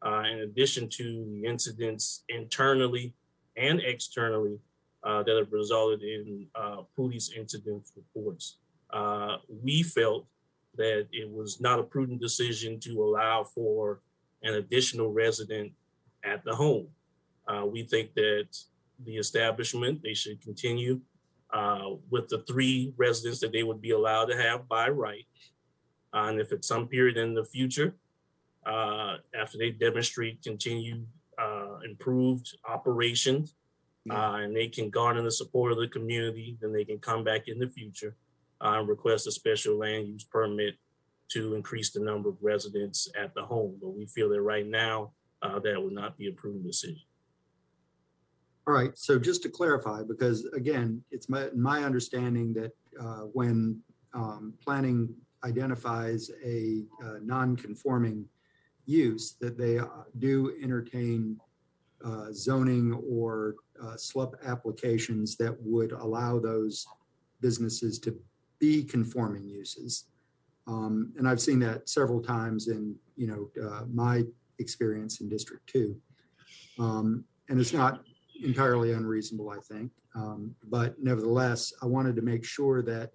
in addition to the incidents internally and externally that have resulted in police incident reports, we felt that it was not a prudent decision to allow for an additional resident at the home. We think that the establishment, they should continue with the 3 residents that they would be allowed to have by right. And if at some period in the future, after they demonstrate continued improved operations, and they can garner the support of the community, then they can come back in the future and request a special land use permit to increase the number of residents at the home. But we feel that right now, that would not be a prudent decision. All right, so just to clarify, because again, it's my understanding that when planning identifies a non-conforming use, that they do entertain zoning or SLUP applications that would allow those businesses to be conforming uses. And I've seen that several times in my experience in District 2. And it's not entirely unreasonable, I think. But nevertheless, I wanted to make sure that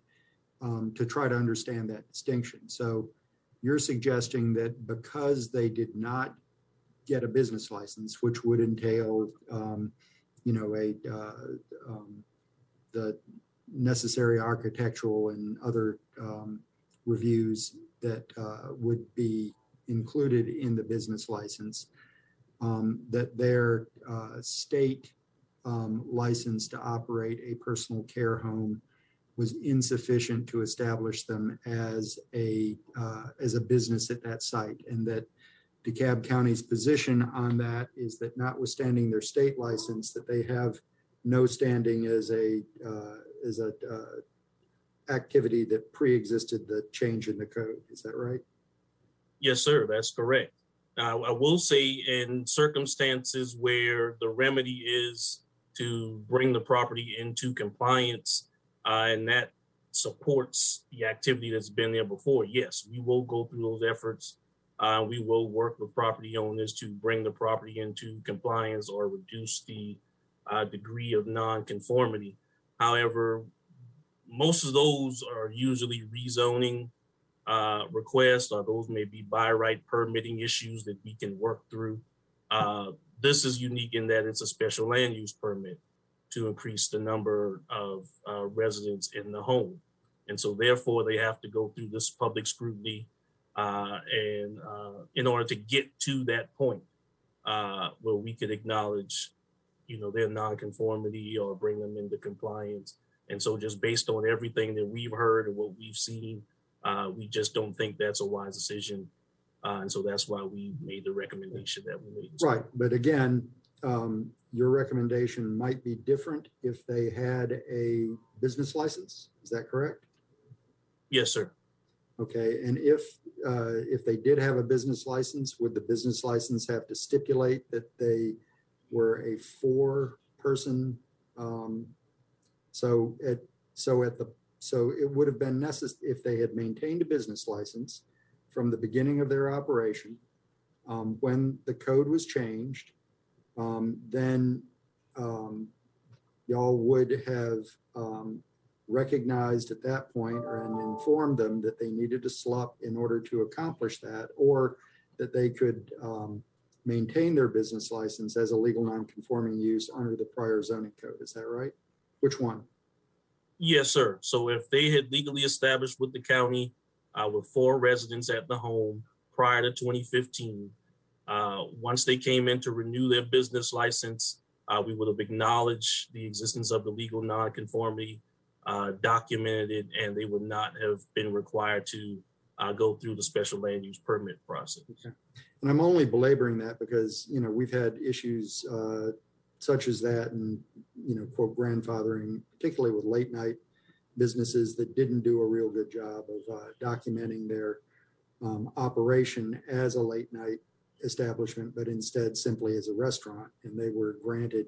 to try to understand that distinction. So you're suggesting that because they did not get a business license, which would entail, the necessary architectural and other reviews that would be included in the business license, that their state license to operate a personal care home was insufficient to establish them as a business at that site, and that DeKalb County's position on that is that notwithstanding their state license, that they have no standing as a activity that pre-existed the change in the code. Is that right? Yes, sir, that's correct. I will say in circumstances where the remedy is to bring the property into compliance, and that supports the activity that's been there before, yes, we will go through those efforts. We will work with property owners to bring the property into compliance or reduce the degree of non-conformity. However, most of those are usually rezoning requests, or those may be by right permitting issues that we can work through. This is unique in that it's a special land use permit to increase the number of residents in the home. And so therefore they have to go through this public scrutiny and in order to get to that point where we could acknowledge, their nonconformity or bring them into compliance. And so just based on everything that we've heard and what we've seen, we just don't think that's a wise decision. And so that's why we made the recommendation that we made. Right, but again, your recommendation might be different if they had a business license. Is that correct? Yes, sir. Okay, and if they did have a business license, would the business license have to stipulate that they were a 4-person? So it would have been necessary if they had maintained a business license from the beginning of their operation. When the code was changed, then y'all would have recognized at that point and informed them that they needed to SLUP in order to accomplish that, or that they could maintain their business license as a legal non-conforming use under the prior zoning code. Is that right? Which one? Yes, sir. So if they had legally established with the county with 4 residents at the home prior to 2015, once they came in to renew their business license, we would have acknowledged the existence of the legal non-conformity, documented it, and they would not have been required to go through the special land use permit process. Okay. And I'm only belaboring that because, we've had issues such as that and, quote, grandfathering, particularly with late night businesses that didn't do a real good job of documenting their operation as a late night establishment, but instead simply as a restaurant. And they were granted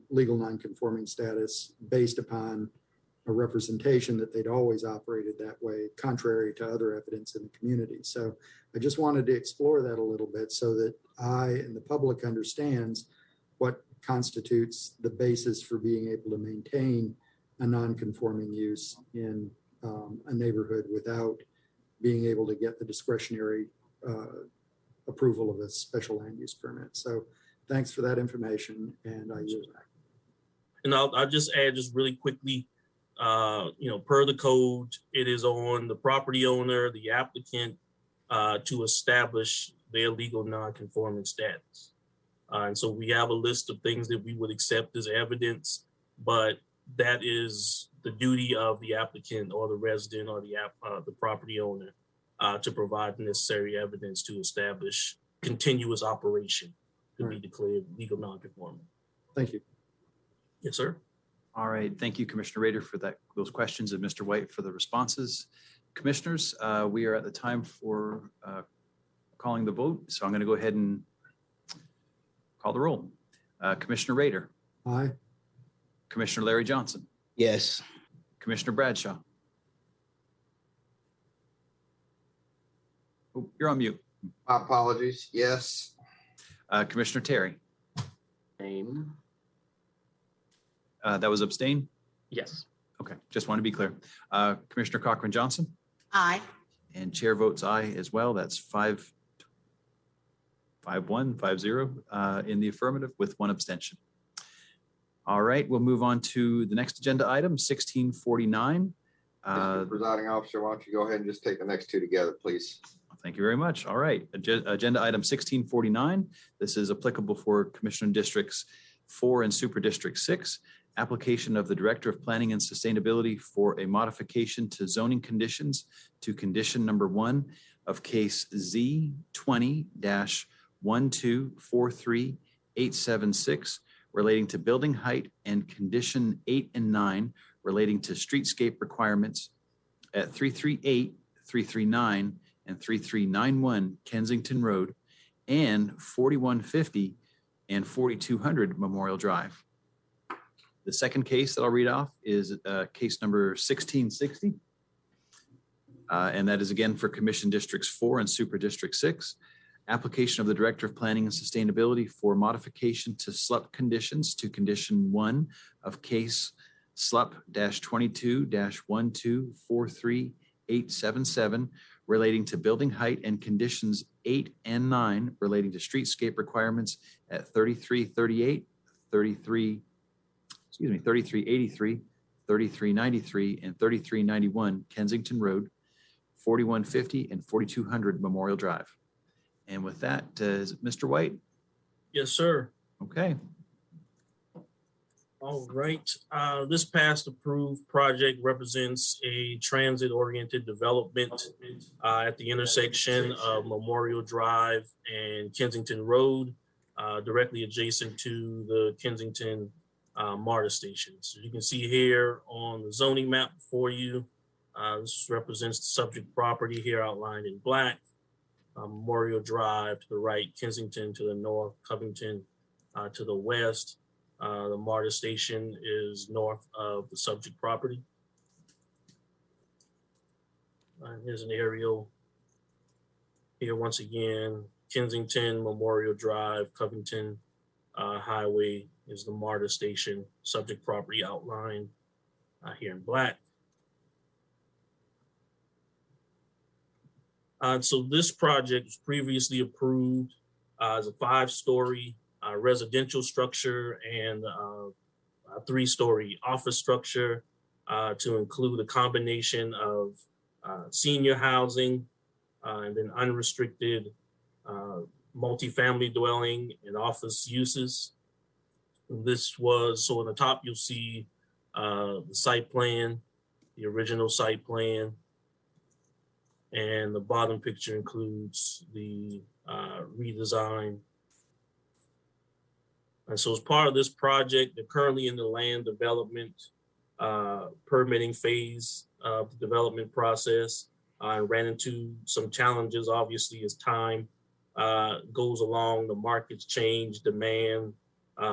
legal non-conforming status based upon a representation that they'd always operated that way, contrary to other evidence in the community. So I just wanted to explore that a little bit so that I and the public understands what constitutes the basis for being able to maintain a non-conforming use in a neighborhood without being able to get the discretionary approval of a special land use permit. So thanks for that information, and I yield back. And I'll just add just really quickly, per the code, it is on the property owner, the applicant, to establish their legal non-conforming status. And so we have a list of things that we would accept as evidence, but that is the duty of the applicant or the resident or the property owner to provide the necessary evidence to establish continuous operation to be declared legal non-conforming. Thank you. Yes, sir. All right. Thank you, Commissioner Rader, for those questions, and Mr. White for the responses. Commissioners, we are at the time for calling the vote. So I'm going to go ahead and call the roll. Commissioner Rader. Aye. Commissioner Larry Johnson. Yes. Commissioner Bradshaw. Oh, you're on mute. My apologies. Yes. Commissioner Terry. Name. That was abstain? Yes. Okay, just want to be clear. Commissioner Cochran Johnson? Aye. And chair votes aye as well. That's 5-1, 5-0 in the affirmative with one abstention. All right, we'll move on to the next agenda item, 1649. Mr. Presiding Officer, why don't you go ahead and just take the next two together, please? Thank you very much. All right, agenda item 1649. This is applicable for Commissioner Districts 4 and Super District 6. Application of the Director of Planning and Sustainability for a modification to zoning conditions to condition number 1 of case Z20-1243-876 relating to building height, and condition 8 and 9 relating to streetscape requirements at 338, 339, and 3391 Kensington Road, and 4150 and 4200 Memorial Drive. The second case that I'll read off is case number 1660. And that is again for Commission Districts 4 and Super District 6. Application of the Director of Planning and Sustainability for modification to SLUP conditions to condition 1 of case SLUP-22-1243-877 relating to building height, and conditions 8 and 9 relating to streetscape requirements at 3338, 3383, 3393, and 3391 Kensington Road, 4150 and 4200 Memorial Drive. And with that, is it Mr. White? Yes, sir. Okay. All right. This past approved project represents a transit-oriented development at the intersection of Memorial Drive and Kensington Road, directly adjacent to the Kensington MARTA station. So you can see here on the zoning map for you, this represents the subject property here outlined in black. Memorial Drive to the right, Kensington to the north, Covington to the west. The MARTA station is north of the subject property. Here's an aerial here once again. Kensington, Memorial Drive, Covington Highway is the MARTA station, subject property outlined here in black. So this project was previously approved as a 5-story residential structure and a 3-story office structure to include a combination of senior housing and then unrestricted multifamily dwelling and office uses. This was, so on the top, you'll see the site plan, the original site plan, and the bottom picture includes the redesign. And so as part of this project, they're currently in the land development permitting phase of the development process. I ran into some challenges, obviously, as time goes along, the markets change, demand,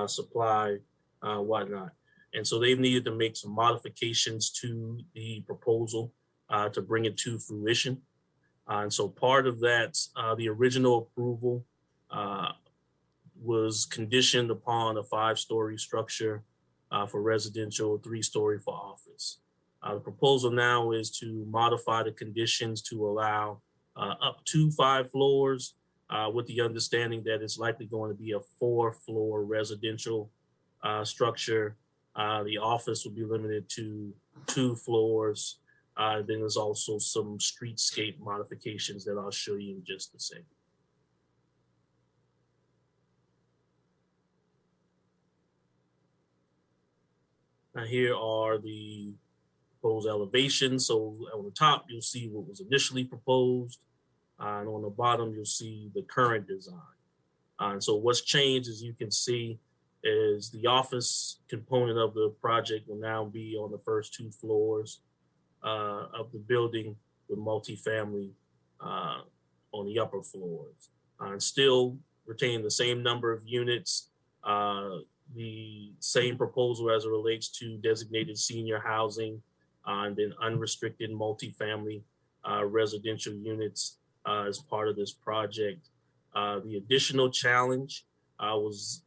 supply, whatnot. And so they've needed to make some modifications to the proposal to bring it to fruition. And so part of that, the original approval was conditioned upon a 5-story structure for residential, 3-story for office. The proposal now is to modify the conditions to allow up to 5 floors with the understanding that it's likely going to be a 4-floor residential structure. The office will be limited to 2 floors Then there's also some streetscape modifications that I'll show you in just a second. Now here are the proposed elevations. So on the top, you'll see what was initially proposed. And on the bottom, you'll see the current design. And so what's changed, as you can see, is the office component of the project will now be on the first 2 floors of the building, with multifamily on the upper floors. And still retain the same number of units, the same proposal as it relates to designated senior housing, and then unrestricted multifamily residential units as part of this project. The additional challenge was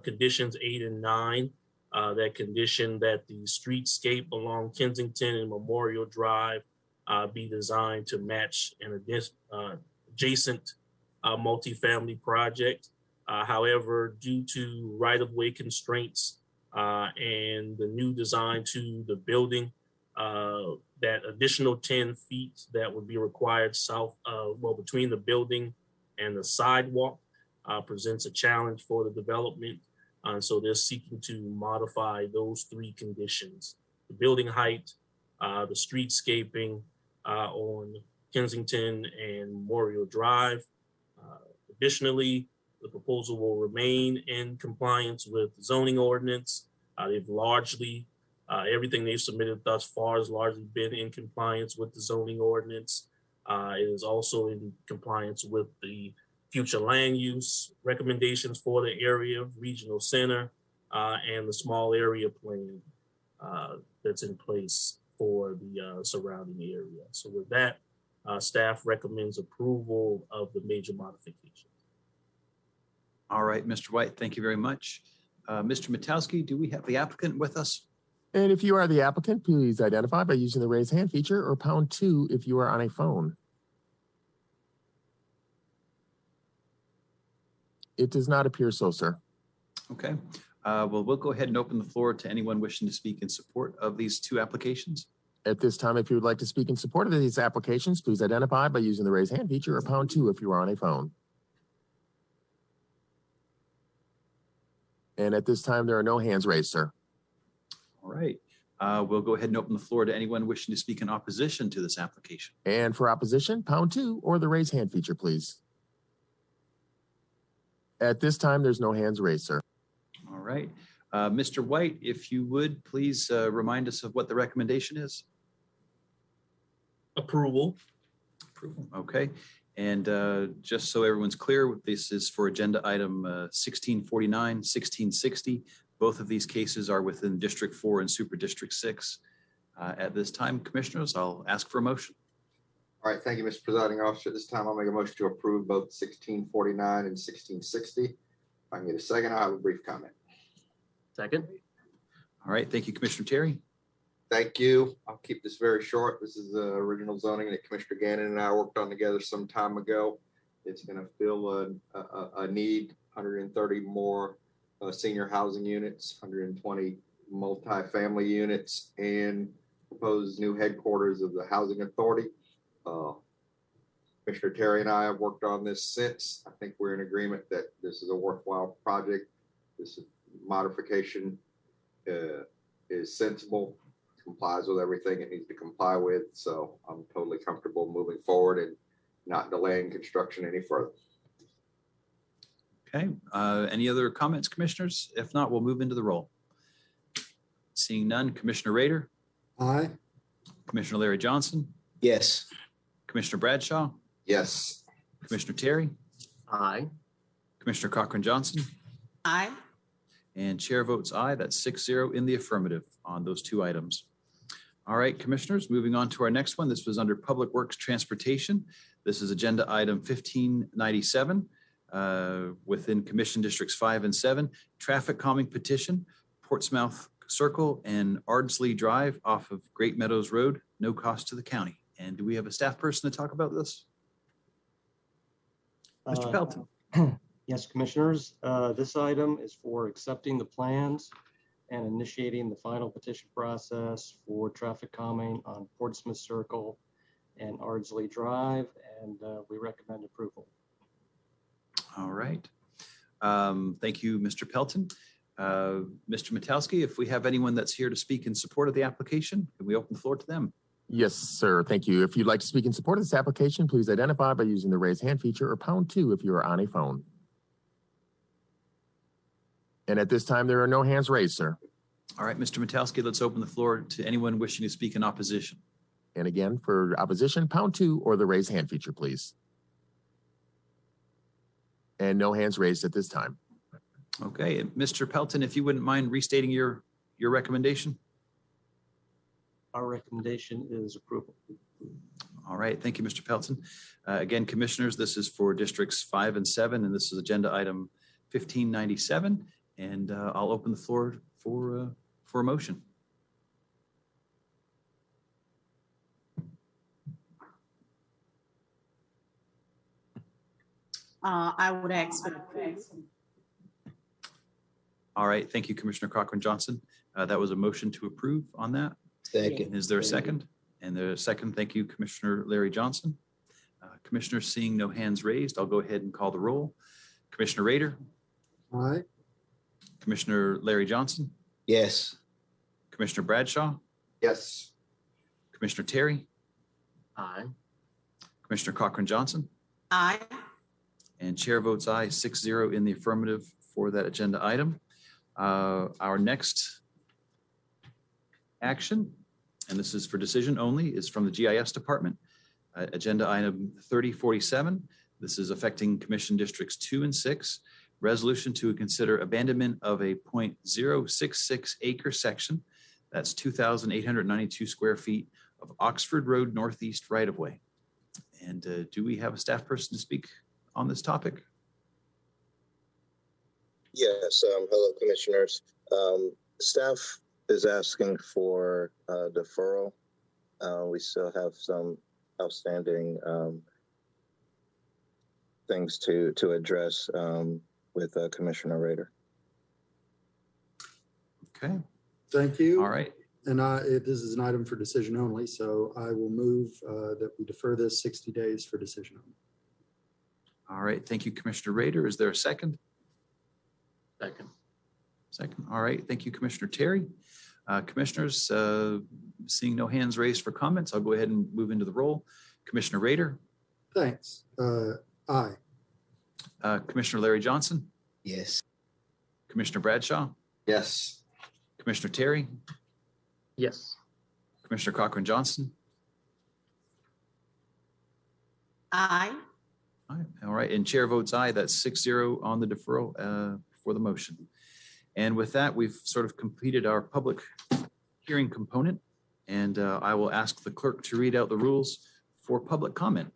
conditions 8 and 9, that condition that the streetscape along Kensington and Memorial Drive be designed to match an adjacent multifamily project. However, due to right-of-way constraints and the new design to the building, that additional 10 feet that would be required between the building and the sidewalk presents a challenge for the development. So they're seeking to modify those 3 conditions: the building height, the streetscaping on Kensington and Memorial Drive. Additionally, the proposal will remain in compliance with the zoning ordinance. They've largely, everything they've submitted thus far has largely been in compliance with the zoning ordinance. It is also in compliance with the future land use recommendations for the area, regional center, and the small area plan that's in place for the surrounding area. So with that, staff recommends approval of the major modifications. All right, Mr. White, thank you very much. Mr. Matowski, do we have the applicant with us? And if you are the applicant, please identify by using the raise hand feature or #2 if you are on a phone. It does not appear so, sir. Okay, well, we'll go ahead and open the floor to anyone wishing to speak in support of these 2 applications. At this time, if you would like to speak in support of these applications, please identify by using the raise hand feature or #2 if you are on a phone. And at this time, there are no hands raised, sir. All right, we'll go ahead and open the floor to anyone wishing to speak in opposition to this application. And for opposition, #2 or the raise hand feature, please. At this time, there's no hands raised, sir. All right, Mr. White, if you would, please remind us of what the recommendation is. Approval. Approval, okay. And just so everyone's clear, this is for agenda item 1649, 1660. Both of these cases are within District 4 and Super District 6. At this time, commissioners, I'll ask for a motion. All right, thank you, Mr. Presiding Officer. This time I'll make a motion to approve both 1649 and 1660. If I can get a second, I'll have a brief comment. Second. All right, thank you, Commissioner Terry. Thank you. I'll keep this very short. This is the original zoning that Commissioner Gannon and I worked on together some time ago. It's going to fill a need, 130 more senior housing units, 120 multifamily units, and proposed new headquarters of the Housing Authority. Commissioner Terry and I have worked on this since. I think we're in agreement that this is a worthwhile project. This modification is sensible, complies with everything it needs to comply with. So I'm totally comfortable moving forward and not delaying construction any further. Okay, any other comments, commissioners? If not, we'll move into the roll. Seeing none, Commissioner Rader. Aye. Commissioner Larry Johnson. Yes. Commissioner Bradshaw. Yes. Commissioner Terry. Aye. Commissioner Cochran Johnson. Aye. And chair votes aye. That's 6-0 in the affirmative on those 2 items. All right, commissioners, moving on to our next one. This was under Public Works Transportation. This is agenda item 1597 within Commission Districts 5 and 7. Traffic calming petition, Portsmouth Circle and Ardsley Drive off of Great Meadows Road, no cost to the county. And do we have a staff person to talk about this? Mr. Pelton. Yes, commissioners. This item is for accepting the plans and initiating the final petition process for traffic calming on Portsmouth Circle and Ardsley Drive, and we recommend approval. All right. Thank you, Mr. Pelton. Mr. Metowski, if we have anyone that's here to speak in support of the application, can we open the floor to them? Yes, sir. Thank you. If you'd like to speak in support of this application, please identify by using the raise hand feature or #2 if you are on a phone. And at this time, there are no hands raised, sir. All right, Mr. Metowski, let's open the floor to anyone wishing to speak in opposition. And again, for opposition, #2 or the raise hand feature, please. And no hands raised at this time. Okay, and Mr. Pelton, if you wouldn't mind restating your recommendation. Our recommendation is approval. All right, thank you, Mr. Pelton. Again, commissioners, this is for districts 5 and 7, and this is agenda item 1597. And I'll open the floor for a motion. I would ask for approval. All right, thank you, Commissioner Cochran-Johnson. That was a motion to approve on that. Second. Is there a second? And the second, thank you, Commissioner Larry Johnson. Commissioners, seeing no hands raised, I'll go ahead and call the roll. Commissioner Rader? Aye. Commissioner Larry Johnson? Yes. Commissioner Bradshaw? Yes. Commissioner Terry? Aye. Commissioner Cochran-Johnson? Aye. And chair votes aye, 6-0 in the affirmative for that agenda item. Our next action, and this is for decision only, is from the GIS department. Agenda item 3047. This is affecting Commission Districts 2 and 6. Resolution to consider abandonment of a 0.066 acre section. That's 2,892 square feet of Oxford Road Northeast right-of-way. And do we have a staff person to speak on this topic? Yes, hello commissioners. Staff is asking for deferral. We still have some outstanding things to address with Commissioner Rader. Okay. Thank you. All right. And this is an item for decision only, so I will move that we defer this 60 days for decision only. All right. Thank you, Commissioner Rader. Is there a second? Second. Second. All right. Thank you, Commissioner Terry. Commissioners, seeing no hands raised for comments, I'll go ahead and move into the roll. Commissioner Rader. Thanks. Aye. Commissioner Larry Johnson. Yes. Commissioner Bradshaw. Yes. Commissioner Terry. Yes. Commissioner Cochran-Johnson. Aye. All right, and chair votes aye. That's 6-0 on the deferral for the motion. And with that, we've sort of completed our public hearing component, and I will ask the clerk to read out the rules for public comment.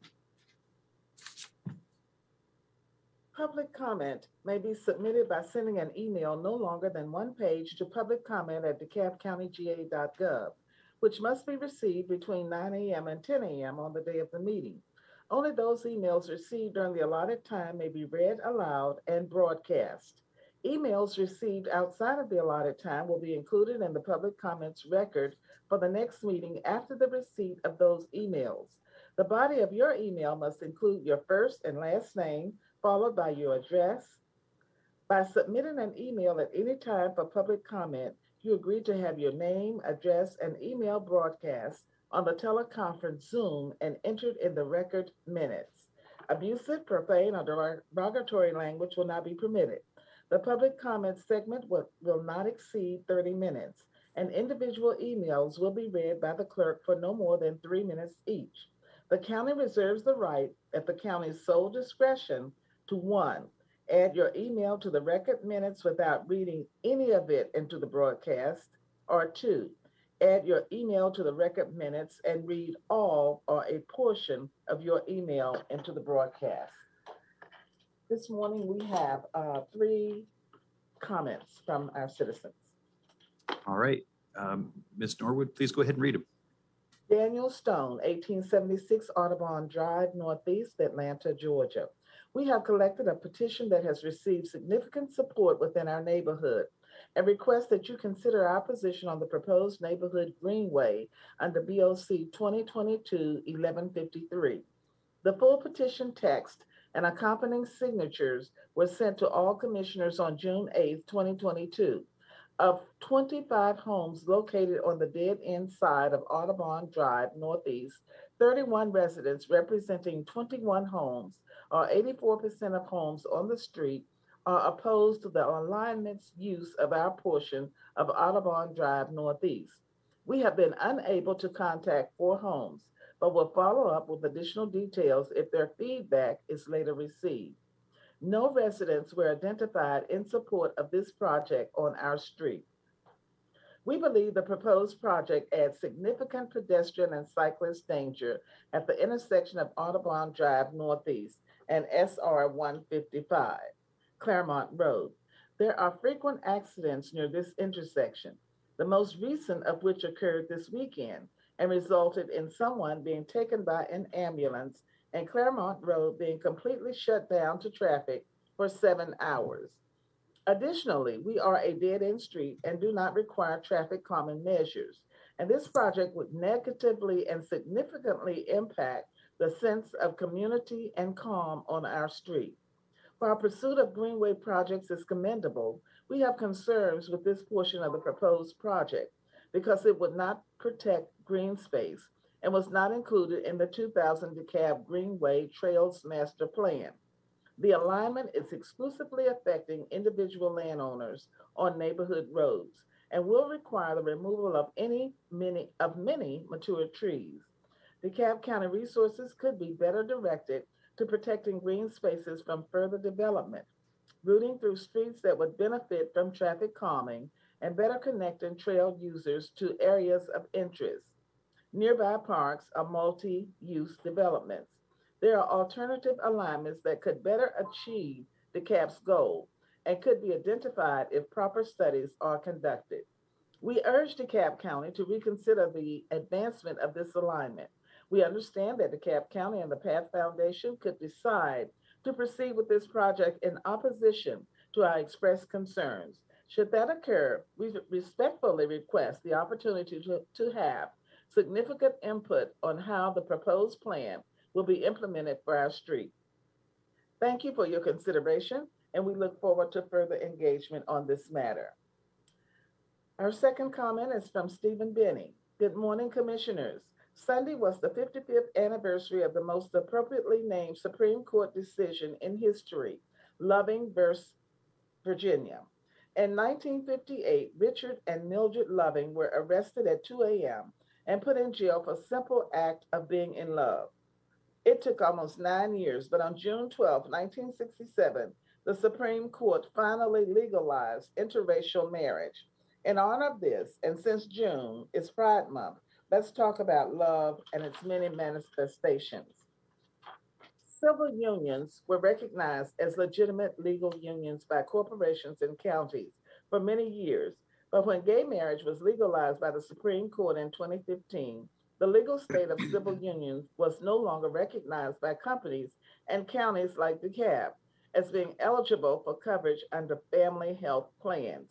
Public comment may be submitted by sending an email no longer than one page to publiccomment@DeKalbCountyGA.gov, which must be received between 9 a.m. and 10 a.m. on the day of the meeting. Only those emails received during the allotted time may be read aloud and broadcast. Emails received outside of the allotted time will be included in the public comments record for the next meeting after the receipt of those emails. The body of your email must include your first and last name, followed by your address. By submitting an email at any time for public comment, you agree to have your name, address, and email broadcast on the teleconference Zoom and entered in the record minutes. Abusive, profane, or derogatory language will not be permitted. The public comment segment will not exceed 30 minutes, and individual emails will be read by the clerk for no more than 3 minutes each. The county reserves the right, at the county's sole discretion, to 1, add your email to the record minutes without reading any of it into the broadcast, or 2, add your email to the record minutes and read all or a portion of your email into the broadcast. This morning we have 3 comments from our citizens. All right. Ms. Norwood, please go ahead and read them. Daniel Stone, 1876 Audubon Drive, Northeast Atlanta, Georgia. We have collected a petition that has received significant support within our neighborhood. and request that you consider our position on the proposed neighborhood greenway under BOC 2022-1153. The full petition text and accompanying signatures were sent to all commissioners on June 8, 2022. Of 25 homes located on the dead end side of Audubon Drive Northeast, 31 residents representing 21 homes, or 84% of homes on the street, are opposed to the alignment's use of our portion of Audubon Drive Northeast. We have been unable to contact 4 homes, but will follow up with additional details if their feedback is later received. No residents were identified in support of this project on our street. We believe the proposed project adds significant pedestrian and cyclist danger at the intersection of Audubon Drive Northeast and SR 155, Claremont Road. There are frequent accidents near this intersection, the most recent of which occurred this weekend and resulted in someone being taken by an ambulance and Claremont Road being completely shut down to traffic for 7 hours. Additionally, we are a dead-end street and do not require traffic calming measures, and this project would negatively and significantly impact the sense of community and calm on our street. While pursuit of greenway projects is commendable, we have concerns with this portion of the proposed project because it would not protect green space and was not included in the 2000 DeKalb Greenway Trails Master Plan. The alignment is exclusively affecting individual landowners on neighborhood roads and will require the removal of many mature trees. DeKalb County resources could be better directed to protecting green spaces from further development, routing through streets that would benefit from traffic calming and better connecting trail users to areas of interest. Nearby parks are multi-use developments. There are alternative alignments that could better achieve DeKalb's goal and could be identified if proper studies are conducted. We urge DeKalb County to reconsider the advancement of this alignment. We understand that DeKalb County and the Path Foundation could decide to proceed with this project in opposition to our expressed concerns. Should that occur, we respectfully request the opportunity to have significant input on how the proposed plan will be implemented for our street. Thank you for your consideration, and we look forward to further engagement on this matter. Our second comment is from Stephen Benny. Good morning, commissioners. Sunday was the 55th anniversary of the most appropriately named Supreme Court decision in history, Loving versus Virginia. In 1958, Richard and Mildred Loving were arrested at 2 a.m. and put in jail for simple act of being in love. It took almost 9 years, but on June 12, 1967, the Supreme Court finally legalized interracial marriage. In honor of this, and since June is Pride Month, let's talk about love and its many manifestations. Civil unions were recognized as legitimate legal unions by corporations and counties for many years, but when gay marriage was legalized by the Supreme Court in 2015, the legal state of civil unions was no longer recognized by companies and counties like DeKalb as being eligible for coverage under family health plans.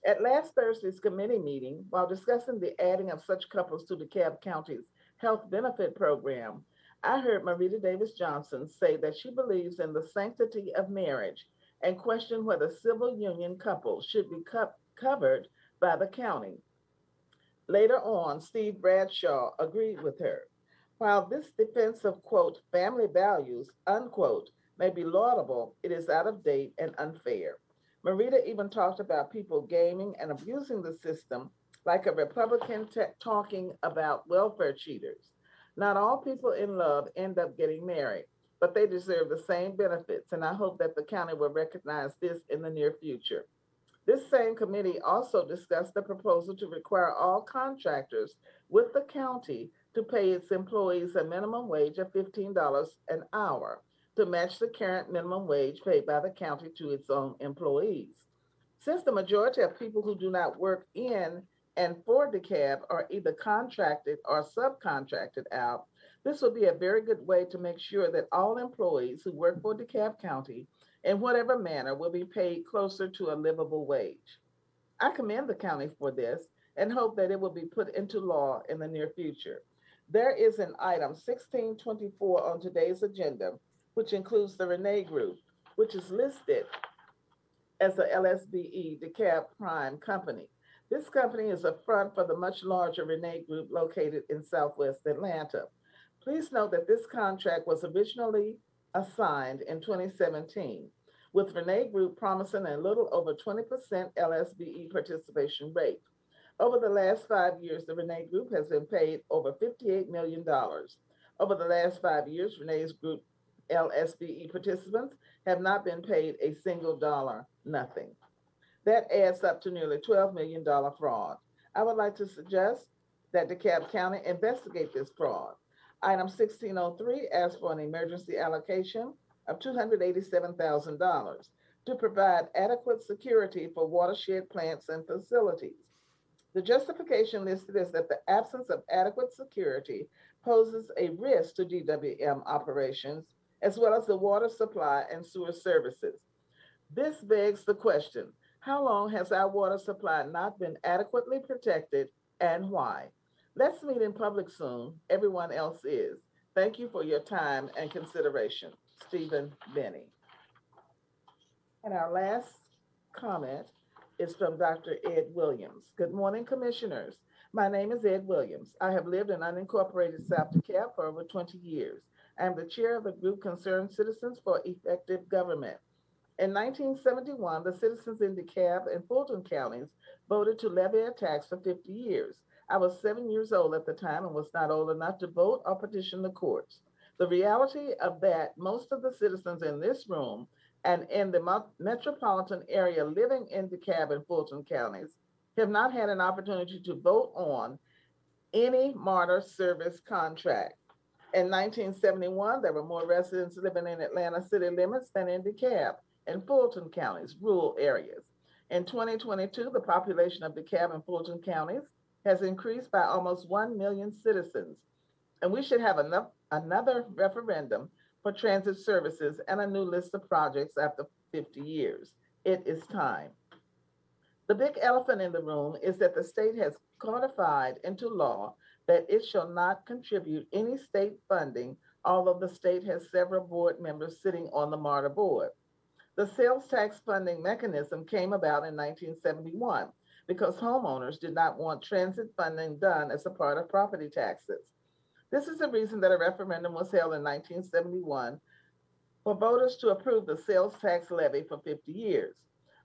At last Thursday's committee meeting, while discussing the adding of such couples to DeKalb County's health benefit program, I heard Marita Davis Johnson say that she believes in the sanctity of marriage and questioned whether civil union couples should be covered by the county. Later on, Steve Bradshaw agreed with her. While this defense of, quote, family values, unquote, may be laudable, it is out of date and unfair. Marita even talked about people gaming and abusing the system like a Republican talking about welfare cheaters. Not all people in love end up getting married, but they deserve the same benefits, and I hope that the county will recognize this in the near future. This same committee also discussed the proposal to require all contractors with the county to pay its employees a minimum wage of $15 an hour to match the current minimum wage paid by the county to its own employees. Since the majority of people who do not work in and for DeKalb are either contracted or subcontracted out, this would be a very good way to make sure that all employees who work for DeKalb County in whatever manner will be paid closer to a livable wage. I commend the county for this and hope that it will be put into law in the near future. There is an item 1624 on today's agenda, which includes the Renee Group, which is listed as a LSBE DeKalb Prime Company. This company is a front for the much larger Renee Group located in Southwest Atlanta. Please note that this contract was originally assigned in 2017, with Renee Group promising a little over 20% LSBE participation rate. Over the last 5 years, the Renee Group has been paid over $58 million. Over the last 5 years, Renee's Group LSBE participants have not been paid a single dollar, nothing. That adds up to nearly $12 million fraud. I would like to suggest that DeKalb County investigate this fraud. Item 1603 asks for an emergency allocation of $287,000 to provide adequate security for watershed plants and facilities. The justification listed is that the absence of adequate security poses a risk to DWM operations, as well as the water supply and sewer services. This begs the question, how long has our water supply not been adequately protected and why? Let's meet in public soon. Everyone else is. Thank you for your time and consideration. Stephen Benny. And our last comment is from Dr. Ed Williams. Good morning, commissioners. My name is Ed Williams. I have lived in unincorporated South DeKalb for over 20 years. I am the chair of the group Concerned Citizens for Effective Government. In 1971, the citizens in DeKalb and Fulton counties voted to levy a tax for 50 years. I was 7 years old at the time and was not old enough to vote or petition the courts. The reality of that, most of the citizens in this room and in the metropolitan area living in DeKalb and Fulton counties have not had an opportunity to vote on any MARTA service contract. In 1971, there were more residents living in Atlanta city limits than in DeKalb and Fulton counties, rural areas. In 2022, the population of DeKalb and Fulton counties has increased by almost 1 million citizens, and we should have another referendum for transit services and a new list of projects after 50 years. It is time. The big elephant in the room is that the state has codified into law that it shall not contribute any state funding, although the state has several board members sitting on the MARTA board. The sales tax funding mechanism came about in 1971 because homeowners did not want transit funding done as a part of property taxes. This is the reason that a referendum was held in 1971 for voters to approve the sales tax levy for 50 years.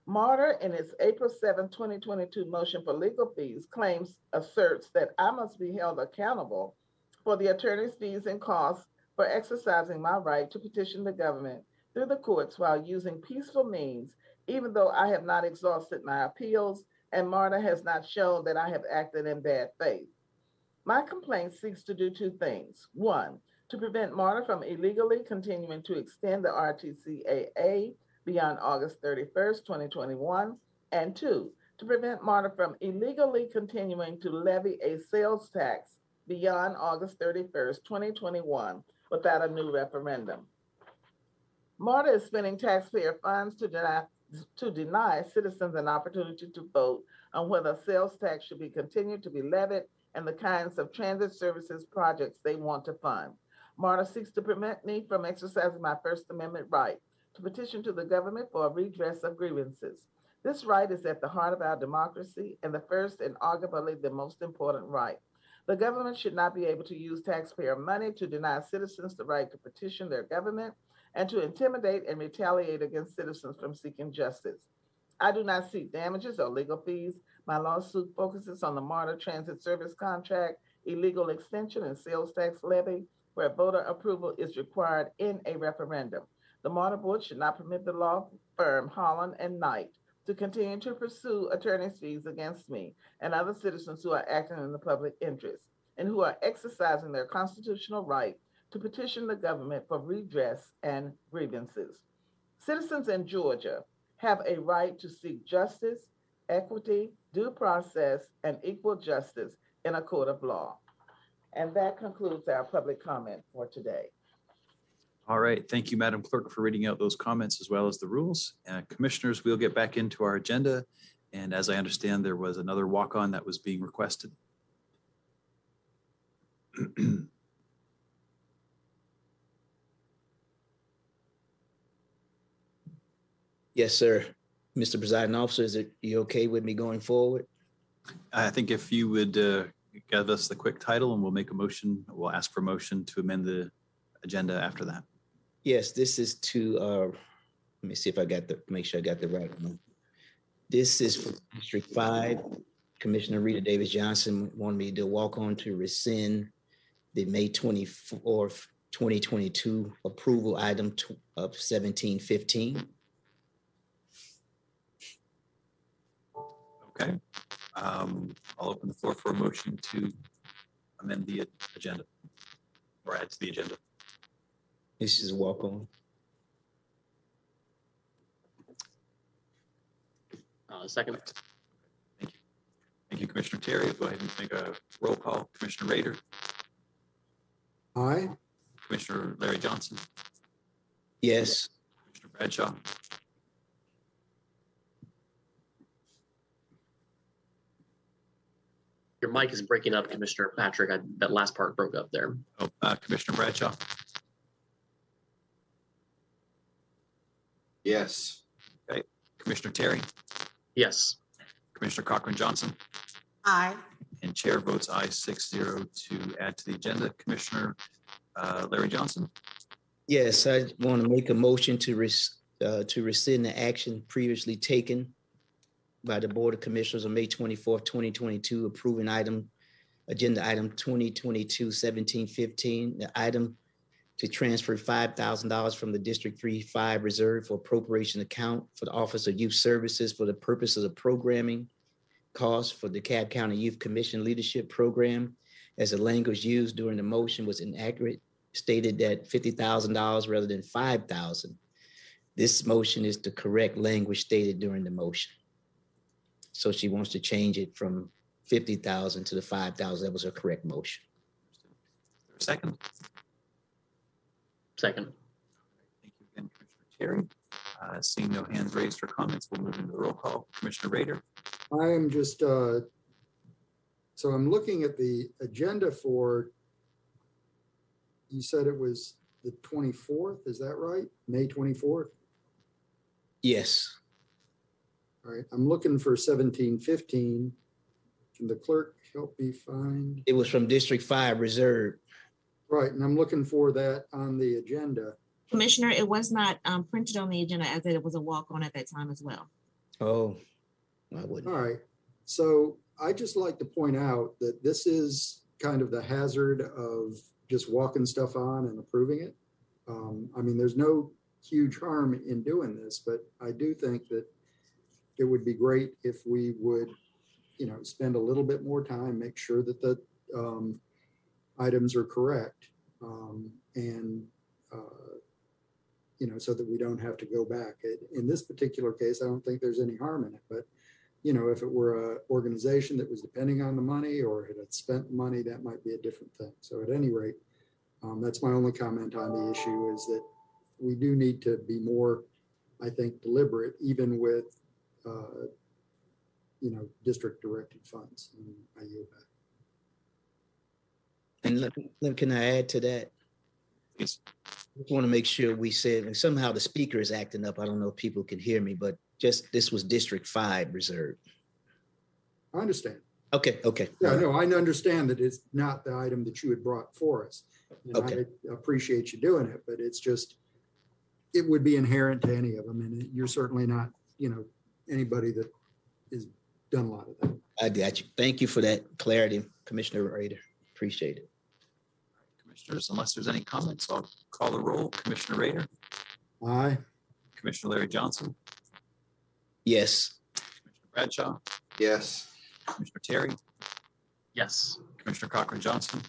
MARTA, in its April 7, 2022 motion for legal fees, asserts that I must be held accountable for the attorney's fees and costs for exercising my right to petition the government through the courts while using peaceful means, even though I have not exhausted my appeals and MARTA has not shown that I have acted in bad faith. My complaint seeks to do two things. One, to prevent MARTA from illegally continuing to extend the RTCAA beyond August 31st, 2021. And two, to prevent MARTA from illegally continuing to levy a sales tax beyond August 31st, 2021 without a new referendum. MARTA is spending taxpayer funds to deny citizens an opportunity to vote on whether sales tax should be continued to be levied and the kinds of transit services projects they want to fund. MARTA seeks to prevent me from exercising my First Amendment right to petition to the government for a redress of grievances. This right is at the heart of our democracy and the first and arguably the most important right. The government should not be able to use taxpayer money to deny citizens the right to petition their government and to intimidate and retaliate against citizens from seeking justice. I do not seek damages or legal fees. My lawsuit focuses on the MARTA transit service contract, illegal extension, and sales tax levy, where voter approval is required in a referendum. The MARTA board should not permit the law firm Holland and Knight to continue to pursue attorney's fees against me and other citizens who are acting in the public interest and who are exercising their constitutional right to petition the government for redress and grievances. Citizens in Georgia have a right to seek justice, equity, due process, and equal justice in a court of law. And that concludes our public comment for today. All right. Thank you, Madam Clerk, for reading out those comments as well as the rules. Commissioners, we'll get back into our agenda And as I understand, there was another walk-on that was being requested. Yes, sir. Mr. Presiding Officer, is it you okay with me going forward? I think if you would give us the quick title and we'll make a motion, we'll ask for a motion to amend the agenda after that. Yes, this is to, let me see if I got make sure I got the right one. This is for District 5. Commissioner Rita Davis Johnson wanted me to walk on to rescind the May 24th, 2022 approval item of 1715. Okay. I'll open the floor for a motion to amend the agenda or add to the agenda. This is a walk on. Second. Thank you. Thank you, Commissioner Terry. Go ahead and make a roll call. Commissioner Rader. Aye. Commissioner Larry Johnson. Yes. Commissioner Bradshaw. Your mic is breaking up, Commissioner Patrick. That last part broke up there. Oh, Commissioner Bradshaw. Yes. Okay. Commissioner Terry. Yes. Commissioner Cochran Johnson. Aye. And chair votes aye 6-0 to add to the agenda. Commissioner Larry Johnson. Yes, I want to make a motion to rescind the action previously taken by the Board of Commissioners on May 24th, 2022, approving agenda item 2022-1715, the item to transfer $5,000 from the District 3-5 reserve for appropriation account for the Office of Youth Services for the purposes of programming costs for the DeKalb County Youth Commission Leadership Program, as the language used during the motion was inaccurate, stated that $50,000 rather than $5,000. This motion is the correct language stated during the motion. So she wants to change it from 50,000 to the 5,000. That was her correct motion. Second. Second. Thank you again, Commissioner Terry. Seeing no hands raised or comments, we'll move into the roll call. Commissioner Rader. I am just, so I'm looking at the agenda for, you said it was the 24th, is that right? May 24th? Yes. All right, I'm looking for 1715. Can the clerk help me find? It was from District 5 Reserve. Right, and I'm looking for that on the agenda. Commissioner, it was not printed on the agenda as it was a walk-on at that time as well. Oh, I wouldn't. All right, so I just like to point out that this is kind of the hazard of just walking stuff on and approving it. I mean, there's no huge harm in doing this, but I do think that it would be great if we would, you know, spend a little bit more time, make sure that the items are correct, and you know, so that we don't have to go back. In this particular case, I don't think there's any harm in it, but you know, if it were an organization that was depending on the money or had spent money, that might be a different thing. So at any rate, that's my only comment on the issue, is that we do need to be more, I think, deliberate, even with you know, district directed funds. And I yield back. And can I add to that? Yes. I just want to make sure we said, and somehow the speaker is acting up. I don't know if people can hear me, but just this was District 5 Reserve. I understand. Okay, okay. Yeah, no, I understand that it's not the item that you had brought for us. And Okay. I appreciate you doing it, but it's just, it would be inherent to any of them. And you're certainly not, you know, anybody that has done a lot of that. I got you. Thank you for that clarity, Commissioner Rader. Appreciate it. Commissioners, unless there's any comments, I'll call the roll. Commissioner Rader. Aye. Commissioner Larry Johnson. Yes. Commissioner Bradshaw. Yes. Commissioner Terry. Yes. Commissioner Cochran Johnson.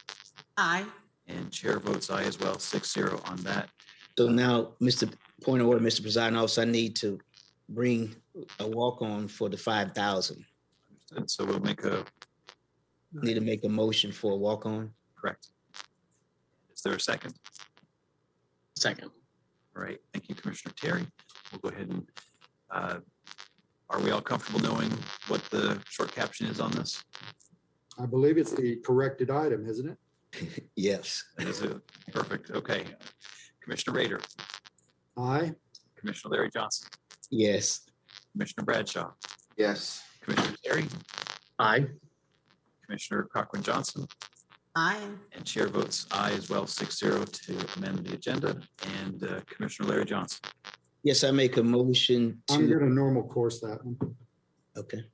Aye. And chair votes aye as well, 6-0 on that. So now, Point of order, Mr. Presiding Officer, I need to bring a walk-on for the 5,000. And so we'll make a. Need to make a motion for a walk-on. Correct. Is there a second? Second. All right. Thank you, Commissioner Terry. We'll go ahead and Are we all comfortable knowing what the short caption is on this? I believe it's the corrected item, isn't it? Yes. Is it perfect? Okay. Commissioner Rader, Aye. Commissioner Larry Johnson, Yes. Commissioner Bradshaw, Yes. Commissioner Terry, Aye. Commissioner Cochran Johnson, Aye. and chair votes aye as well, 6-0 to amend the agenda. And Commissioner Larry Johnson. Yes, I make a motion I'm to, going to normal course that one. okay.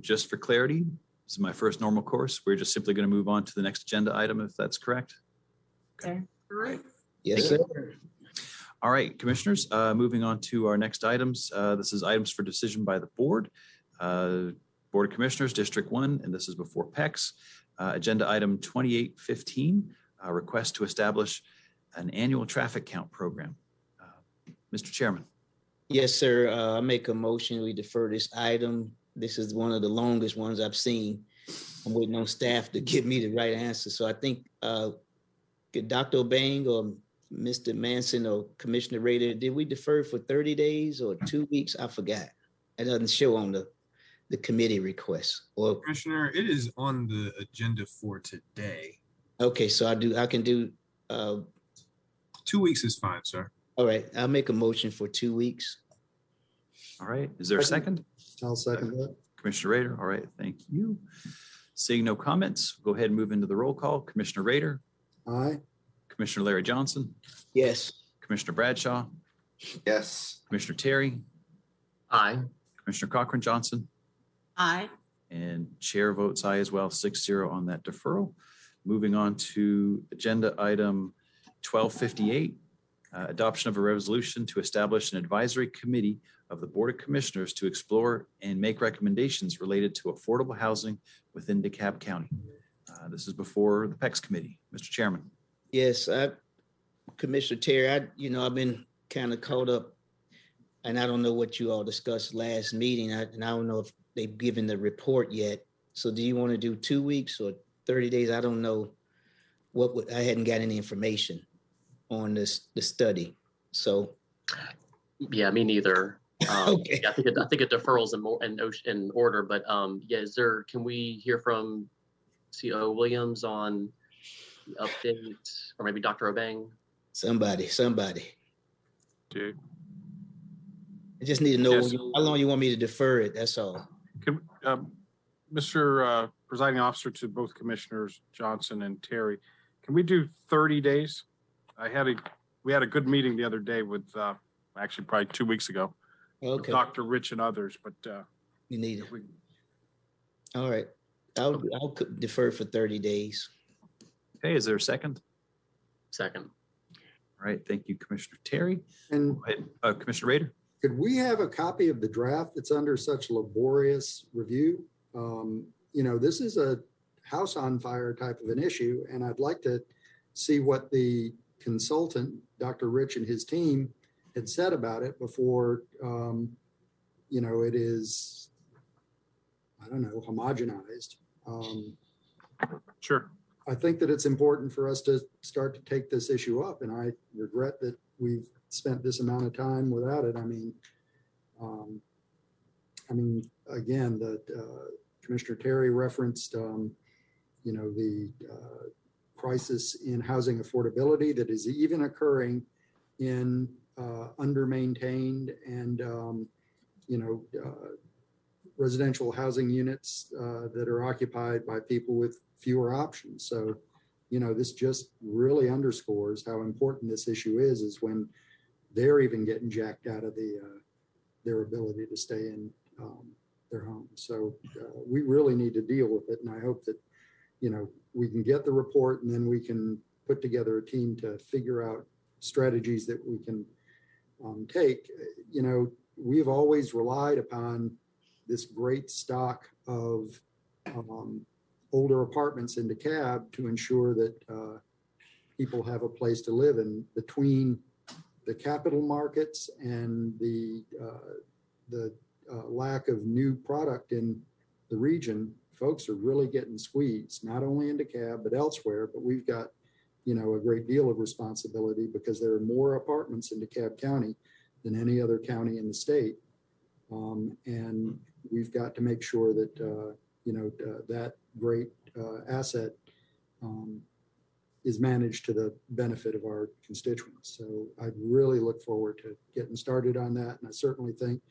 Just for clarity, this is my first normal course. We're just simply going to move on to the next agenda item, if that's correct. Okay. Yes, sir. All right, commissioners, moving on to our next items. This is items for decision by the board. Board of Commissioners, District 1, and this is before PEX. Agenda item 2815, request to establish an annual traffic count program. Mr. Chairman. Yes, sir. I make a motion, we defer this item. This is one of the longest ones I've seen. I'm waiting on staff to give me the right answer. So I think Dr. Obeng or Mr. Manson or Commissioner Rader, did we defer for 30 days or 2 weeks? I forgot. It doesn't show on the committee request. Or Commissioner, it is on the agenda for today. okay, so I can do 2 weeks is fine, sir. all right. I'll make a motion for 2 weeks. All right, is there a second? I'll second that. Commissioner Rader, all right, thank you. Seeing no comments, go ahead and move into the roll call. Commissioner Rader, Aye. Commissioner Larry Johnson, Yes. Commissioner Bradshaw, Yes. Commissioner Terry, Aye. Commissioner Cochran Johnson, Aye. and chair votes aye as well, 6-0 on that deferral. Moving on to agenda item 1258, adoption of a resolution to establish an advisory committee of the Board of Commissioners to explore and make recommendations related to affordable housing within DeKalb County. This is before the PEX committee. Mr. Chairman. Yes, Commissioner Terry, I've been kind of caught up, and I don't know what you all discussed last meeting, and I don't know if they've given the report yet. So do you want to do 2 weeks or 30 days? I don't know I hadn't got any information on the study. So. Yeah, me neither. Okay. Yeah, I think a deferral's in order, but yeah, can we hear from CO Williams on the update, or maybe Dr. Obeng? Somebody. Okay. I just need to know Yes. how long you want me to defer it. That's all. Can, Mr. Presiding Officer, to both Commissioners Johnson and Terry, can we do 30 days? We had a good meeting the other day with, actually probably 2 weeks ago. Okay. Dr. Rich and others, but You need it. All right. I'll defer for 30 days. Okay, is there a second? Second. All right, thank you, Commissioner Terry. And Commissioner Rader. could we have a copy of the draft that's under such laborious review? This is a house on fire type of an issue, and I'd like to see what the consultant, Dr. Rich, and his team had said about it before, it is, I don't know, homogenized. Sure. I think that it's important for us to start to take this issue up, and I regret that we've spent this amount of time without it. Again, Commissioner Terry referenced, the crisis in housing affordability that is even occurring in under-maintained and, residential housing units that are occupied by people with fewer options. So, this just really underscores how important this issue is when they're even getting jacked out of their ability to stay in their homes. So we really need to deal with it. And I hope that, we can get the report and then we can put together a team to figure out strategies that we can take. We've always relied upon this great stock of older apartments in DeKalb to ensure that people have a place to live in. Between the capital markets and the lack of new product in the region, folks are really getting squeezed, not only in DeKalb, but elsewhere. But we've got, a great deal of responsibility because there are more apartments in DeKalb County than any other county in the state. And we've got to make sure that, that great asset is managed to the benefit of our constituents. So I really look forward to getting started on that. And I certainly think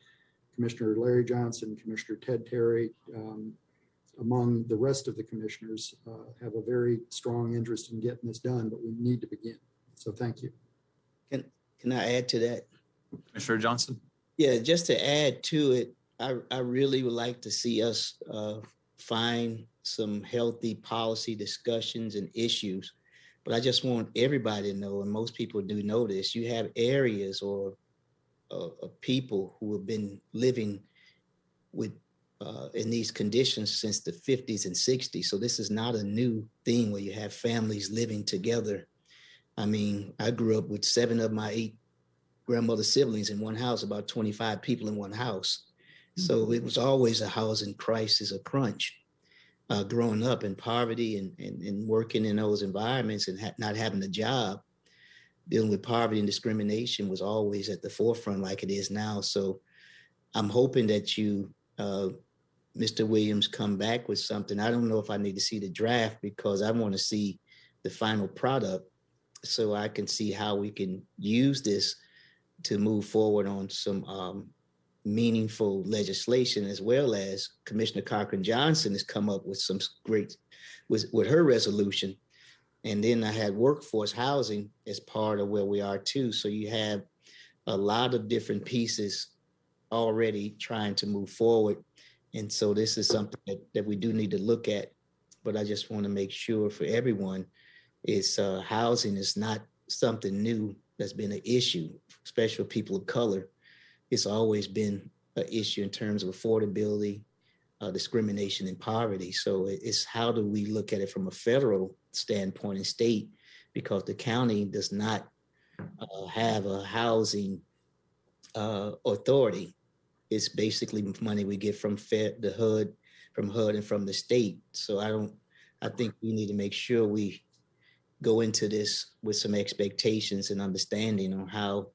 Commissioner Larry Johnson, Commissioner Ted Terry, among the rest of the commissioners, have a very strong interest in getting this done, but we need to begin. So thank you. Can I add to that? Commissioner Johnson? Yeah, just to add to it, I really would like to see us find some healthy policy discussions and issues. But I just want everybody to know, and most people do know this, you have areas or people who have been living with in these conditions since the 50s and 60s. So this is not a new thing where you have families living together. I mean, I grew up with 7 of my 8 grandmother siblings in one house, about 25 people in one house. So it was always a housing crisis, a crunch. Growing up in poverty and working in those environments and not having a job, dealing with poverty and discrimination was always at the forefront like it is now. So I'm hoping that you, Mr. Williams, come back with something. I don't know if I need to see the draft because I want to see the final product so I can see how we can use this to move forward on some meaningful legislation, as well as Commissioner Cochran-Johnson has come up with some great, with her resolution. And then I had workforce housing as part of where we are too. So you have a lot of different pieces already trying to move forward. And so this is something that we do need to look at. But I just want to make sure for everyone is housing is not something new that's been an issue, especially for people of color. It's always been an issue in terms of affordability, discrimination, and poverty. So it's how do we look at it from a federal standpoint and state, because the county does not have a housing authority. It's basically money we get from the HUD, from HUD and from the state. So I think we need to make sure we go into this with some expectations and understanding on how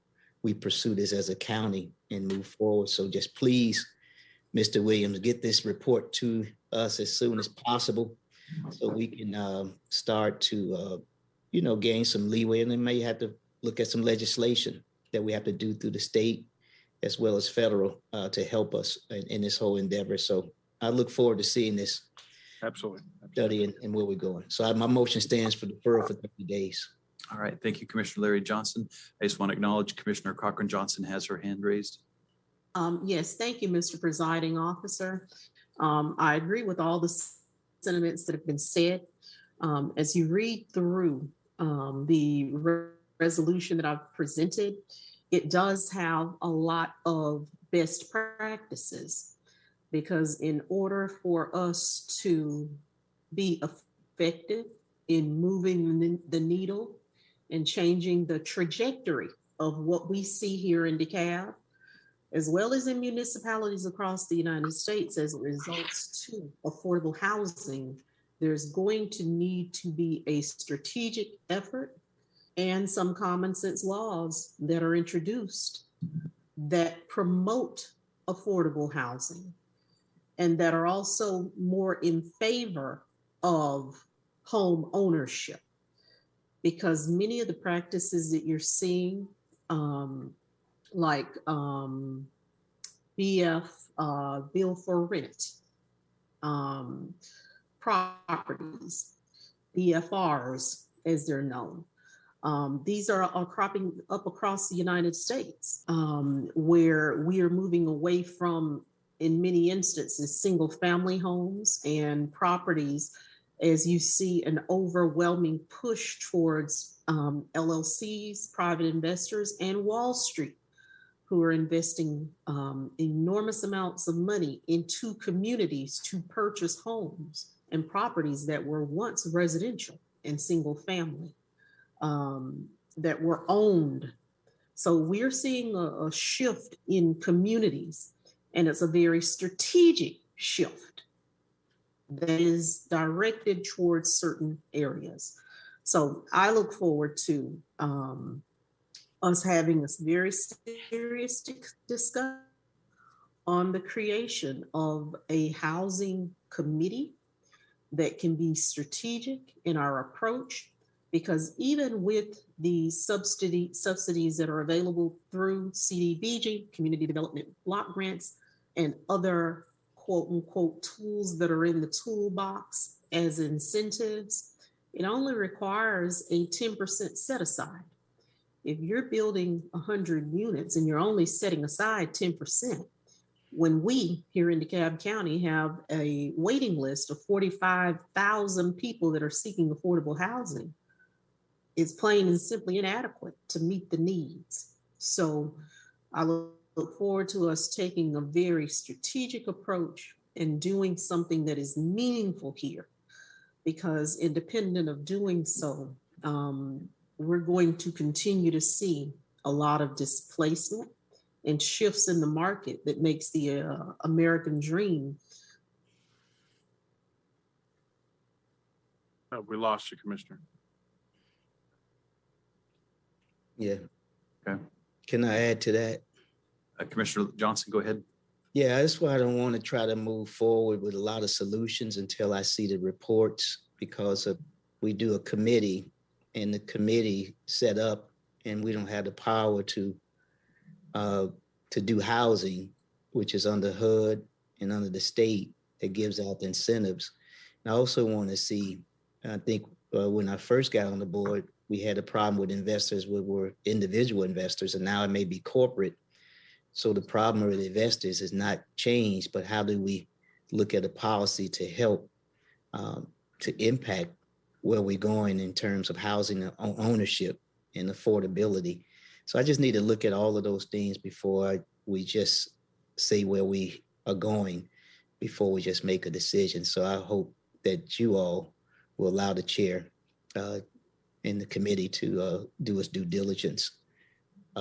we pursue this as a county and move forward. So just please, Mr. Williams, get this report to us as soon as possible so we can start to, gain some leeway, and then may have to look at some legislation that we have to do through the state as well as federal to help us in this whole endeavor. So I look forward to seeing this Absolutely. study and where we're going. So my motion stands for deferral for 30 days. All right. Thank you, Commissioner Larry Johnson. I just want to acknowledge Commissioner Cochran-Johnson has her hand raised. Yes, thank you, Mr. Presiding Officer. I agree with all the sentiments that have been said. As you read through the resolution that I've presented, it does have a lot of best practices, because in order for us to be effective in moving the needle and changing the trajectory of what we see here in DeKalb, as well as in municipalities across the United States as it results to affordable housing, there's going to need to be a strategic effort and some common sense laws that are introduced that promote affordable housing and that are also more in favor of home ownership. Because many of the practices that you're seeing, like BF, bill for rent, properties, BFRs as they're known. These are cropping up across the United States, where we are moving away from, in many instances, single family homes and properties, as you see an overwhelming push towards LLCs, private investors, and Wall Street, who are investing enormous amounts of money into communities to purchase homes and properties that were once residential and single family, that were owned. So we're seeing a shift in communities, and it's a very strategic shift that is directed towards certain areas. So I look forward to us having a very serious discussion on the creation of a housing committee that can be strategic in our approach, because even with the subsidies that are available through CDBG, Community Development Block Grants, and other quote unquote tools that are in the toolbox as incentives, it only requires a 10% set aside. If you're building 100 units and you're only setting aside 10%, when we here in DeKalb County have a waiting list of 45,000 people that are seeking affordable housing, it's plain and simply inadequate to meet the needs. So I look forward to us taking a very strategic approach and doing something that is meaningful here, because independent of doing so, we're going to continue to see a lot of displacement and shifts in the market that makes the American dream. We lost you, Commissioner. Yeah. Okay. Can I add to that? Commissioner Johnson, go ahead. Yeah, that's why I don't want to try to move forward with a lot of solutions until I see the reports, because we do a committee and the committee set up and we don't have the power to do housing, which is under HUD and under the state that gives out the incentives. And I also want to see, I think when I first got on the board, we had a problem with investors who were individual investors, and now it may be corporate. So the problem with investors has not changed, but how do we look at a policy to help to impact where we're going in terms of housing ownership and affordability? So I just need to look at all of those things before we just say where we are going, before we just make a decision. So I hope that you all will allow the chair in the committee to do its due diligence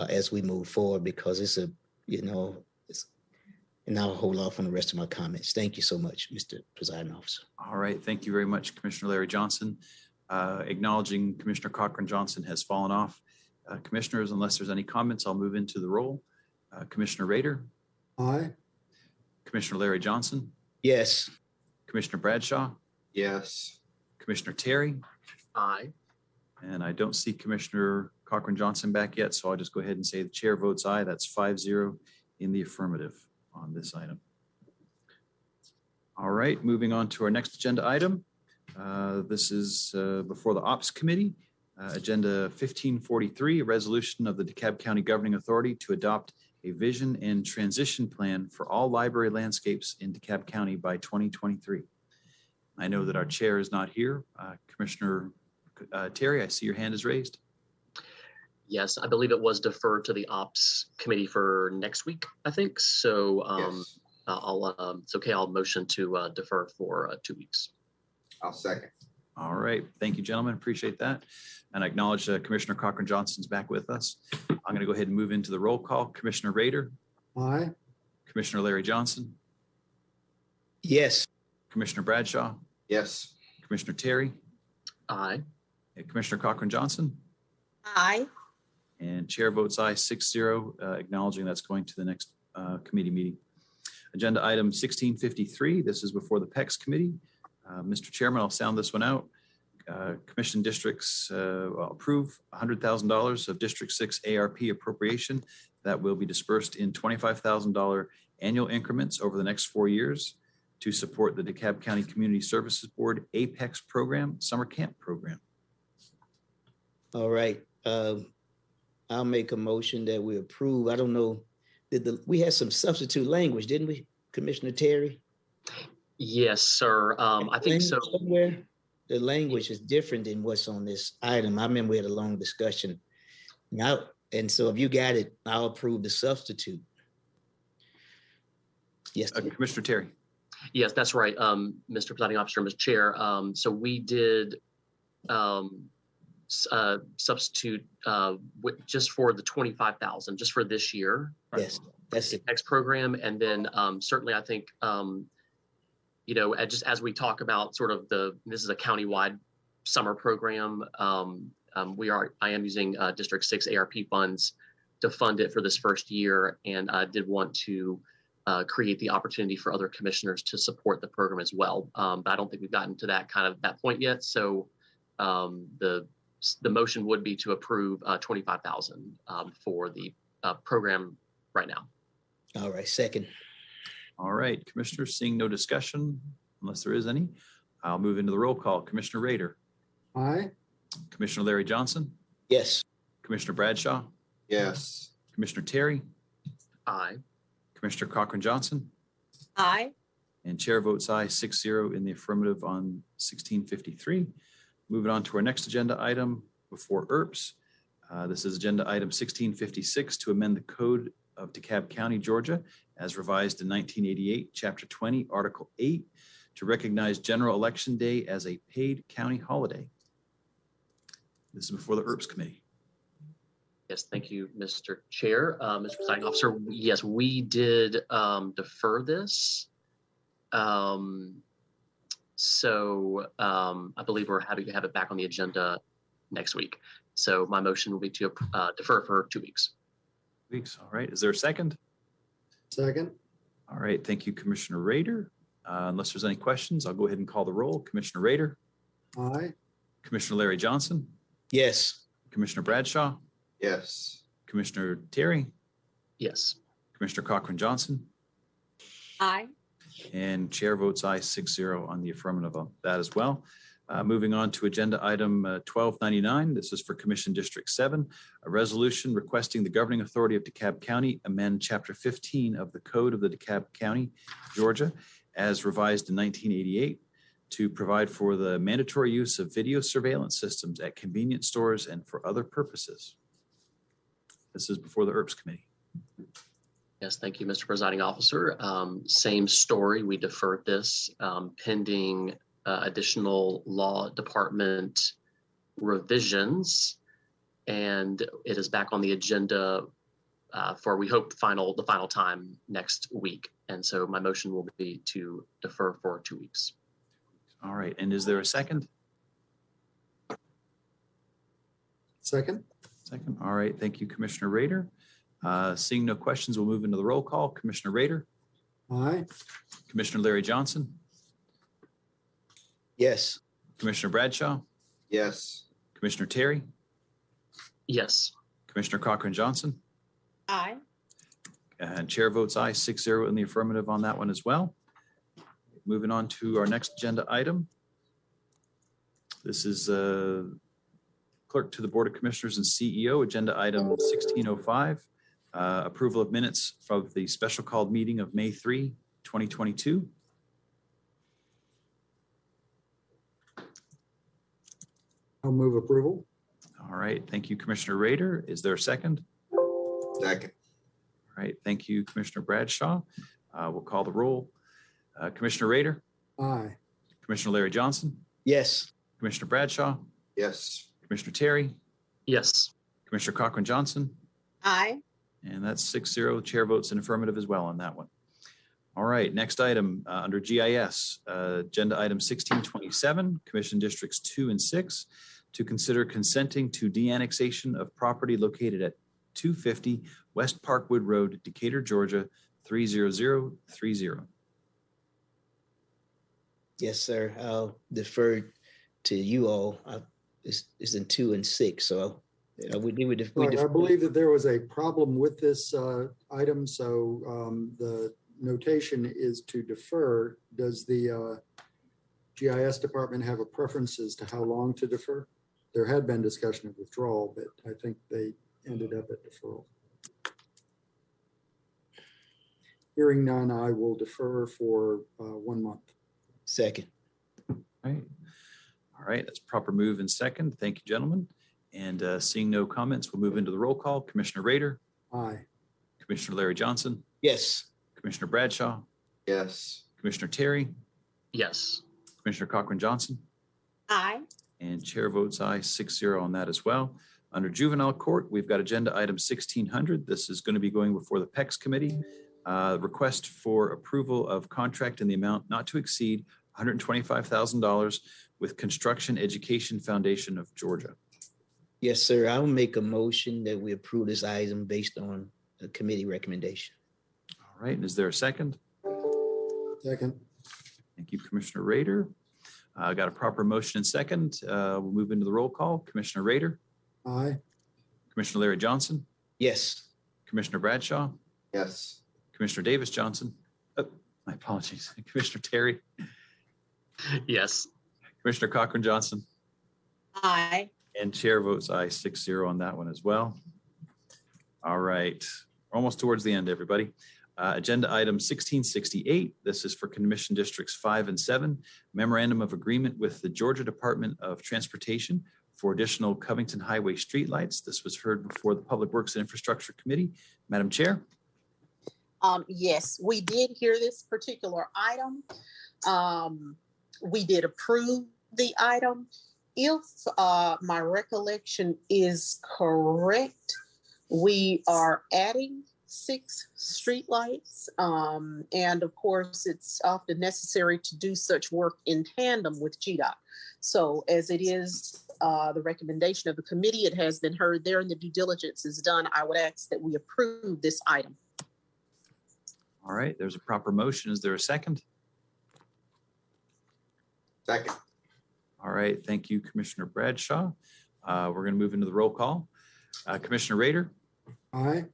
as we move forward, because it's and I'll hold off on the rest of my comments. Thank you so much, Mr. Presiding Officer. All right. Thank you very much, Commissioner Larry Johnson. Acknowledging Commissioner Cochran Johnson has fallen off. Commissioners, unless there's any comments, I'll move into the roll. Commissioner Rader. Aye. Commissioner Larry Johnson. Yes. Commissioner Bradshaw. Yes. Commissioner Terry. Aye. And I don't see Commissioner Cochran Johnson back yet, so I'll just go ahead and say the chair votes aye. That's 5-0 in the affirmative on this item. All right, moving on to our next agenda item. This is before the Ops Committee. Agenda 1543, a resolution of the DeKalb County Governing Authority to adopt a vision and transition plan for all library landscapes in DeKalb County by 2023. I know that our chair is not here. Commissioner Terry, I see your hand is raised. Yes, I believe it was deferred to the Ops Committee for next week, I think. So Yes. it's okay. I'll motion to defer for 2 weeks. I'll second. All right. Thank you, gentlemen. Appreciate that. And I acknowledge Commissioner Cochran Johnson's back with us. I'm going to go ahead and move into the roll call. Commissioner Rader. Aye. Commissioner Larry Johnson. Yes. Commissioner Bradshaw. Yes. Commissioner Terry. Aye. And Commissioner Cochran Johnson. Aye. And chair votes aye 6-0, acknowledging that's going to the next committee meeting. Agenda item 1653. This is before the PEX Committee. Mr. Chairman, I'll sound this one out. Commission districts approve $100,000 of District 6 ARP appropriation that will be dispersed in $25,000 annual increments over the next 4 years to support the DeKalb County Community Services Board APEX program, summer camp program. All right. I'll make a motion that we approve. I don't know, we had some substitute language, didn't we, Commissioner Terry? Yes, sir. I think so. Somewhere the language is different than what's on this item. I remember we had a long discussion. Now, and so if you got it, I'll approve the substitute. Yes. Commissioner Terry. Yes, that's right. Mr. Presiding Officer, Mr. Chair. So we did substitute just for the 25,000 just for this year. Yes, that's it. Next program, and then certainly I think just as we talk about sort of this is a countywide summer program, I am using District 6 ARP funds to fund it for this first year, and I did want to create the opportunity for other commissioners to support the program as well. But I don't think we've gotten to that point yet. So the motion would be to approve $25,000 for the program right now. All right, second. All right, Commissioners, seeing no discussion, unless there is any, I'll move into the roll call. Commissioner Rader. Aye. Commissioner Larry Johnson. Yes. Commissioner Bradshaw. Yes. Commissioner Terry. Aye. Commissioner Cochran Johnson. Aye. And chair votes aye, 6-0 in the affirmative on 1653. Moving on to our next agenda item before ERPS. This is agenda item 1656 to amend the Code of DeKalb County, Georgia, as revised in 1988, Chapter 20, Article 8, to recognize General Election Day as a paid county holiday. This is before the ERPS Committee. Yes, thank you, Mr. Chair. Mr. Presiding Officer, yes, we did defer this. So I believe we're happy to have it back on the agenda next week. So my motion will be to defer for 2 weeks. All right. Is there a second? Second. All right. Thank you, Commissioner Rader. Unless there's any questions, I'll go ahead and call the roll. Commissioner Rader. Aye. Commissioner Larry Johnson. Yes. Commissioner Bradshaw. Yes. Commissioner Terry. Yes. Commissioner Cochran Johnson. Aye. And chair votes aye, 6-0 on the affirmative on that as well. Moving on to agenda item 1299. This is for Commission District 7, a resolution requesting the governing authority of DeKalb County amend Chapter 15 of the Code of the DeKalb County, Georgia, as revised in 1988 to provide for the mandatory use of video surveillance systems at convenience stores and for other purposes. This is before the ERPS Committee. Yes, thank you, Mr. Presiding Officer. Same story. We deferred this pending additional law department revisions, and it is back on the agenda for, we hope, the final time next week. And so my motion will be to defer for 2 weeks. All right. And is there a second? Second. Second. All right. Thank you, Commissioner Rader. Seeing no questions, we'll move into the roll call. Commissioner Rader. Aye. Commissioner Larry Johnson. Yes. Commissioner Bradshaw. Yes. Commissioner Terry. Yes. Commissioner Cochran Johnson. Aye. And chair votes aye, 6-0 in the affirmative on that one as well. Moving on to our next agenda item. This is Clerk to the Board of Commissioners and CEO, agenda item 1605, approval of minutes from the special called meeting of May 3, 2022. I'll move approval. All right. Thank you, Commissioner Rader. Is there a second? Second. All right. Thank you, Commissioner Bradshaw. We'll call the roll. Commissioner Rader. Aye. Commissioner Larry Johnson. Yes. Commissioner Bradshaw. Yes. Commissioner Terry. Yes. Commissioner Cochran Johnson. Aye. And that's 6-0. Chair votes in affirmative as well on that one. All right, next item under GIS, agenda item 1627, Commission Districts 2 and 6, to consider consenting to de-annexation of property located at 250 West Parkwood Road, Decatur, Georgia, 30030. Yes, sir. I'll defer to you all. It's in 2 and 6, so we I believe that there was a problem with this item, so the notation is to defer. Does the GIS department have a preference as to how long to defer? There had been discussion of withdrawal, but I think they ended up at deferral. Hearing none, I will defer for 1 month. Second. All right. All right, that's proper move and second. Thank you, gentlemen. And seeing no comments, we'll move into the roll call. Commissioner Rader. Aye. Commissioner Larry Johnson. Yes. Commissioner Bradshaw. Yes. Commissioner Terry. Yes. Commissioner Cochran Johnson. Aye. And chair votes aye, 6-0 on that as well. Under juvenile court, we've got agenda item 1600. This is going to be going before the PEX committee. Request for approval of contract in the amount not to exceed $125,000 with Construction Education Foundation of Georgia. Yes, sir. I will make a motion that we approve this item based on a committee recommendation. All right, and is there a second? Second. Thank you, Commissioner Rader. Got a proper motion and second. We'll move into the roll call. Commissioner Rader, Aye. Commissioner Larry Johnson, Yes. Commissioner Bradshaw, Yes. Commissioner Davis Johnson. Oh, my apologies. Commissioner Terry, Yes. Commissioner Cochran Johnson, Aye. and chair votes aye 6-0 on that one as well. All right, we're almost towards the end, everybody. Agenda item 1668. This is for Commission Districts 5 and 7. Memorandum of Agreement with the Georgia Department of Transportation for additional Covington Highway streetlights. This was heard before the Public Works and Infrastructure Committee. Madam Chair. Yes, we did hear this particular item. We did approve the item. If my recollection is correct, we are adding 6 streetlights. And of course, it's often necessary to do such work in tandem with GDOT. So as it is the recommendation of the committee, it has been heard there and the due diligence is done. I would ask that we approve this item. All right, there's a proper motion. Is there a second? Second. All right, thank you, Commissioner Bradshaw. We're going to move into the roll call. Commissioner Rader, Aye.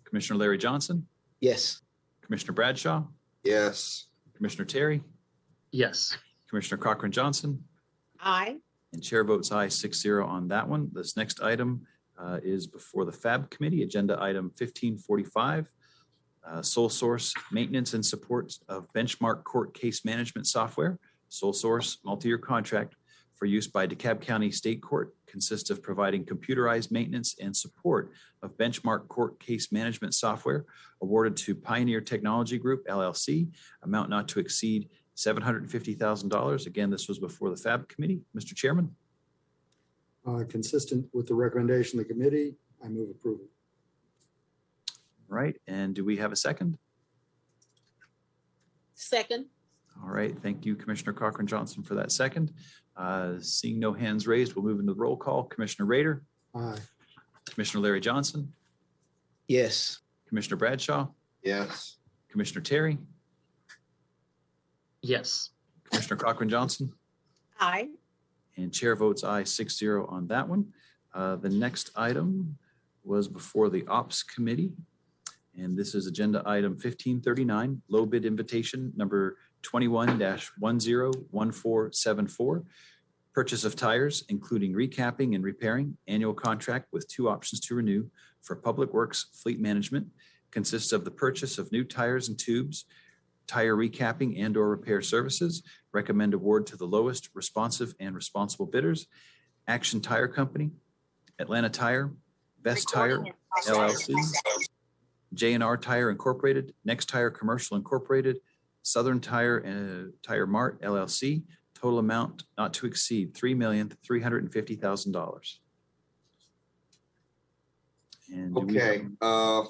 Commissioner Larry Johnson, Yes. Commissioner Bradshaw, Yes. Commissioner Terry, Yes. Commissioner Cochran Johnson, Aye. and chair votes aye 6-0 on that one. This next item is before the FAB Committee, agenda item 1545, sole source maintenance and support of benchmark court case management software. Sole source multi-year contract for use by DeKalb County State Court consists of providing computerized maintenance and support of benchmark court case management software awarded to Pioneer Technology Group, LLC, amount not to exceed $750,000. Again, this was before the FAB Committee. Mr. Chairman. Consistent with the recommendation of the committee, I move approval. Right, and do we have a second? Second. All right, thank you, Commissioner Cochran Johnson, for that second. Seeing no hands raised, we'll move into the roll call. Commissioner Rader, Aye. Commissioner Larry Johnson, Yes. Commissioner Bradshaw, Yes. Commissioner Terry, Yes. Commissioner Cochran Johnson, Aye. and chair votes aye 6-0 on that one. The next item was before the Ops Committee, and this is agenda item 1539, low bid invitation number 21-101474. Purchase of tires, including recapping and repairing, annual contract with 2 options to renew for Public Works Fleet Management, consists of the purchase of new tires and tubes, tire recapping and or repair services. Recommend award to the lowest responsive and responsible bidders. Action Tire Company, Atlanta Tire, Best Tire, LLC, J&R Tire Incorporated, Next Tire Commercial Incorporated, Southern Tire Tire Mart LLC, total amount not to exceed $3,350,000. And do we Okay. have-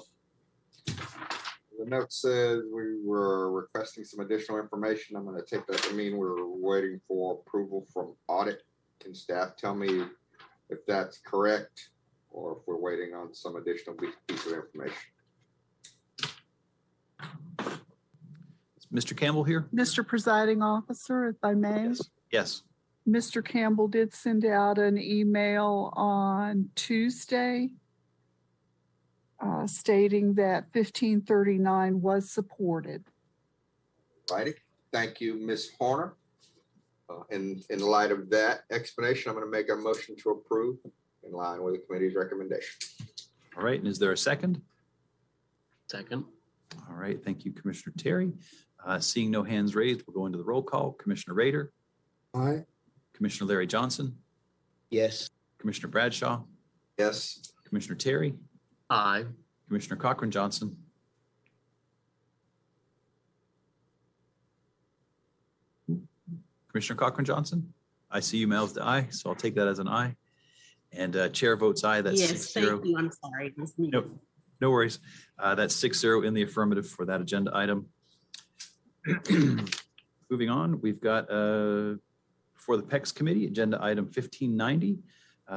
The note says we were requesting some additional information. I'm going to take that to mean we're waiting for approval from audit. Can staff tell me if that's correct or if we're waiting on some additional piece of information? Mr. Campbell here? Mr. Presiding Officer, if I may. Yes. Mr. Campbell did send out an email on Tuesday stating that 1539 was supported. Righty. Thank you, Ms. Horner. In light of that explanation, I'm going to make a motion to approve in line with the committee's recommendation. All right, and is there a second? Second. All right, thank you, Commissioner Terry. Seeing no hands raised, we'll go into the roll call. Commissioner Rader, Aye. Commissioner Larry Johnson, Yes. Commissioner Bradshaw, Yes. Commissioner Terry, Aye. Commissioner Cochran Johnson, Commissioner Cochran Johnson. I see you mouthed aye, so I'll take that as an aye. And chair votes aye. That's Yes, 6-0. thank you. I'm sorry. It was me. Nope, no worries. That's 6-0 in the affirmative for that agenda item. Moving on, we've got for the PEX Committee, agenda item 1590,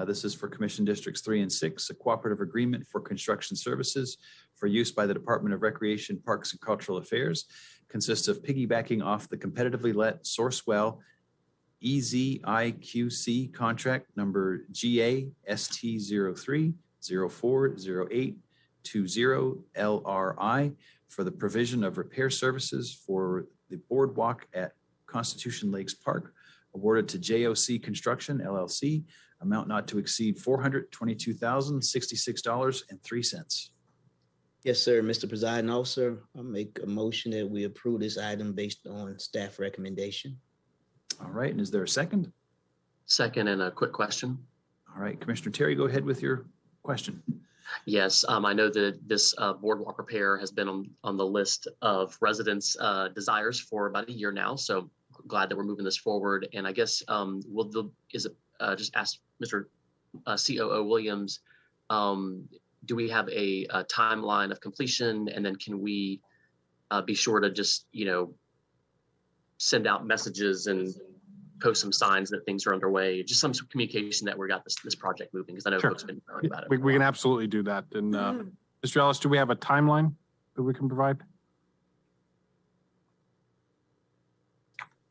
This is for Commission Districts 3 and 6, a cooperative agreement for construction services for use by the Department of Recreation, Parks and Cultural Affairs. Consists of piggybacking off the competitively let Sourcewell EZIQC contract number GAST03040820LRI for the provision of repair services for the boardwalk at Constitution Lakes Park, awarded to JOC Construction LLC, amount not to exceed $422,066.03. Yes, sir. Mr. Presiding Officer, I'll make a motion that we approve this item based on staff recommendation. All right, and is there a second? Second, and a quick question. All right, Commissioner Terry, go ahead with your question. Yes, I know that this boardwalk repair has been on the list of residents' desires for about a year now. So glad that we're moving this forward. And I guess just ask Mr. COO Williams, do we have a timeline of completion? And then can we be sure to just, send out messages and post some signs that things are underway, just some communication that we got this project moving, because I know Sure. folks have been talking about it. We can absolutely do that. And Mr. Ellis, do we have a timeline that we can provide?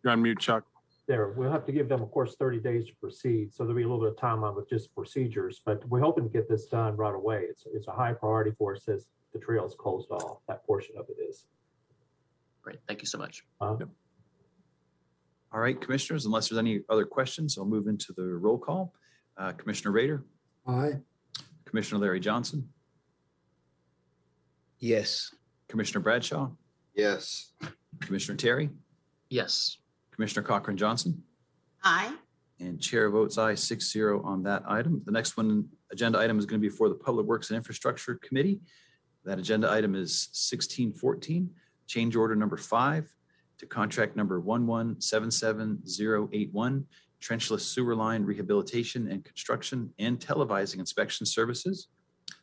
You're on mute, Chuck. There, we'll have to give them, of course, 30 days to proceed. So there'll be a little bit of timeline with just procedures, but we're hoping to get this done right away. It's a high priority for us as the trail is closed off. That portion of it is. Great, thank you so much. All right, commissioners, unless there's any other questions, I'll move into the roll call. Commissioner Rader, Aye. Commissioner Larry Johnson, Yes. Commissioner Bradshaw, Yes. Commissioner Terry, Yes. Commissioner Cochran Johnson, Aye. and chair votes aye 6-0 on that item. The next one, agenda item, is going to be for the Public Works and Infrastructure Committee. That agenda item is 1614, change order number 5 to contract number 1177081, trenchless sewer line rehabilitation and construction and televising inspection services.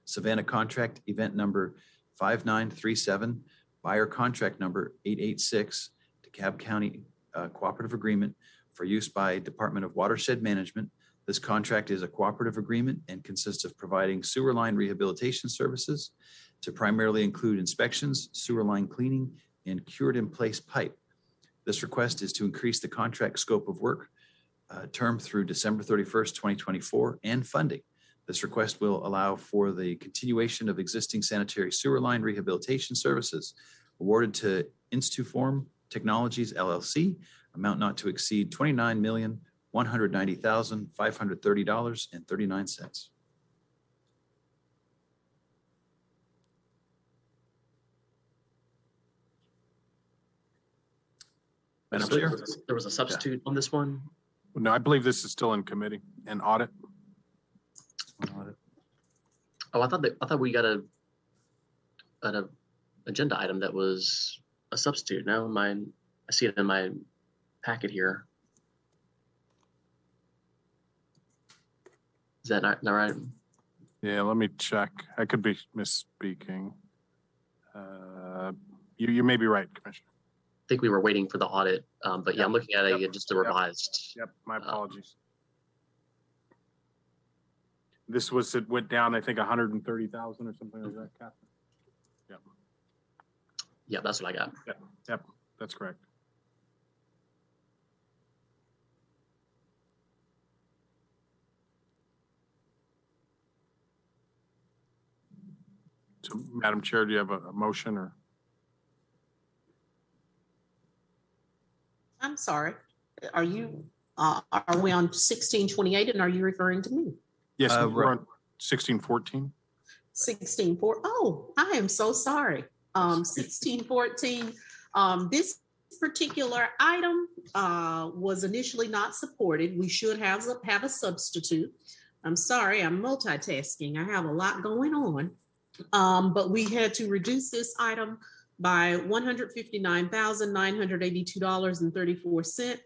Savannah contract event number 5937, buyer contract number 886, DeKalb County cooperative agreement for use by Department of Watershed Management. This contract is a cooperative agreement and consists of providing sewer line rehabilitation services to primarily include inspections, sewer line cleaning, and cured in place pipe. This request is to increase the contract scope of work term through December 31st, 2024, and funding. This request will allow for the continuation of existing sanitary sewer line rehabilitation services awarded to Instituform Technologies LLC, amount not to exceed $29,190,530.39. Madam Chair. There was a substitute on this one. No, I believe this is still in committee and audit. Oh, I thought we got an agenda item that was a substitute. Now I see it in my packet here. Is that not right? Yeah, let me check. I could be misspeaking. You may be right, Commissioner. I think we were waiting for the audit, but yeah, I'm looking at it just a revised. Yep, my apologies. This was, it went down, I think, 130,000 or something like that, Catherine. Yep. Yeah, that's what I got. Yep, that's correct. So, Madam Chair, do you have a motion or? I'm sorry. Are we on 1628 and are you referring to me? Yes, we're on 1614. 1614. Oh, I am so sorry. 1614. This particular item was initially not supported. We should have a substitute. I'm sorry, I'm multitasking. I have a lot going on. But we had to reduce this item by $159,982.34.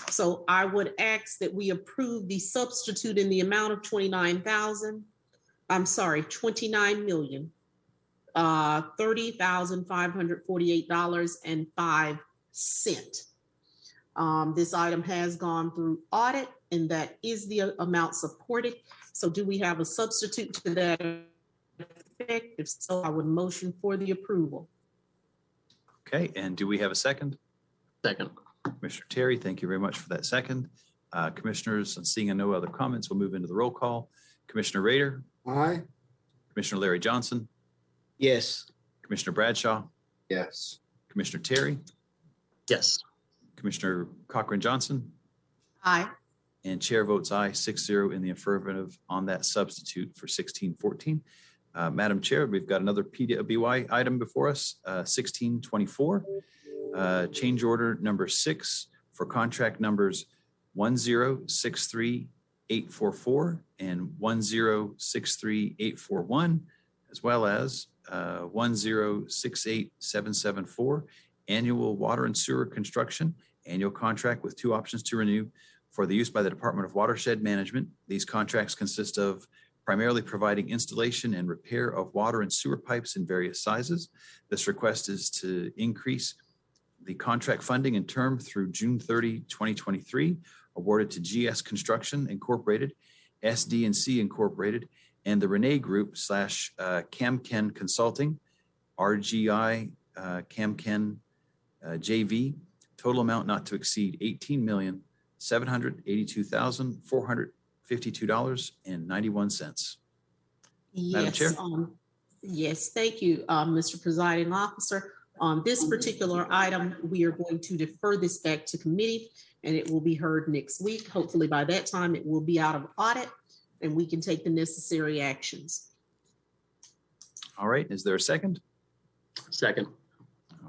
So I would ask that we approve the substitute in the amount of $29,030,548.05. This item has gone through audit, and that is the amount supported. So do we have a substitute to that effect? If so, I would motion for the approval. Okay, and do we have a second? Second. Commissioner Terry, thank you very much for that second. Commissioners, seeing no other comments, we'll move into the roll call. Commissioner Rader, Aye. Commissioner Larry Johnson, Yes. Commissioner Bradshaw, Yes. Commissioner Terry, Yes. Commissioner Cochran Johnson, Aye. and chair votes aye, 6-0 in the affirmative on that substitute for 1614. Madam Chair, we've got another PWI item before us, 1624. Change order number 6 for contract numbers 1063844 and 1063841, as well as 1068774, annual water and sewer construction, annual contract with 2 options to renew for the use by the Department of Watershed Management. These contracts consist of primarily providing installation and repair of water and sewer pipes in various sizes. This request is to increase the contract funding and term through June 30, 2023, awarded to GS Construction Incorporated, SD&C Incorporated, and the Renee Group / CamKen Consulting, RGI CamKen JV, total amount not to exceed $18,782,452.91. Madam Chair. Yes, thank you, Mr. Presiding Officer. On this particular item, we are going to defer this back to committee and it will be heard next week. Hopefully by that time, it will be out of audit and we can take the necessary actions. All right, is there a second? Second.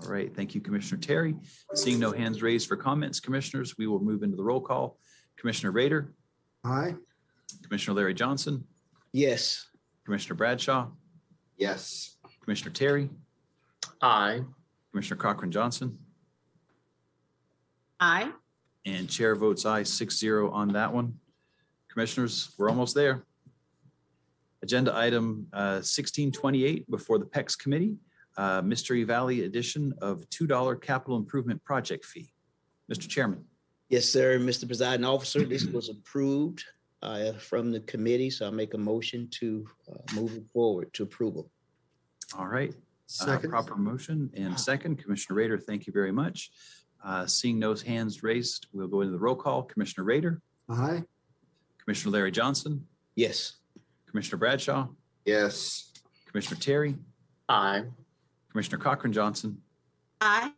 All right, thank you, Commissioner Terry. Seeing no hands raised for comments, commissioners, we will move into the roll call. Commissioner Rader. Aye. Commissioner Larry Johnson. Yes. Commissioner Bradshaw. Yes. Commissioner Terry. Aye. Commissioner Cochran Johnson. Aye. And chair votes aye, 6-0 on that one. Commissioners, we're almost there. Agenda item 1628 before the PEX committee, Mystery Valley edition of $2 capital improvement project fee. Mr. Chairman. Yes, sir. Mr. Presiding Officer, this was approved from the committee, so I make a motion to move it forward to approval. All right. Second. Proper motion and second. Commissioner Rader, thank you very much. Seeing no hands raised, we'll go into the roll call. Commissioner Rader. Aye. Commissioner Larry Johnson. Yes. Commissioner Bradshaw. Yes. Commissioner Terry. Aye. Commissioner Cochran Johnson. Aye.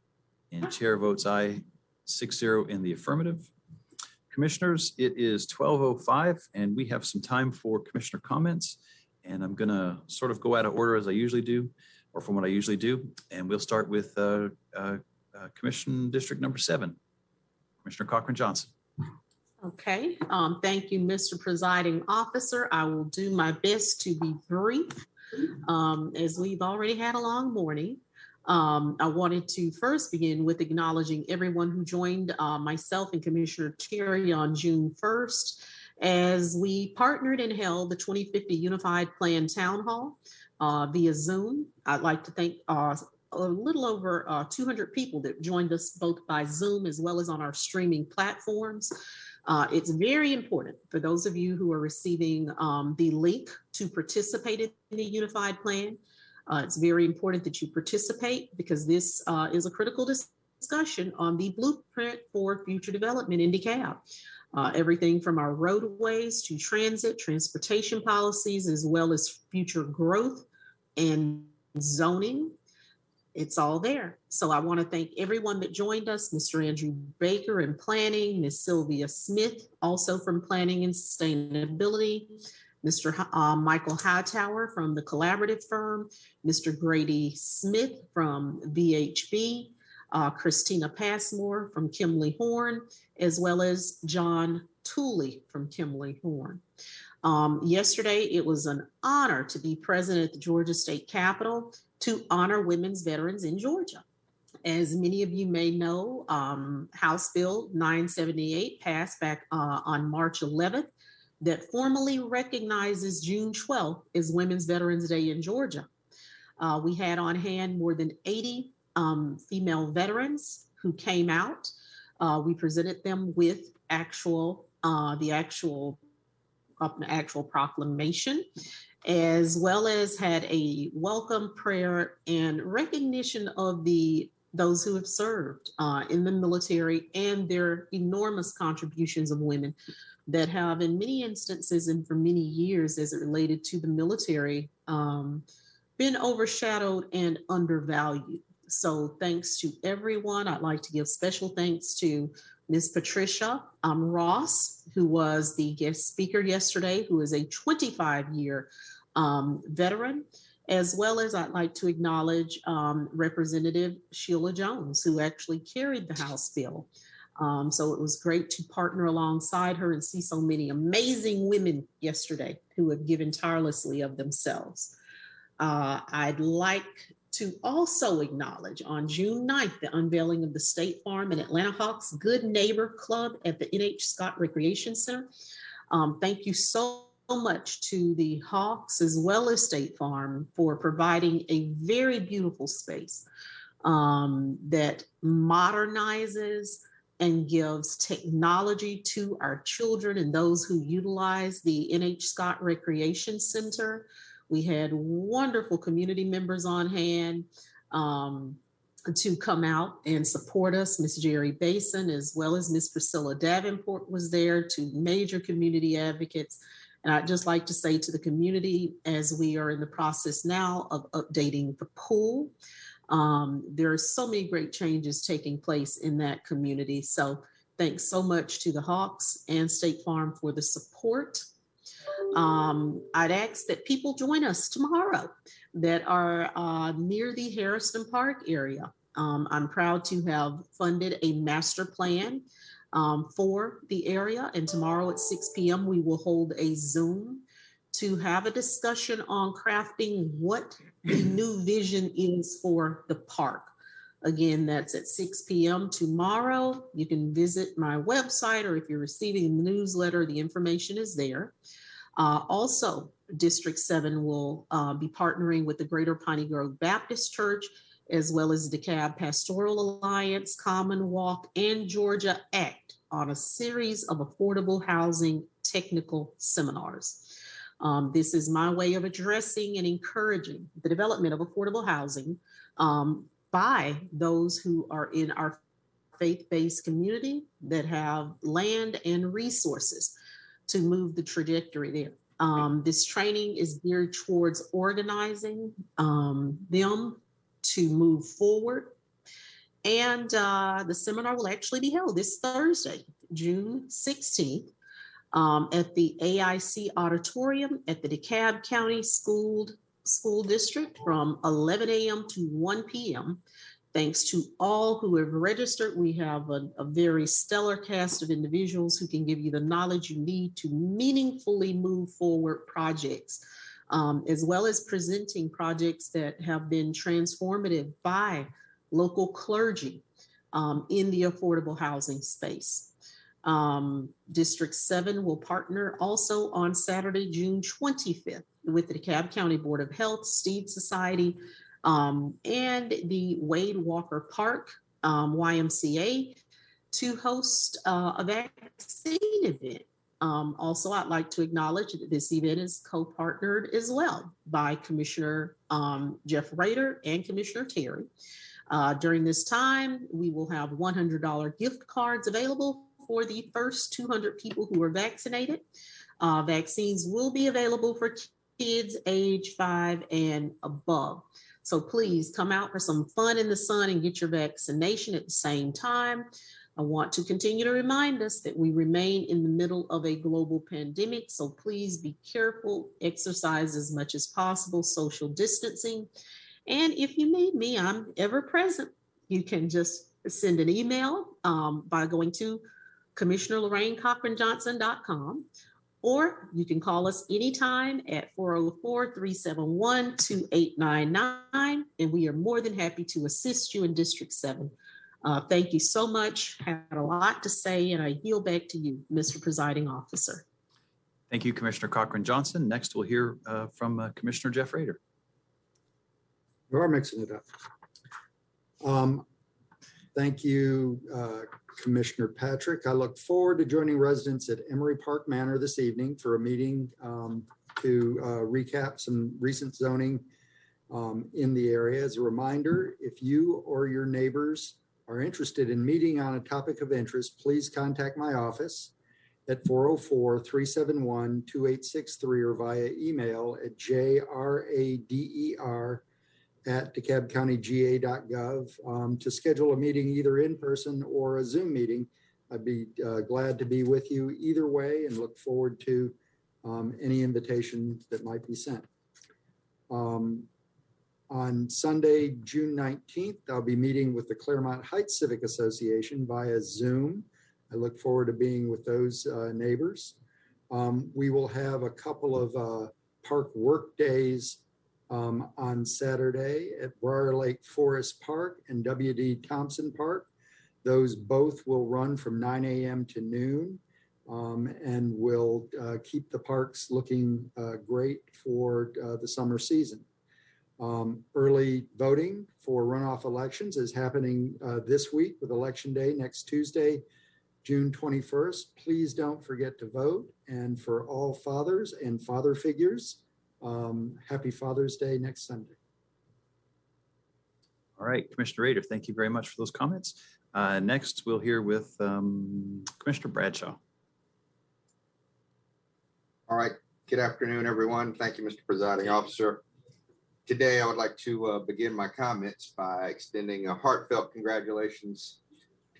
And chair votes aye, 6-0 in the affirmative. Commissioners, it is 12:05 and we have some time for commissioner comments. And I'm going to sort of go out of order as I usually do, or from what I usually do. And we'll start with Commission District number 7, Commissioner Cochran Johnson. Okay, thank you, Mr. Presiding Officer. I will do my best to be brief, as we've already had a long morning. I wanted to first begin with acknowledging everyone who joined myself and Commissioner Terry on June 1st as we partnered and held the 2050 Unified Plan Town Hall via Zoom. I'd like to thank a little over 200 people that joined us both by Zoom as well as on our streaming platforms. It's very important for those of you who are receiving the link to participate in the Unified Plan. It's very important that you participate because this is a critical discussion on the blueprint for future development in DeKalb. Everything from our roadways to transit, transportation policies, as well as future growth and zoning. It's all there. So I want to thank everyone that joined us, Mr. Andrew Baker in planning, Ms. Sylvia Smith, also from planning and sustainability, Mr. Michael Hightower from the collaborative firm, Mr. Grady Smith from VHB, Christina Passmore from Kimley Horn, as well as John Tooley from Kimley Horn. Yesterday, it was an honor to be present at the Georgia State Capitol to honor women's veterans in Georgia. As many of you may know, House Bill 978 passed back on March 11th that formally recognizes June 12th as Women's Veterans Day in Georgia. We had on hand more than 80 female veterans who came out. We presented them with the actual an actual proclamation, as well as had a welcome prayer and recognition of those who have served in the military and their enormous contributions of women that have, in many instances and for many years as it related to the military, been overshadowed and undervalued. So thanks to everyone. I'd like to give special thanks to Ms. Patricia Ross, who was the guest speaker yesterday, who is a 25-year veteran, as well as I'd like to acknowledge Representative Sheila Jones, who actually carried the House bill. So it was great to partner alongside her and see so many amazing women yesterday who have given tirelessly of themselves. I'd like to also acknowledge on June 9th, the unveiling of the State Farm and Atlanta Hawks Good Neighbor Club at the N.H. Scott Recreation Center. Thank you so much to the Hawks as well as State Farm for providing a very beautiful space that modernizes and gives technology to our children and those who utilize the N.H. Scott Recreation Center. We had wonderful community members on hand to come out and support us. Miss Jerry Basin, as well as Miss Priscilla Davenport was there, two major community advocates. And I'd just like to say to the community, as we are in the process now of updating the pool, there are so many great changes taking place in that community. So thanks so much to the Hawks and State Farm for the support. I'd ask that people join us tomorrow that are near the Harrison Park area. I'm proud to have funded a master plan for the area, and tomorrow at 6 p.m. we will hold a Zoom to have a discussion on crafting what the new vision is for the park. Again, that's at 6 p.m. tomorrow. You can visit my website, or if you're receiving the newsletter, the information is there. Also, District 7 will be partnering with the Greater Piney Grove Baptist Church, as well as DeKalb Pastoral Alliance, Common Walk, and Georgia ACT on a series of affordable housing technical seminars. This is my way of addressing and encouraging the development of affordable housing by those who are in our faith-based community that have land and resources to move the trajectory there. This training is geared towards organizing them to move forward. And the seminar will actually be held this Thursday, June 16th, at the AIC Auditorium at the DeKalb County School District from 11 a.m. to 1 p.m. Thanks to all who have registered. We have a very stellar cast of individuals who can give you the knowledge you need to meaningfully move forward projects, as well as presenting projects that have been transformative by local clergy in the affordable housing space. District 7 will partner also on Saturday, June 25th with the DeKalb County Board of Health, Steed Society, and the Wade Walker Park YMCA to host a vaccine event. Also, I'd like to acknowledge that this event is co-partnered as well by Commissioner Jeff Rader and Commissioner Terry. During this time, we will have $100 gift cards available for the first 200 people who are vaccinated. Vaccines will be available for kids age 5 and above. So please come out for some fun in the sun and get your vaccination at the same time. I want to continue to remind us that we remain in the middle of a global pandemic. So please be careful, exercise as much as possible, social distancing. And if you need me, I'm ever present. You can just send an email by going to CommissionerLorraineCochranJohnson.com, or you can call us anytime at 404-371-2899, and we are more than happy to assist you in District 7. Thank you so much. Had a lot to say, and I yield back to you, Mr. Presiding Officer. Thank you, Commissioner Cochran-Johnson. Next, we'll hear from Commissioner Jeff Rader. You are mixing it up. Thank you, Commissioner Patrick. I look forward to joining residents at Emery Park Manor this evening for a meeting to recap some recent zoning in the area. As a reminder, if you or your neighbors are interested in meeting on a topic of interest, please contact my office at 404-371-2863 or via email at jrader@DeKalbCountyGA.gov to schedule a meeting either in person or a Zoom meeting. I'd be glad to be with you either way and look forward to any invitation that might be sent. On Sunday, June 19th, I'll be meeting with the Claremont Heights Civic Association via Zoom. I look forward to being with those neighbors. We will have a couple of park work days on Saturday at Briar Lake Forest Park and W.D. Thompson Park. Those both will run from 9 a.m. to noon and will keep the parks looking great for the summer season. Early voting for runoff elections is happening this week with Election Day next Tuesday, June 21st. Please don't forget to vote. And for all fathers and father figures, happy Father's Day next Sunday. All right, Commissioner Rader, thank you very much for those comments. Next, we'll hear with Commissioner Bradshaw. All right. Good afternoon, everyone. Thank you, Mr. Presiding Officer. Today, I would like to begin my comments by extending a heartfelt congratulations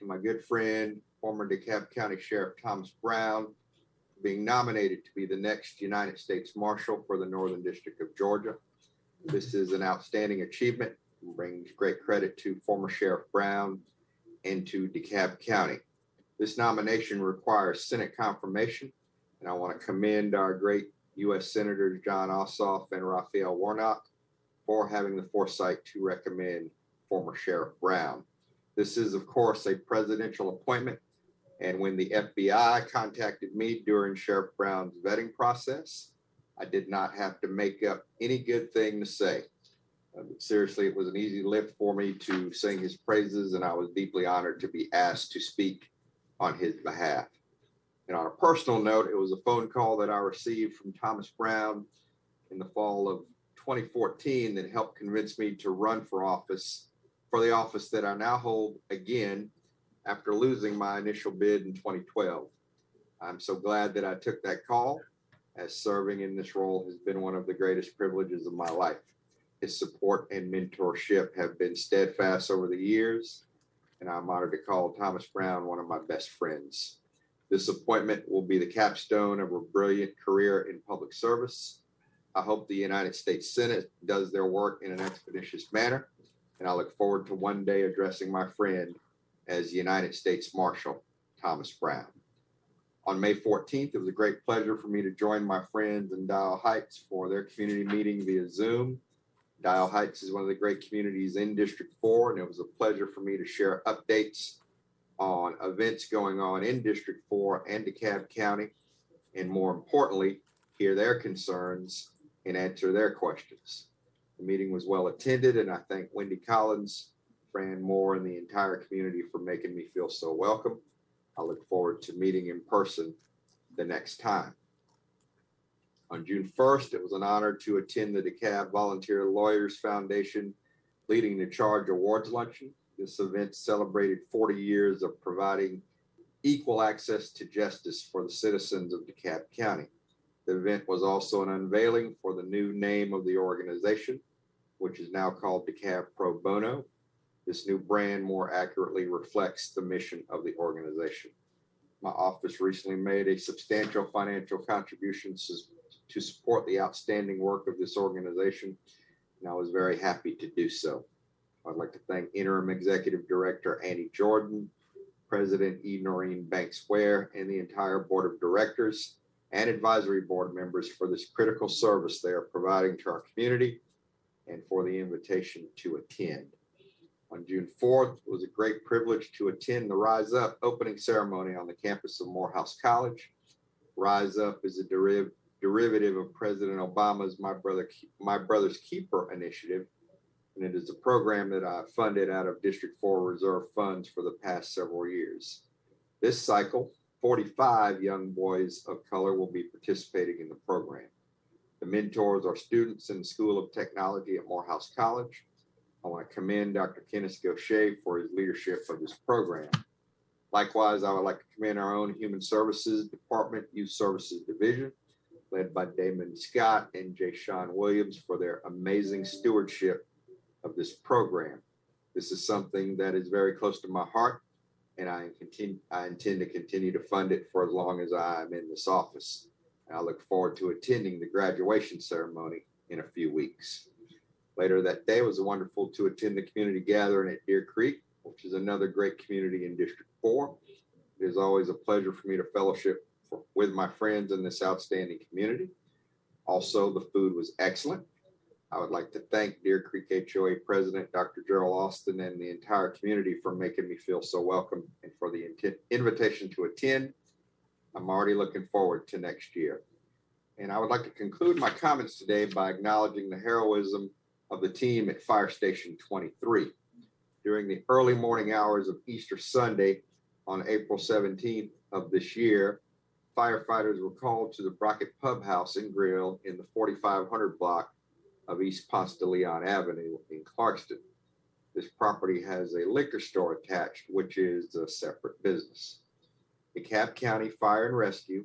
to my good friend, former DeKalb County Sheriff Thomas Brown, being nominated to be the next United States Marshal for the Northern District of Georgia. This is an outstanding achievement and brings great credit to former Sheriff Brown and to DeKalb County. This nomination requires Senate confirmation, and I want to commend our great U.S. Senators John Ossoff and Raphael Warnock for having the foresight to recommend former Sheriff Brown. This is, of course, a presidential appointment, and when the FBI contacted me during Sheriff Brown's vetting process, I did not have to make up any good thing to say. Seriously, it was an easy lift for me to sing his praises, and I was deeply honored to be asked to speak on his behalf. And on a personal note, it was a phone call that I received from Thomas Brown in the fall of 2014 that helped convince me to run for the office that I now hold again after losing my initial bid in 2012. I'm so glad that I took that call, as serving in this role has been one of the greatest privileges of my life. His support and mentorship have been steadfast over the years, and I'm honored to call Thomas Brown one of my best friends. This appointment will be the capstone of a brilliant career in public service. I hope the United States Senate does their work in an expeditious manner, and I look forward to one day addressing my friend as United States Marshal Thomas Brown. On May 14th, it was a great pleasure for me to join my friends in Dial Heights for their community meeting via Zoom. Dial Heights is one of the great communities in District 4, and it was a pleasure for me to share updates on events going on in District 4 and DeKalb County, and more importantly, hear their concerns and answer their questions. The meeting was well attended, and I thank Wendy Collins, Fran Moore, and the entire community for making me feel so welcome. I look forward to meeting in person the next time. On June 1st, it was an honor to attend the DeKalb Volunteer Lawyers Foundation Leading the Charge Awards Luncheon. This event celebrated 40 years of providing equal access to justice for the citizens of DeKalb County. The event was also an unveiling for the new name of the organization, which is now called DeKalb Pro Bono. This new brand more accurately reflects the mission of the organization. My office recently made a substantial financial contribution to support the outstanding work of this organization, and I was very happy to do so. I'd like to thank Interim Executive Director Annie Jordan, President E. Noreen Banks-Ware, and the entire Board of Directors and Advisory Board members for this critical service they are providing to our community and for the invitation to attend. On June 4th, it was a great privilege to attend the Rise Up opening ceremony on the campus of Morehouse College. Rise Up is a derivative of President Obama's My Brother's Keeper initiative, and it is a program that I funded out of District 4 reserve funds for the past several years. This cycle, 45 young boys of color will be participating in the program. The mentors are students in the School of Technology at Morehouse College. I want to commend Dr. Kenneth Gaucher for his leadership of this program. Likewise, I would like to commend our own Human Services Department, Youth Services Division, led by Damon Scott and Jay Sean Williams, for their amazing stewardship of this program. This is something that is very close to my heart, and I intend to continue to fund it for as long as I'm in this office. And I look forward to attending the graduation ceremony in a few weeks. Later that day, it was wonderful to attend the community gathering at Deer Creek, which is another great community in District 4. It is always a pleasure for me to fellowship with my friends in this outstanding community. Also, the food was excellent. I would like to thank Deer Creek HOA President, Dr. Gerald Austin, and the entire community for making me feel so welcome and for the invitation to attend. I'm already looking forward to next year. And I would like to conclude my comments today by acknowledging the heroism of the team at Fire Station 23. During the early morning hours of Easter Sunday on April 17th of this year, firefighters were called to the Brockett Pub House and Grill in the 4500 block of East Ponce de Leon Avenue in Clarkston. This property has a liquor store attached, which is a separate business. DeKalb County Fire and Rescue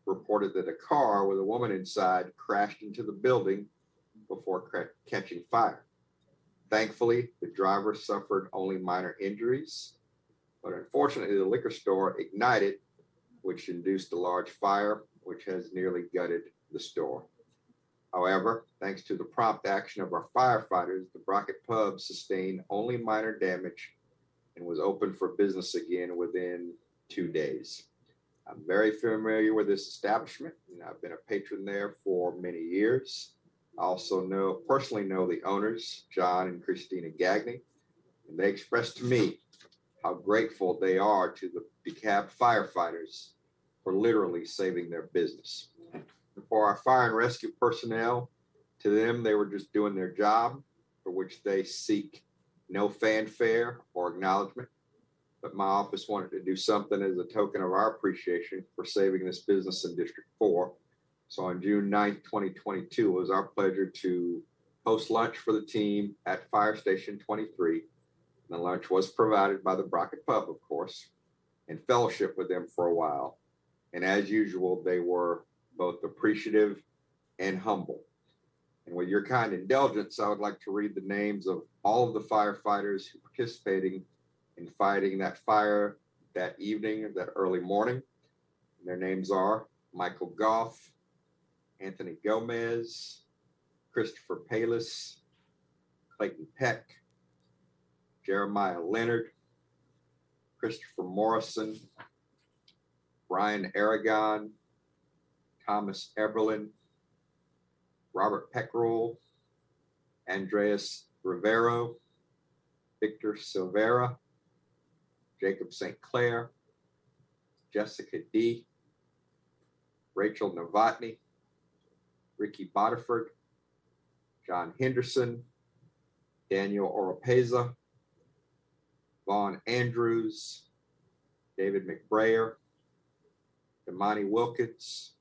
reported that a car with a woman inside crashed into the building before catching fire. Thankfully, the driver suffered only minor injuries, but unfortunately, the liquor store ignited, which induced a large fire, which has nearly gutted the store. However, thanks to the prompt action of our firefighters, the Brockett Pub sustained only minor damage and was open for business again within 2 days. I'm very familiar with this establishment, and I've been a patron there for many years. I also personally know the owners, John and Christina Gagney, and they expressed to me how grateful they are to the DeKalb firefighters for literally saving their business. For our fire and rescue personnel, to them, they were just doing their job, for which they seek no fanfare or acknowledgement. But my office wanted to do something as a token of our appreciation for saving this business in District 4. So on June 9th, 2022, it was our pleasure to host lunch for the team at Fire Station 23. And the lunch was provided by the Brockett Pub, of course, and fellowship with them for a while. And as usual, they were both appreciative and humble. And with your kind indulgence, I would like to read the names of all of the firefighters who participated in fighting that fire that evening, that early morning. And their names are Michael Goff, Anthony Gomez, Christopher Palis, Clayton Peck, Jeremiah Leonard, Christopher Morrison, Brian Aragon, Thomas Eberlin, Robert Peckrell, Andreas Rivero, Victor Silvera, Jacob St. Clair, Jessica D., Rachel Novotny, Ricky Bodiford, John Henderson, Daniel Oropeza, Vaughn Andrews, David McBrayer, Damani Wilkins,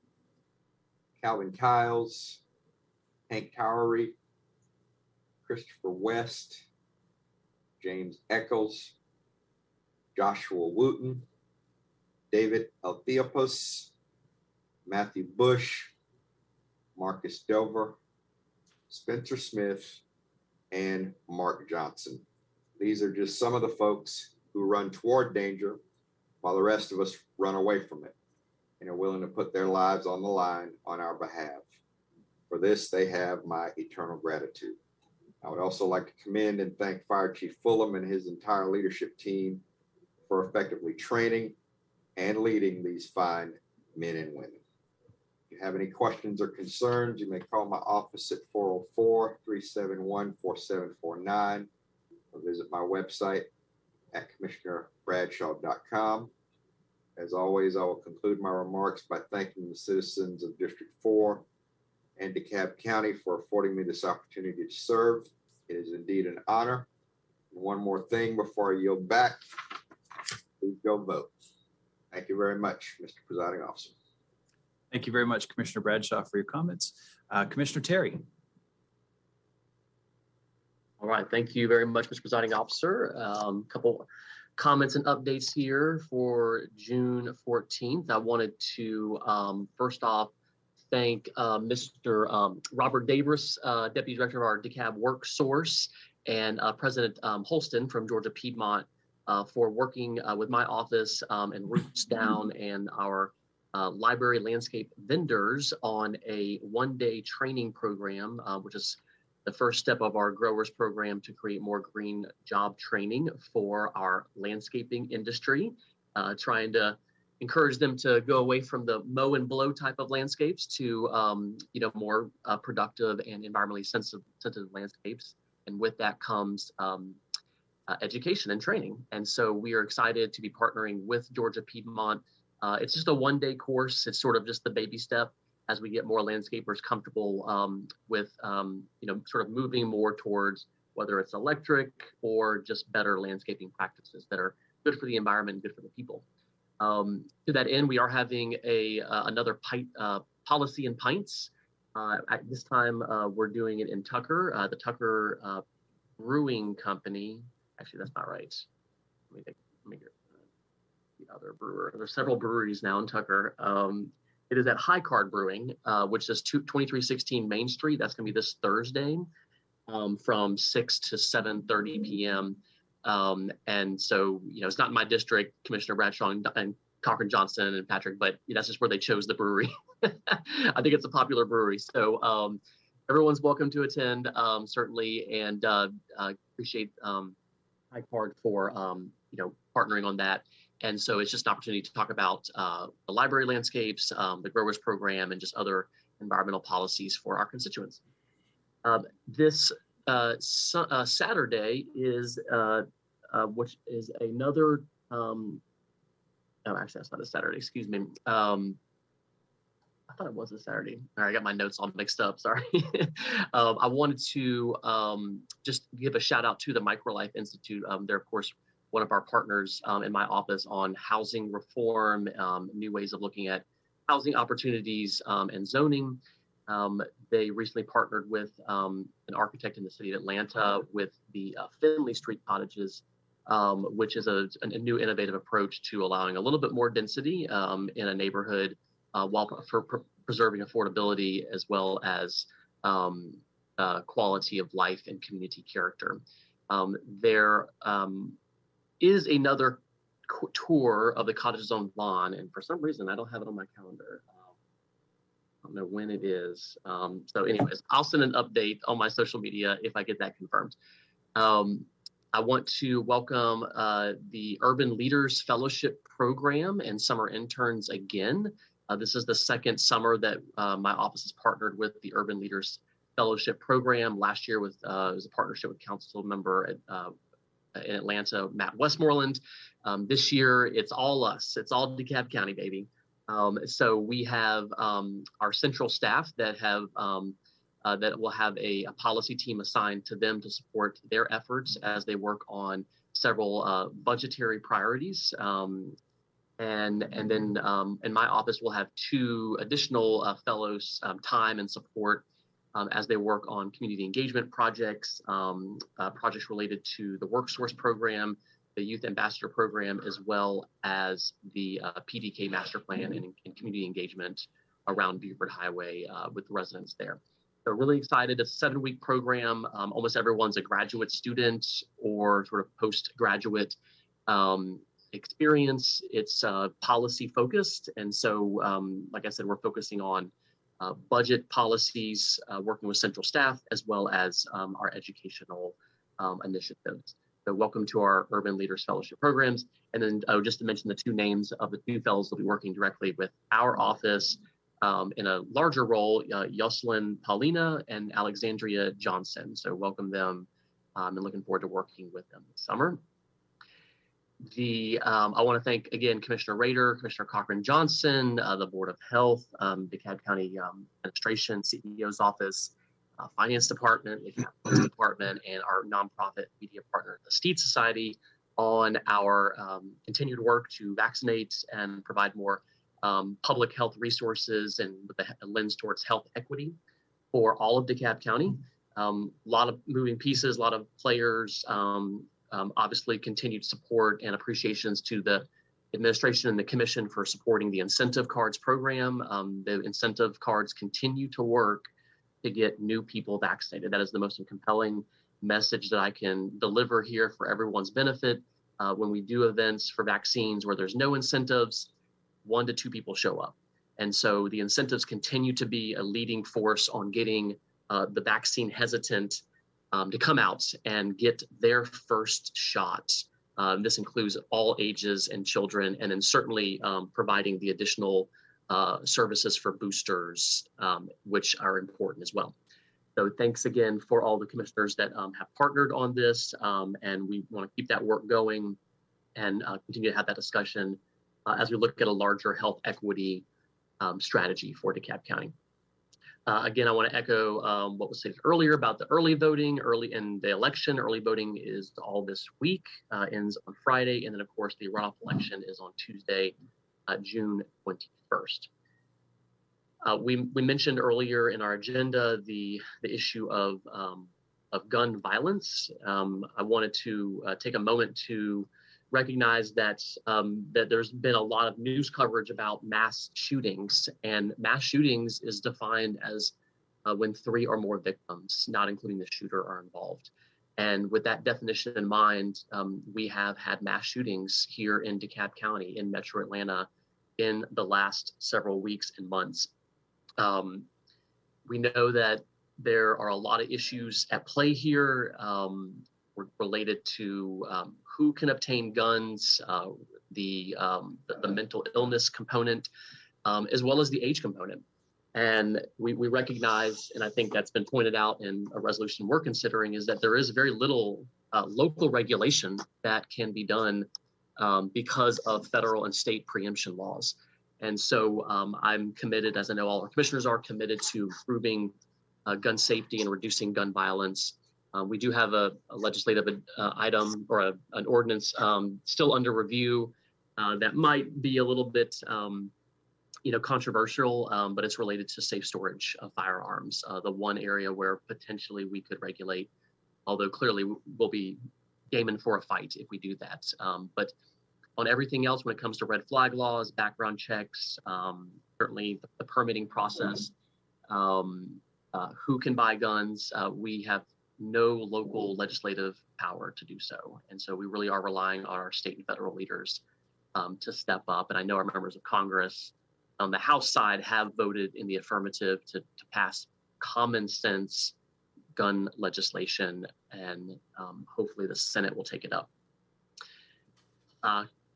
Calvin Kiles, Hank Towery, Christopher West, James Eccles, Joshua Wooten, David Eltheopos, Matthew Bush, Marcus Dover, Spencer Smith, and Mark Johnson. These are just some of the folks who run toward danger while the rest of us run away from it and are willing to put their lives on the line on our behalf. For this, they have my eternal gratitude. I would also like to commend and thank Fire Chief Fulham and his entire leadership team for effectively training and leading these fine men and women. If you have any questions or concerns, you may call my office at 404-371-4749 or visit my website at commissionerbradshaw.com. As always, I will conclude my remarks by thanking the citizens of District 4 and DeKalb County for affording me this opportunity to serve. It is indeed an honor. One more thing before I yield back. Please go vote. Thank you very much, Mr. Presiding Officer. Thank you very much, Commissioner Bradshaw, for your comments. Commissioner Terry. All right, thank you very much, Mr. Presiding Officer. Couple comments and updates here for June 14th. I wanted to first off thank Mr. Robert Davis, Deputy Director of our DeKalb Work Source, and President Holston from Georgia Piedmont for working with my office and Roots Down and our library landscape vendors on a one-day training program, which is the first step of our growers program to create more green job training for our landscaping industry, trying to encourage them to go away from the mow and blow type of landscapes to more productive and environmentally sensitive landscapes. And with that comes education and training. And so we are excited to be partnering with Georgia Piedmont. It's just a one-day course. It's sort of just the baby step as we get more landscapers comfortable with, sort of moving more towards whether it's electric or just better landscaping practices that are good for the environment and good for the people. To that end, we are having another policy and pints. At this time, we're doing it in Tucker, the Tucker Brewing Company. Actually, that's not right. Let me get the other brewer. There's several breweries now in Tucker. It is at High Card Brewing, which is 2316 Main Street. That's going to be this Thursday from 6 to 7:30 p.m. And so, it's not in my district, Commissioner Bradshaw and Cochran Johnson and Patrick, but that's just where they chose the brewery. I think it's a popular brewery. So everyone's welcome to attend, certainly, and appreciate High Card for, partnering on that. And so it's just an opportunity to talk about the library landscapes, the growers program, and just other environmental policies for our constituents. This Saturday is, which is another, actually that's not a Saturday, excuse me. I thought it was a Saturday. All right, I got my notes all mixed up, sorry. I wanted to just give a shout out to the MicroLife Institute. They're, of course, one of our partners in my office on housing reform, new ways of looking at housing opportunities and zoning. They recently partnered with an architect in the city of Atlanta with the Finley Street cottages, which is a new innovative approach to allowing a little bit more density in a neighborhood while preserving affordability as well as quality of life and community character. There is another tour of the cottages on Vaughn, and for some reason I don't have it on my calendar. I don't know when it is. So anyways, I'll send an update on my social media if I get that confirmed. I want to welcome the Urban Leaders Fellowship Program and summer interns again. This is the second summer that my office has partnered with the Urban Leaders Fellowship Program. Last year it was a partnership with council member in Atlanta, Matt Westmoreland. This year it's all us. It's all DeKalb County, baby. So we have our central staff that will have a policy team assigned to them to support their efforts as they work on several budgetary priorities. And then in my office, we'll have 2 additional fellows time and support as they work on community engagement projects, projects related to the WorkSource program, the Youth Ambassador program, as well as the PDK Master Plan and community engagement around Buford Highway with the residents there. So really excited. It's a 7-week program. Almost everyone's a graduate student or sort of postgraduate experience. It's policy focused. And so, like I said, we're focusing on budget policies, working with central staff, as well as our educational initiatives. So welcome to our Urban Leaders Fellowship programs. And then just to mention the 2 names of the 2 fellows that will be working directly with our office in a larger role, Yoselin Paulina and Alexandria Johnson. So welcome them and looking forward to working with them this summer. I want to thank again Commissioner Rader, Commissioner Cochran Johnson, the Board of Health, DeKalb County Administration, CEO's office, finance department, we have police department, and our nonprofit media partner, the Steed Society, on our continued work to vaccinate and provide more public health resources and with a lens towards health equity for all of DeKalb County. A lot of moving pieces, a lot of players, obviously continued support and appreciations to the administration and the commission for supporting the incentive cards program. The incentive cards continue to work to get new people vaccinated. That is the most compelling message that I can deliver here for everyone's benefit. When we do events for vaccines where there's no incentives, 1 to 2 people show up. And so the incentives continue to be a leading force on getting the vaccine hesitant to come out and get their first shot. This includes all ages and children, and then certainly providing the additional services for boosters, which are important as well. So thanks again for all the commissioners that have partnered on this, and we want to keep that work going and continue to have that discussion as we look at a larger health equity strategy for DeKalb County. Again, I want to echo what was said earlier about the early voting, early in the election. Early voting is all this week, ends on Friday, and then of course the runoff election is on Tuesday, June 21st. We mentioned earlier in our agenda the issue of gun violence. I wanted to take a moment to recognize that that there's been a lot of news coverage about mass shootings, and mass shootings is defined as when 3 or more victims, not including the shooter, are involved. And with that definition in mind, we have had mass shootings here in DeKalb County in Metro Atlanta in the last several weeks and months. We know that there are a lot of issues at play here related to who can obtain guns, the mental illness component, as well as the age component. And we recognize, and I think that's been pointed out in a resolution we're considering, is that there is very little local regulation that can be done because of federal and state preemption laws. And so I'm committed, as I know all our commissioners are, committed to improving gun safety and reducing gun violence. We do have a legislative item or an ordinance still under review that might be a little bit controversial, but it's related to safe storage of firearms. The one area where potentially we could regulate, although clearly we'll be gaming for a fight if we do that. But on everything else, when it comes to red flag laws, background checks, certainly the permitting process, who can buy guns, we have no local legislative power to do so. And so we really are relying on our state and federal leaders to step up. And I know our members of Congress on the House side have voted in the affirmative to pass common sense gun legislation, and hopefully the Senate will take it up.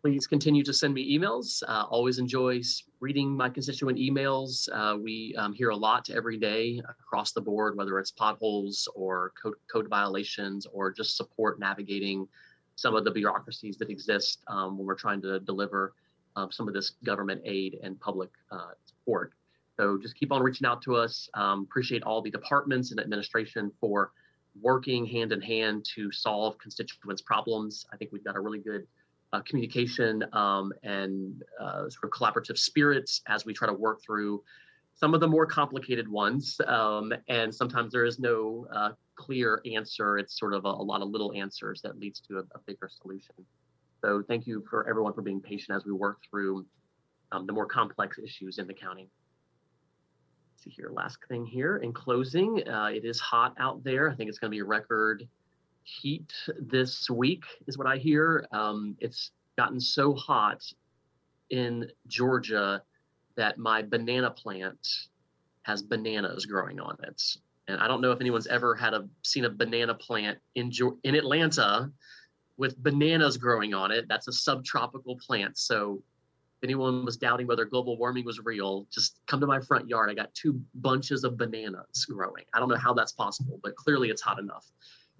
Please continue to send me emails. Always enjoy reading my constituent emails. We hear a lot every day across the board, whether it's potholes or code violations or just support navigating some of the bureaucracies that exist when we're trying to deliver some of this government aid and public support. So just keep on reaching out to us. Appreciate all the departments and administration for working hand in hand to solve constituents' problems. I think we've got a really good communication and sort of collaborative spirits as we try to work through some of the more complicated ones. And sometimes there is no clear answer. It's sort of a lot of little answers that leads to a bigger solution. So thank you for everyone for being patient as we work through the more complex issues in the county. Let's see here, last thing here in closing, it is hot out there. I think it's going to be a record heat this week is what I hear. It's gotten so hot in Georgia that my banana plant has bananas growing on it. And I don't know if anyone's ever seen a banana plant in Atlanta with bananas growing on it. That's a subtropical plant. So if anyone was doubting whether global warming was real, just come to my front yard. I got 2 bunches of bananas growing. I don't know how that's possible, but clearly it's hot enough.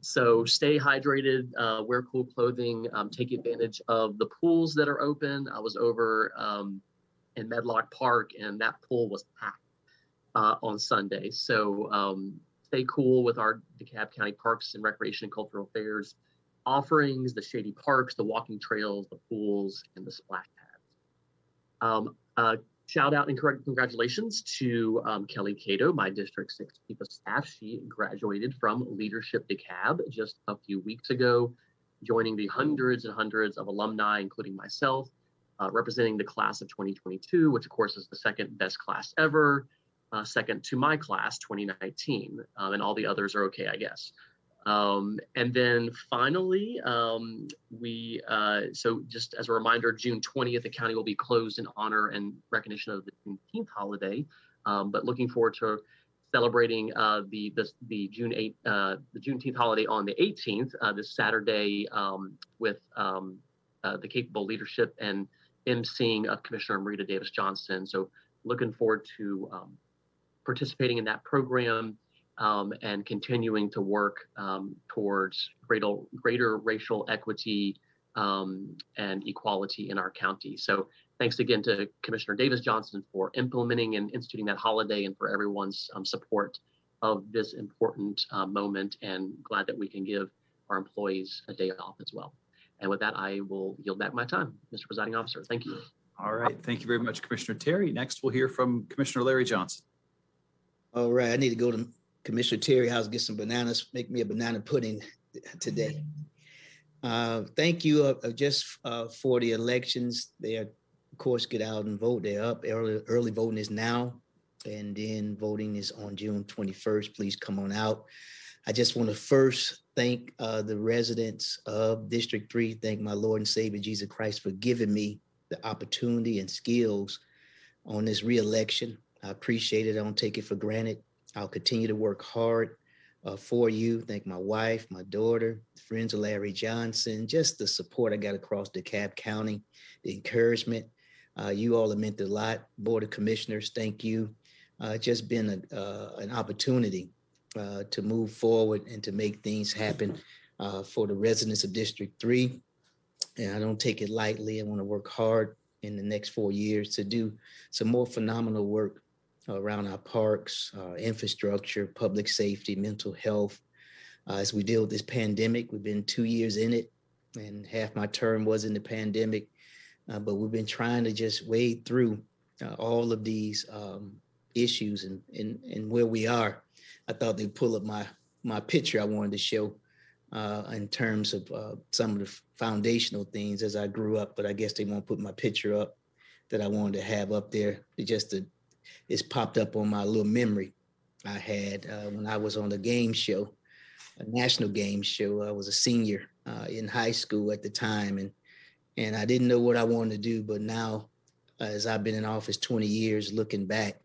So stay hydrated, wear cool clothing, take advantage of the pools that are open. I was over in Medlock Park and that pool was packed on Sunday. So stay cool with our DeKalb County Parks and Recreation and Cultural Affairs offerings, the shady parks, the walking trails, the pools, and the splash pads. Shout out and congratulations to Kelly Cato, my District 6 Chief of Staff. She graduated from Leadership DeKalb just a few weeks ago, joining the hundreds and hundreds of alumni, including myself, representing the class of 2022, which of course is the second best class ever, second to my class, 2019, and all the others are okay, I guess. And then finally, so just as a reminder, June 20th, the county will be closed in honor and recognition of the Juneteenth holiday. But looking forward to celebrating the Juneteenth holiday on the 18th, this Saturday, with the capable leadership and emceeing of Commissioner Marita Davis Johnson. So looking forward to participating in that program. And continuing to work towards greater racial equity and equality in our county. So thanks again to Commissioner Davis Johnson for implementing and instituting that holiday, and for everyone's support of this important moment, and glad that we can give our employees a day off as well. And with that, I will yield back my time, Mr. Presiding Officer. Thank you. All right. Thank you very much, Commissioner Terry. Next, we'll hear from Commissioner Larry Johnson. All right, I need to go to Commissioner Terry House, get some bananas, make me a banana pudding today. Thank you just for the elections. They are, of course, get out and vote. They're up. Early voting is now, and then voting is on June 21st. Please come on out. I just want to first thank the residents of District 3, thank my Lord and Savior Jesus Christ for giving me the opportunity and skills on this re-election. I appreciate it. I don't take it for granted. I'll continue to work hard for you. Thank my wife, my daughter, friends of Larry Johnson, just the support I got across DeKalb County, the encouragement. You all have meant a lot. Board of Commissioners, thank you. Just been an opportunity to move forward and to make things happen for the residents of District 3. And I don't take it lightly. I want to work hard in the next 4 years to do some more phenomenal work around our parks, infrastructure, public safety, mental health. As we deal with this pandemic, we've been 2 years in it, and half my term was in the pandemic, but we've been trying to just wade through all of these issues and where we are. I thought they'd pull up my picture I wanted to show in terms of some of the foundational things as I grew up, but I guess they won't put my picture up that I wanted to have up there. It's popped up on my little memory I had when I was on the game show, a national game show. I was a senior in high school at the time, and I didn't know what I wanted to do. But now, as I've been in office 20 years, looking back,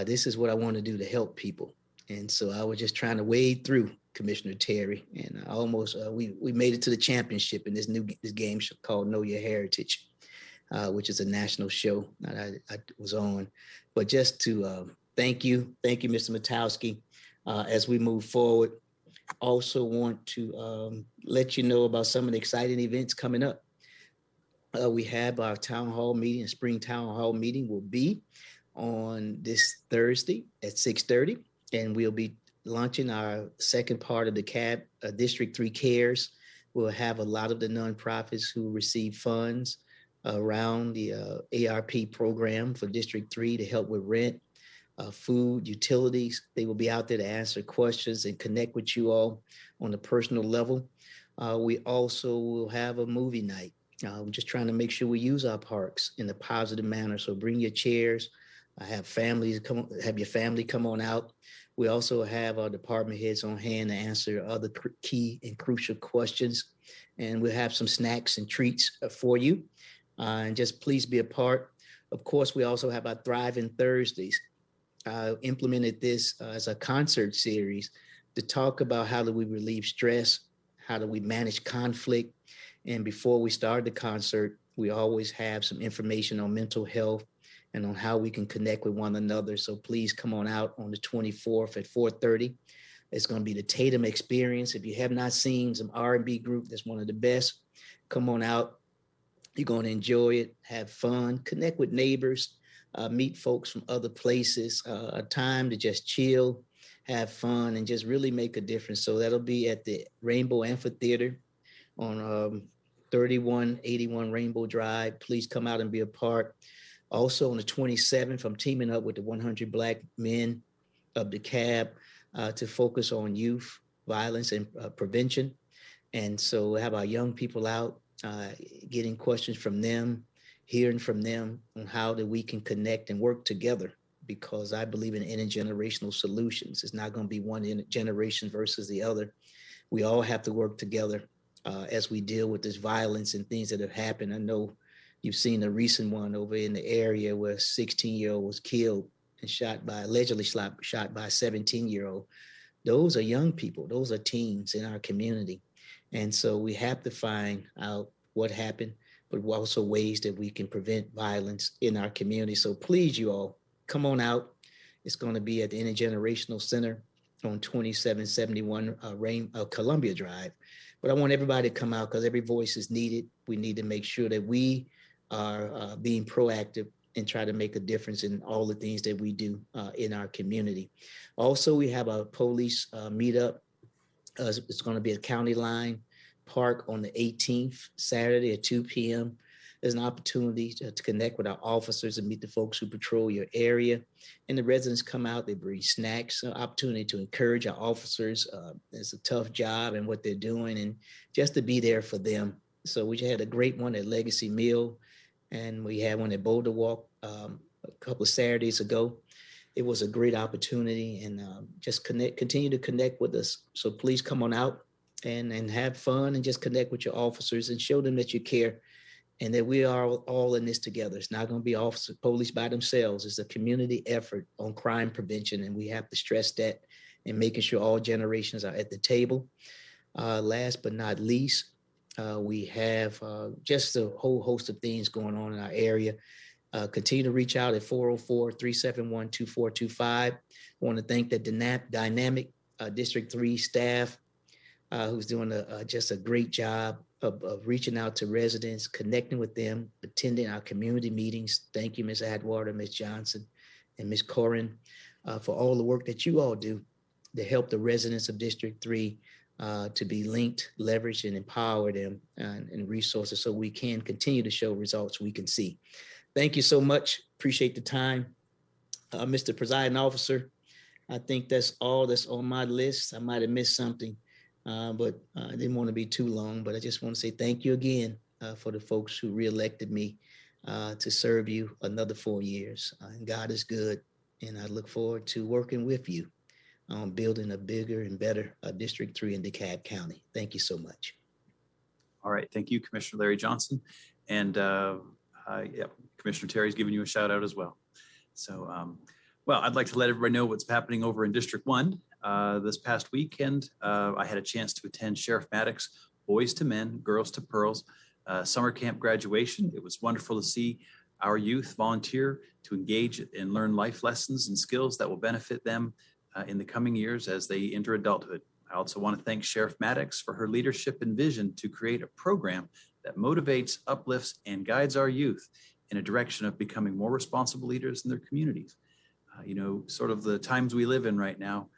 this is what I want to do to help people. And so I was just trying to wade through, Commissioner Terry, and I almost we made it to the championship in this game show called Know Your Heritage, which is a national show that I was on. But just to thank you, Mr. Matowski, as we move forward. Also want to let you know about some of the exciting events coming up. We have our town hall meeting, spring town hall meeting will be on this Thursday at 6:30, and we'll be launching our second part of the CAB, District 3 Cares. We'll have a lot of the nonprofits who receive funds around the ARP program for District 3 to help with rent, food, utilities. They will be out there to answer questions and connect with you all on a personal level. We also will have a movie night. We're just trying to make sure we use our parks in a positive manner. So bring your chairs, have your family come on out. We also have our department heads on hand to answer other key and crucial questions. And we'll have some snacks and treats for you. And just please be a part. Of course, we also have our Thriving Thursdays. I implemented this as a concert series to talk about how do we relieve stress, how do we manage conflict. And before we start the concert, we always have some information on mental health and on how we can connect with one another. So please come on out on the 24th at 4:30. It's going to be the Tatum Experience. If you have not seen some R&B group that's one of the best, come on out. You're going to enjoy it, have fun, connect with neighbors, meet folks from other places, a time to just chill, have fun, and just really make a difference. So that'll be at the Rainbow Amphitheater on 3181 Rainbow Drive. Please come out and be a part. Also on the 27th, I'm teaming up with the 100 Black Men of DeKalb to focus on youth violence and prevention. And so we have our young people out, getting questions from them, hearing from them on how that we can connect and work together, because I believe in intergenerational solutions. It's not going to be one generation versus the other. We all have to work together as we deal with this violence and things that have happened. I know you've seen a recent one over in the area where a 16-year-old was killed and allegedly shot by a 17-year-old. Those are young people. Those are teens in our community. And so we have to find out what happened, but also ways that we can prevent violence in our community. So please, you all, come on out. It's going to be at the Intergenerational Center on 2771 Columbia Drive. But I want everybody to come out because every voice is needed. We need to make sure that we are being proactive and try to make a difference in all the things that we do in our community. Also, we have a police meetup. It's going to be at County Line Park on the 18th, Saturday at 2 p.m. There's an opportunity to connect with our officers and meet the folks who patrol your area. And the residents come out, they bring snacks, an opportunity to encourage our officers. It's a tough job and what they're doing, and just to be there for them. So we had a great one at Legacy Mill, and we had one at Boulder Walk a couple of Saturdays ago. It was a great opportunity, and just continue to connect with us. So please come on out and have fun and just connect with your officers and show them that you care and that we are all in this together. It's not going to be police by themselves. It's a community effort on crime prevention, and we have to stress that and making sure all generations are at the table. Last but not least, we have just a whole host of things going on in our area. Continue to reach out at 404-371-2425. I want to thank the dynamic District 3 staff who's doing just a great job of reaching out to residents, connecting with them, attending our community meetings. Thank you, Ms. Atwater, Ms. Johnson, and Ms. Corin for all the work that you all do to help the residents of District 3 to be linked, leveraged, and empower them and resources so we can continue to show results we can see. Thank you so much. Appreciate the time. Mr. Presiding Officer, I think that's all that's on my list. I might have missed something, but I didn't want to be too long, but I just want to say thank you again for the folks who reelected me to serve you another 4 years. And God is good, and I look forward to working with you on building a bigger and better District 3 in DeKalb County. Thank you so much. All right. Thank you, Commissioner Larry Johnson. And Commissioner Terry's giving you a shout out as well. So, well, I'd like to let everybody know what's happening over in District 1. This past weekend, I had a chance to attend Sheriff Maddox Boys to Men, Girls to Pearls summer camp graduation. It was wonderful to see our youth volunteer to engage and learn life lessons and skills that will benefit them in the coming years as they enter adulthood. I also want to thank Sheriff Maddox for her leadership and vision to create a program that motivates, uplifts, and guides our youth in a direction of becoming more responsible leaders in their communities. Sort of the times we live in right now,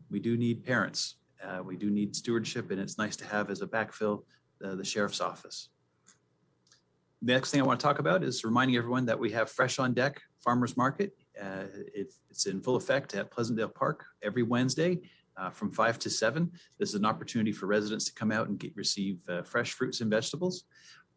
we do need parents. We do need stewardship, and it's nice to have as a backfill the Sheriff's Office. The next thing I want to talk about is reminding everyone that we have Fresh on Deck Farmers Market. It's in full effect at Pleasantdale Park every Wednesday from 5 to 7. This is an opportunity for residents to come out and receive fresh fruits and vegetables.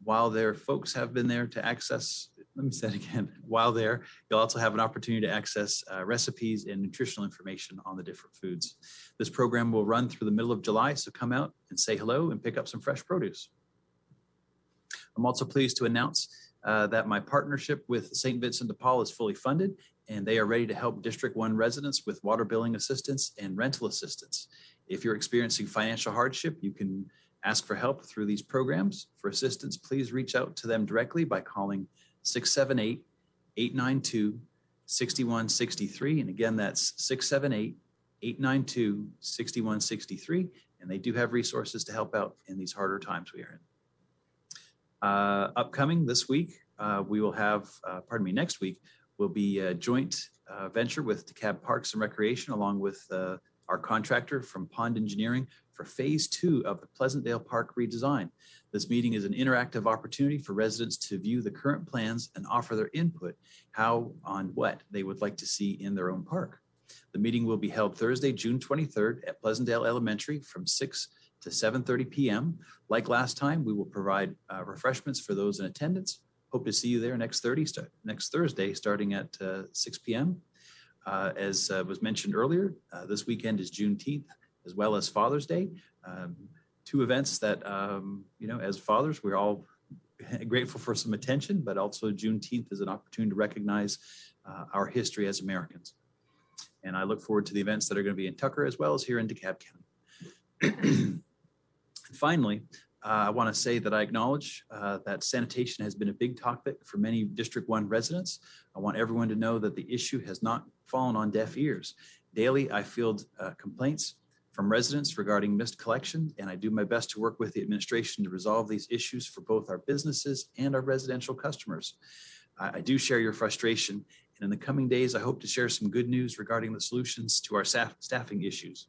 While their folks have been there to access, let me say it again, while there, you'll also have an opportunity to access recipes and nutritional information on the different foods. This program will run through the middle of July, so come out and say hello and pick up some fresh produce. I'm also pleased to announce that my partnership with St. Vincent de Paul is fully funded, and they are ready to help District 1 residents with water billing assistance and rental assistance. If you're experiencing financial hardship, you can ask for help through these programs. For assistance, please reach out to them directly by calling 678-892-6163. And again, that's 678-892-6163. And they do have resources to help out in these harder times we are in. Upcoming this week, next week, will be a joint venture with DeKalb Parks and Recreation, along with our contractor from Pond Engineering for phase 2 of the Pleasantdale Park redesign. This meeting is an interactive opportunity for residents to view the current plans and offer their input on what they would like to see in their own park. The meeting will be held Thursday, June 23rd at Pleasantdale Elementary from 6 to 7:30 p.m. Like last time, we will provide refreshments for those in attendance. Hope to see you there next Thursday, starting at 6 p.m. As was mentioned earlier, this weekend is Juneteenth, as well as Father's Day. 2 events that, as fathers, we're all grateful for some attention, but also Juneteenth is an opportunity to recognize our history as Americans. And I look forward to the events that are going to be in Tucker as well as here in DeKalb County. Finally, I want to say that I acknowledge that sanitation has been a big topic for many District 1 residents. I want everyone to know that the issue has not fallen on deaf ears. Daily, I field complaints from residents regarding missed collection, and I do my best to work with the administration to resolve these issues for both our businesses and our residential customers. I do share your frustration, and in the coming days, I hope to share some good news regarding the solutions to our staffing issues.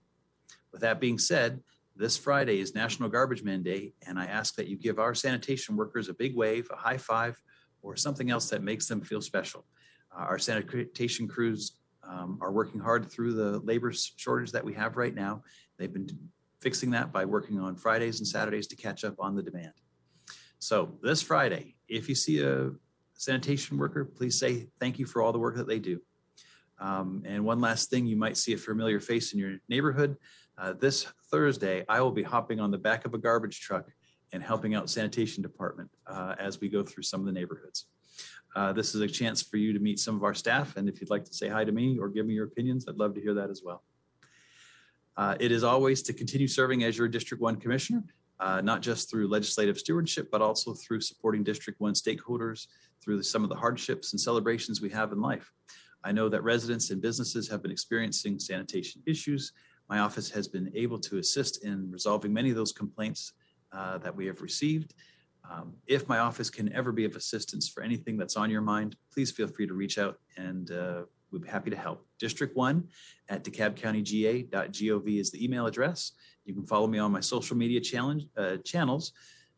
With that being said, this Friday is National Garbage Man Day, and I ask that you give our sanitation workers a big wave, a high five, or something else that makes them feel special. Our sanitation crews are working hard through the labor shortage that we have right now. They've been fixing that by working on Fridays and Saturdays to catch up on the demand. So this Friday, if you see a sanitation worker, please say thank you for all the work that they do. And one last thing, you might see a familiar face in your neighborhood. This Thursday, I will be hopping on the back of a garbage truck and helping out sanitation department as we go through some of the neighborhoods. This is a chance for you to meet some of our staff, and if you'd like to say hi to me or give me your opinions, I'd love to hear that as well. It is always to continue serving as your District 1 Commissioner, not just through legislative stewardship, but also through supporting District 1 stakeholders through some of the hardships and celebrations we have in life. I know that residents and businesses have been experiencing sanitation issues. My office has been able to assist in resolving many of those complaints that we have received. If my office can ever be of assistance for anything that's on your mind, please feel free to reach out, and we'd be happy to help. district1@DeKalbCountyGA.gov is the email address. You can follow me on my social media channels,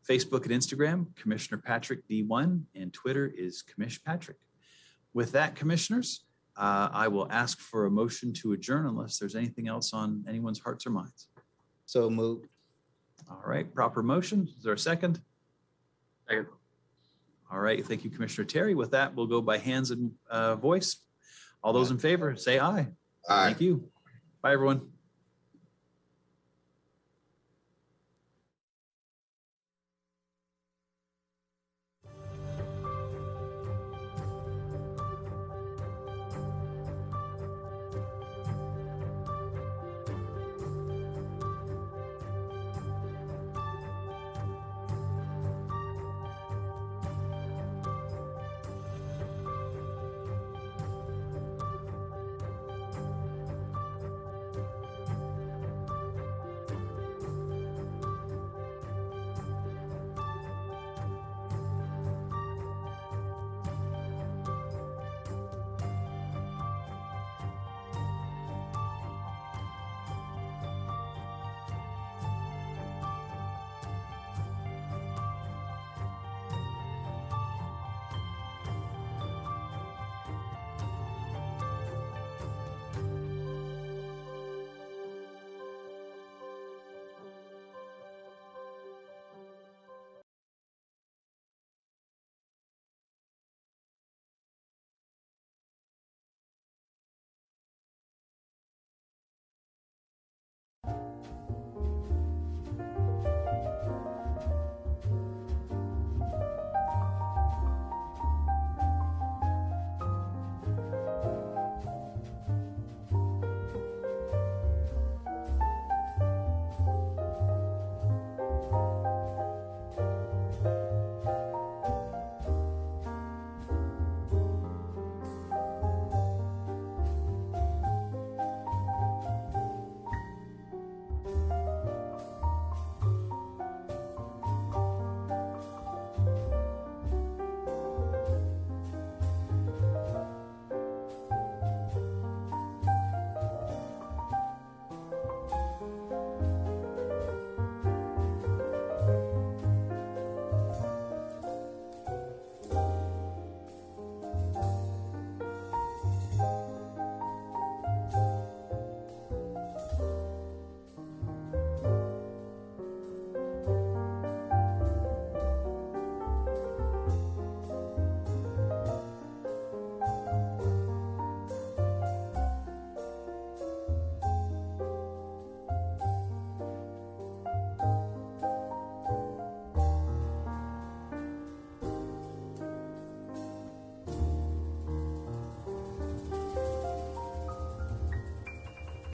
Facebook and Instagram, Commissioner Patrick D1, and Twitter is Commish Patrick. With that, commissioners, I will ask for a motion to adjourn unless there's anything else on anyone's hearts or minds. So moved. All right, proper motion. Is there a second? Second. All right, thank you, Commissioner Terry. With that, we'll go by hands and voice. All those in favor, say aye. Aye. Thank you. Bye, everyone.